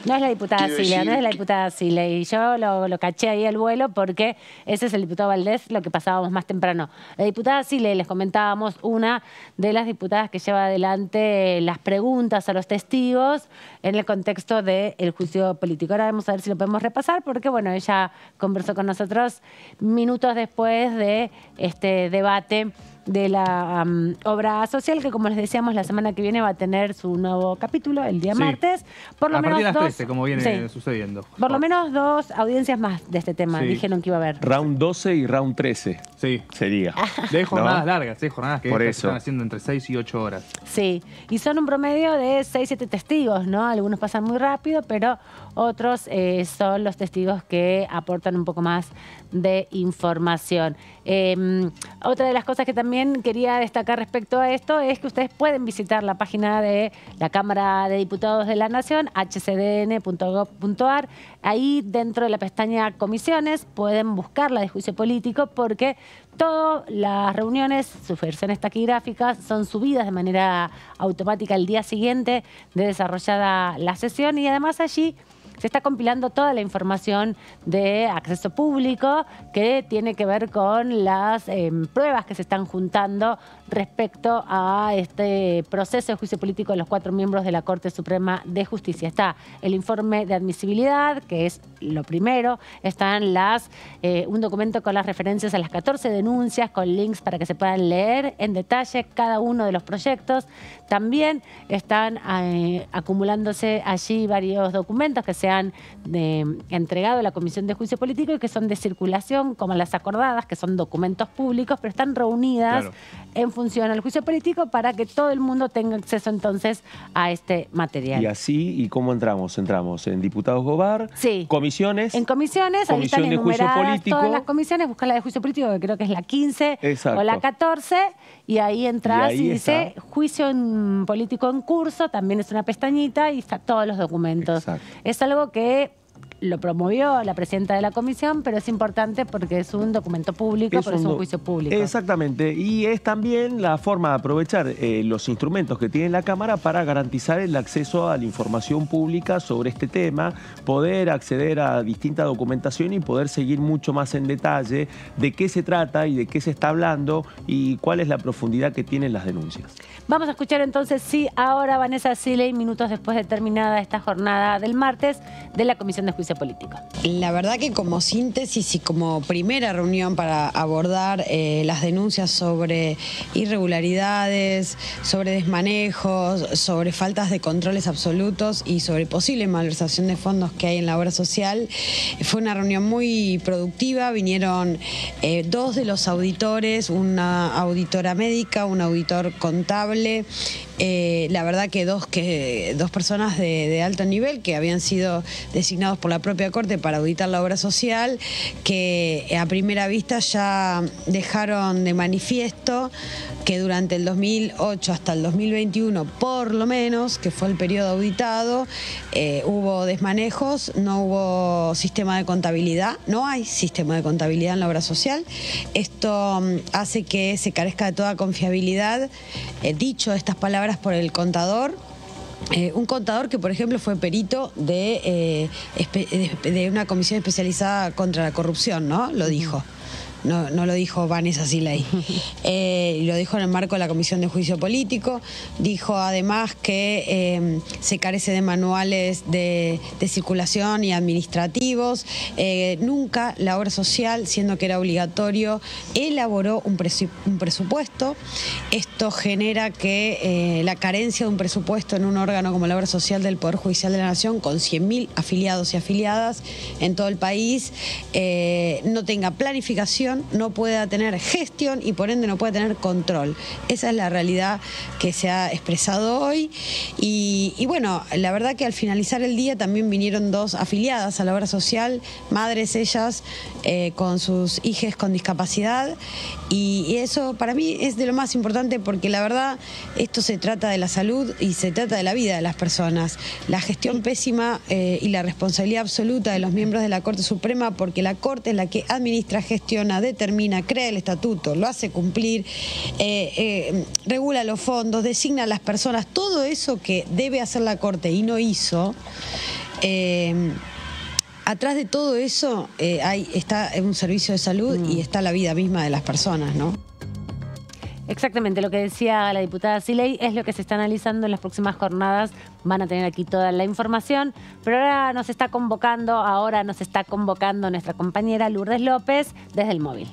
No es la diputada Siley, no es la diputada Siley. Yo lo caché ahí al vuelo porque ese es el diputado Valdés, lo que pasábamos más temprano. La diputada Siley, les comentábamos, una de las diputadas que lleva adelante las preguntas a los testigos en el contexto del juicio político. Ahora vamos a ver si lo podemos repasar porque, ella conversó con nosotros minutos después de este debate de la obra social que, como les decíamos, la semana que viene va a tener su nuevo capítulo el día martes. Por lo a menos partir de las 13, como viene sucediendo. Por lo menos 2 audiencias más de este tema dijeron que iba a haber. Round 12 y round 13. Sí. Sería. De jornadas largas, jornadas que están haciendo entre 6 y 8 horas. Sí, y son un promedio de 6-7 testigos, ¿no? Algunos pasan muy rápido, pero otros son los testigos que aportan un poco más de información. Otra de las cosas que también quería destacar respecto a esto es que ustedes pueden visitar la página de la Cámara de Diputados de la Nación, hcdn.gov.ar. Ahí dentro de la pestaña Comisiones pueden buscar la de juicio político porque todas las reuniones, sus versiones taquigráficas, son subidas de manera automática el día siguiente de desarrollada la sesión y además allí se está compilando toda la información de acceso público que tiene que ver con las pruebas que se están juntando respecto a este proceso de juicio político de los 4 miembros de la Corte Suprema de Justicia. Está el informe de admisibilidad, que es lo primero. Están un documento con las referencias a las 14 denuncias, con links para que se puedan leer en detalle cada uno de los proyectos. También están acumulándose allí varios documentos que se han entregado a la Comisión de Juicio Político y que son de circulación, como las acordadas, que son documentos públicos, pero están reunidas en función al juicio político para que todo el mundo tenga acceso entonces a este material. Y así, ¿y cómo entramos? Entramos en Diputados Gobar, comisiones. En comisiones, ahí están enumeradas todas las comisiones, busca la de juicio político, que creo que es la 15 o la 14, y ahí entras y dice juicio político en curso, también es una pestañita y está todos los documentos. Es algo que lo promovió la presidenta de la comisión, pero es importante porque es un documento público, porque es un juicio público. Exactamente, y es también la forma de aprovechar los instrumentos que tiene la Cámara para garantizar el acceso a la información pública sobre este tema, poder acceder a distinta documentación y poder seguir mucho más en detalle de qué se trata y de qué se está hablando y cuál es la profundidad que tienen las denuncias. Vamos a escuchar entonces, ahora Vanessa Siley, minutos después de terminada esta jornada del martes de la Comisión de Juicio juicio político. La verdad que como síntesis y como primera reunión para abordar las denuncias sobre irregularidades, sobre desmanejos, sobre faltas de controles absolutos y sobre posible malversación de fondos que hay en la obra social, fue una reunión muy productiva. Vinieron dos de los auditores, una auditora médica, un auditor contable. La verdad que dos personas de alto nivel que habían sido designados por la propia Corte para auditar la obra social, que a primera vista ya dejaron de manifiesto que durante el 2008 hasta el 2021, por lo menos, que fue el periodo auditado, hubo desmanejos, no hubo sistema de contabilidad, no hay sistema de contabilidad en la obra social. Esto hace que se carezca de toda confiabilidad. Dicho estas palabras por el contador, un contador que, por ejemplo, fue perito de una comisión especializada contra la corrupción, ¿no? Lo dijo. No lo dijo Vanessa Siley. Lo dijo en el marco de la Comisión de Juicio Político. Dijo además que se carece de manuales de circulación y administrativos. Nunca la obra social, siendo que era obligatorio, elaboró un presupuesto. Esto genera que la carencia de un presupuesto en un órgano como la obra social del Poder Judicial de la Nación, con 100.000 afiliados y afiliadas en todo el país, no tenga planificación, no pueda tener gestión y por ende no pueda tener control. Esa es la realidad que se ha expresado hoy y bueno, la verdad que al finalizar el día también vinieron dos afiliadas a la obra social, madres ellas con sus hijas con discapacidad y eso para mí es de lo más importante porque la verdad esto se trata de la salud y se trata de la vida de las personas. La gestión pésima y la responsabilidad absoluta de los miembros de la Corte Suprema, porque la Corte es la que administra, gestiona, determina, crea el estatuto, lo hace cumplir, regula los fondos, designa a las personas, todo eso que debe hacer la Corte y no hizo. Atrás de todo eso está un servicio de salud y está la vida misma de las personas, ¿no? Exactamente, lo que decía la diputada Siley es lo que se está analizando en las próximas jornadas. Van a tener aquí toda la información, pero ahora nos está convocando nuestra compañera Lourdes López desde el móvil.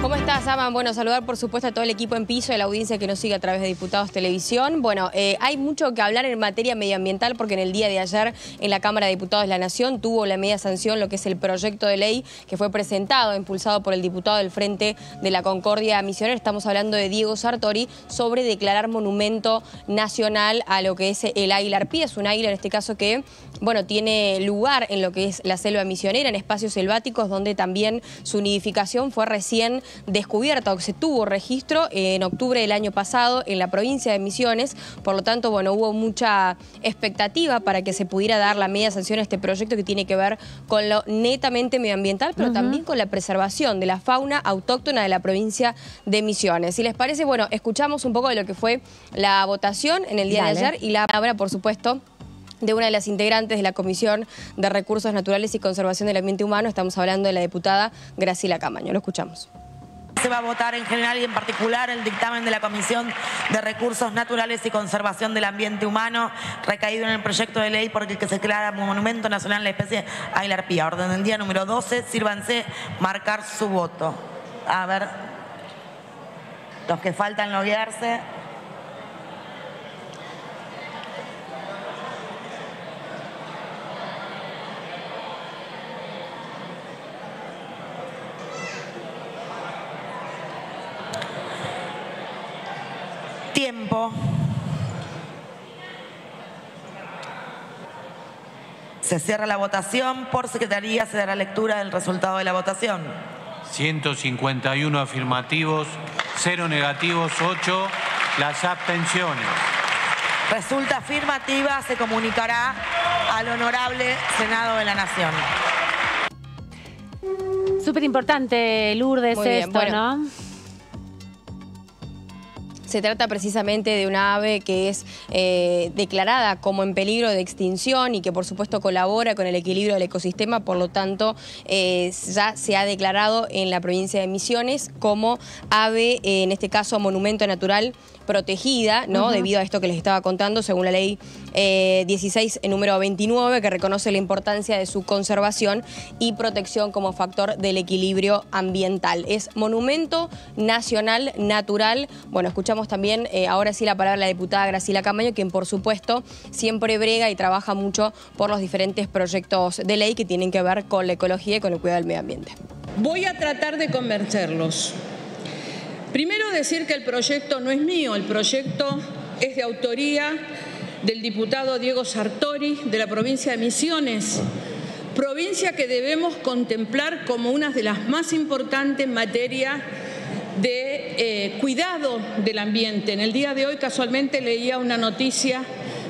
¿Cómo estás, Aman? Bueno, saludar por supuesto a todo el equipo en piso y a la audiencia que nos sigue a través de Diputados Televisión. Bueno, hay mucho que hablar en materia medioambiental porque en el día de ayer en la Cámara de Diputados de la Nación tuvo la media sanción lo que es el proyecto de ley que fue presentado, impulsado por el diputado del Frente de la Concordia Misionera. Estamos hablando de Diego Sartori, sobre declarar monumento nacional a lo que es el águila arpía. Es un águila en este caso que, bueno, tiene lugar en lo que es la selva misionera, en espacios selváticos donde también su nidificación fue recién descubierta o que se tuvo registro en octubre del año pasado en la provincia de Misiones. Por lo tanto, bueno, hubo mucha expectativa para que se pudiera dar la media sanción a este proyecto que tiene que ver con lo netamente medioambiental, pero también con la preservación de la fauna autóctona de la provincia de Misiones. Si les parece, bueno, escuchamos un poco de lo que fue la votación en el día de ayer y la palabra, por supuesto, de una de las integrantes de la Comisión de Recursos Naturales y Conservación del Ambiente Humano. Estamos hablando de la diputada Graciela Camaño. Lo escuchamos. Se va a votar en general y en particular el dictamen de la Comisión de Recursos Naturales y Conservación del Ambiente Humano, recaído en el proyecto de ley por el que se declara Monumento Nacional la especie águila arpía. Orden del día número 12, sírvanse marcar su voto. A ver, los que faltan loguearse. Tiempo. Se cierra la votación. Por secretaría se dará lectura del resultado de la votación. 151 afirmativos, 0 negativos, 8 las abstenciones. Resulta afirmativa, se comunicará al Honorable Senado de la Nación. Súper importante, Lourdes, muy bien, esto, bueno, ¿no? Se trata precisamente de una ave que es declarada como en peligro de extinción y que por supuesto colabora con el equilibrio del ecosistema, por lo tanto ya se ha declarado en la provincia de Misiones como ave, en este caso monumento natural protegida, ¿no? Debido a esto que les estaba contando, según la ley 16, número 29, que reconoce la importancia de su conservación y protección como factor del equilibrio ambiental. Es monumento nacional natural. Bueno, escuchamos también ahora sí la palabra de la diputada Graciela Camaño, quien por supuesto siempre brega y trabaja mucho por los diferentes proyectos de ley que tienen que ver con la ecología y con el cuidado del medio ambiente. Voy a tratar de convencerlos. Primero decir que el proyecto no es mío, el proyecto es de autoría del diputado Diego Sartori de la provincia de Misiones, provincia que debemos contemplar como una de las más importantes en materia de cuidado del ambiente. En el día de hoy casualmente leía una noticia,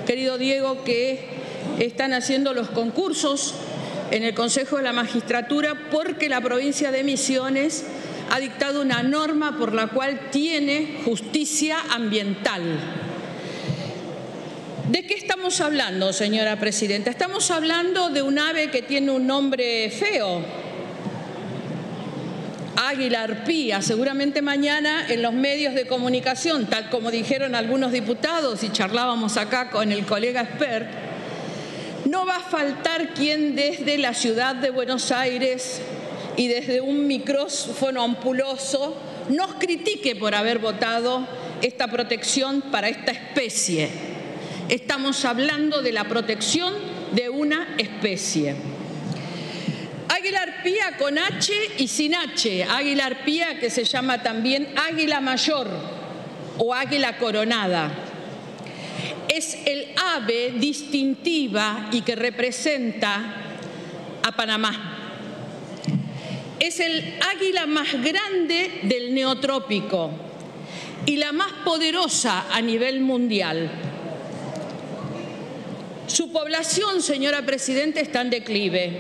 querido Diego, que están haciendo los concursos en el Consejo de la Magistratura porque la provincia de Misiones ha dictado una norma por la cual tiene justicia ambiental. ¿De qué estamos hablando, señora presidenta? Estamos hablando de un ave que tiene un nombre feo, águila arpía. Seguramente mañana en los medios de comunicación, tal como dijeron algunos diputados y charlábamos acá con el colega expert, no va a faltar quien desde la ciudad de Buenos Aires y desde un micrófono ampuloso nos critique por haber votado esta protección para esta especie. Estamos hablando de la protección de una especie. Águila arpía con H y sin H. Águila arpía que se llama también águila mayor o águila coronada. Es el ave distintiva y que representa a Panamá. Es el águila más grande del neotrópico y la más poderosa a nivel mundial. Su población, señora presidenta, está en declive.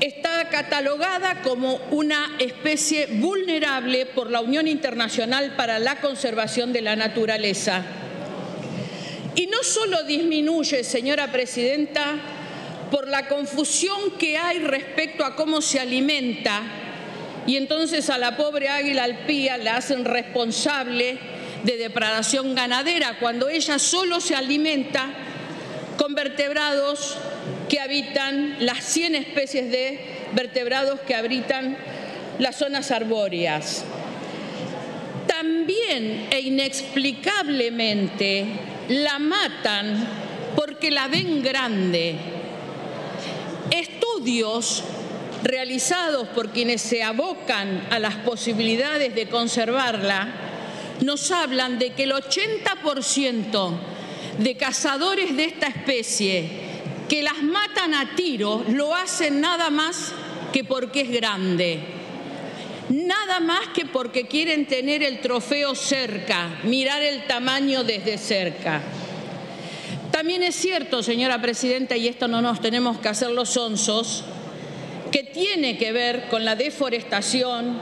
Está catalogada como una especie vulnerable por la Unión Internacional para la Conservación de la Naturaleza. Y no solo disminuye, señora presidenta, por la confusión que hay respecto a cómo se alimenta, y entonces a la pobre águila arpía la hacen responsable de depredación ganadera, cuando ella solo se alimenta con vertebrados que habitan las 100 especies de vertebrados que habitan las zonas arbóreas. También e inexplicablemente la matan porque la ven grande. Estudios realizados por quienes se abocan a las posibilidades de conservarla nos hablan de que el 80% de cazadores de esta especie que las matan a tiro lo hacen nada más que porque es grande, nada más que porque quieren tener el trofeo cerca, mirar el tamaño desde cerca. También es cierto, señora presidenta, y esto no nos tenemos que hacer los sonsos, que tiene que ver con la deforestación,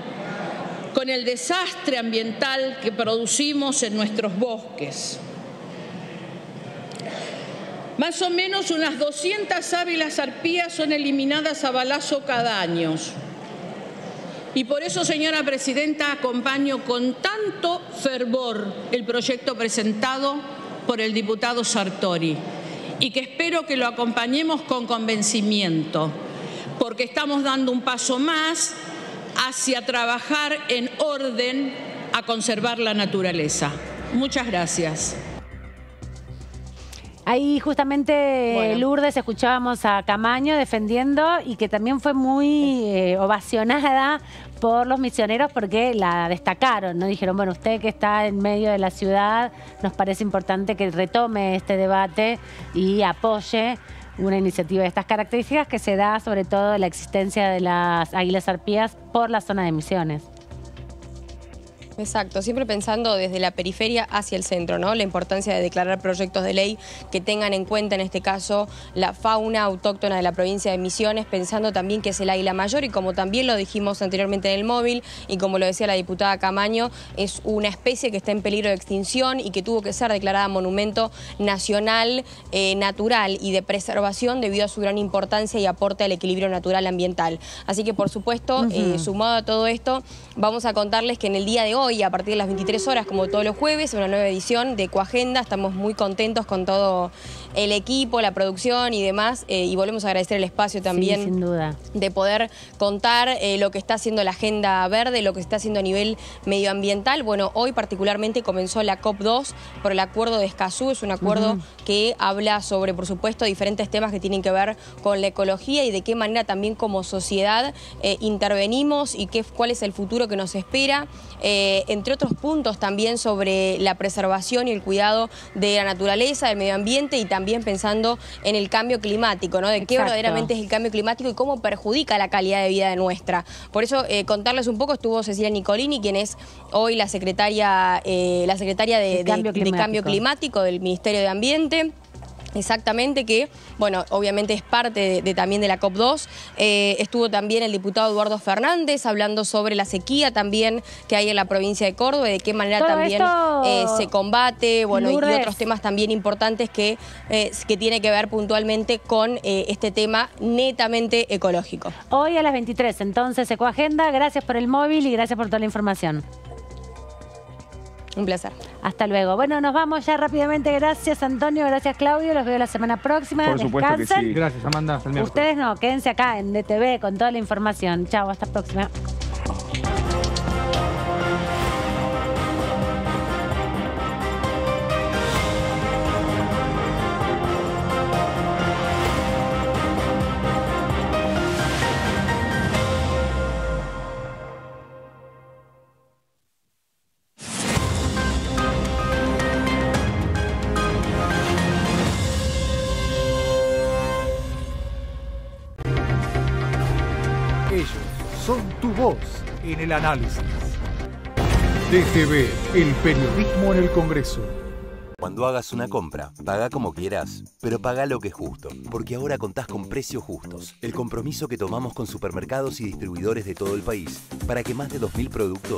con el desastre ambiental que producimos en nuestros bosques. Más o menos unas 200 águilas arpías son eliminadas a balazo cada año. Y por eso, señora presidenta, acompaño con tanto fervor el proyecto presentado por el diputado Sartori y que espero que lo acompañemos con convencimiento, porque estamos dando un paso más hacia trabajar en orden a conservar la naturaleza. Muchas gracias. Ahí justamente, Lourdes, escuchábamos a Camaño defendiendo y que también fue muy ovacionada por los misioneros porque la destacaron, ¿no? Dijeron, bueno, usted que está en medio de la ciudad, nos parece importante que retome este debate y apoye una iniciativa de estas características que se da sobre todo en la existencia de las águilas arpías por la zona de Misiones. Exacto, siempre pensando desde la periferia hacia el centro, ¿no? La importancia de declarar proyectos de ley que tengan en cuenta, en este caso, la fauna autóctona de la provincia de Misiones, pensando también que es el águila mayor y como también lo dijimos anteriormente en el móvil y como lo decía la diputada Camaño, es una especie que está en peligro de extinción y que tuvo que ser declarada monumento nacional, natural y de preservación debido a su gran importancia y aporte al equilibrio natural ambiental. Así que, por supuesto, sumado a todo esto, vamos a contarles que en el día de hoy, a partir de las 23 horas, como todos los jueves, una nueva edición de Ecoagenda. Estamos muy contentos con todo el equipo, la producción y demás, y volvemos a agradecer el espacio también, sin duda, de poder contar lo que está haciendo la Agenda Verde, lo que está haciendo a nivel medioambiental. Bueno, hoy particularmente comenzó la COP2 por el Acuerdo de Escazú. Es un acuerdo que habla sobre, por supuesto, diferentes temas que tienen que ver con la ecología y de qué manera también como sociedad intervenimos y cuál es el futuro que nos espera. Entre otros puntos también sobre la preservación y el cuidado de la naturaleza, del medio ambiente y también pensando en el cambio climático, ¿no? De qué verdaderamente es el cambio climático y cómo perjudica la calidad de vida de nuestra. Por eso, contarles un poco, estuvo Cecilia Nicolini, quien es hoy la secretaria de Cambio Climático del Ministerio de Ambiente. Exactamente, que, bueno, obviamente es parte también de la COP2. Estuvo también el diputado Eduardo Fernández hablando sobre la sequía también que hay en la provincia de Córdoba, de qué manera todo también se combate, bueno, y otros temas también importantes que tiene que ver puntualmente con este tema netamente ecológico. Hoy a las 23, entonces, Ecoagenda. Gracias por el móvil y gracias por toda la información. Un placer. Hasta luego. Bueno, nos vamos ya rápidamente. Gracias, Antonio. Gracias, Claudio. Los veo la semana próxima. Por supuesto Descansen. que sí. Gracias, Amanda. Hasta el miércoles. Ustedes no, quédense acá en DTV con toda la información. Chao, hasta la próxima. Ellos son tu voz en el análisis. DTV, el periodismo en el Congreso. Cuando hagas una compra, paga como quieras, pero paga lo que es justo, porque ahora contás con precios justos. El compromiso que tomamos con supermercados y distribuidores de todo el país para que más de 2.000 productos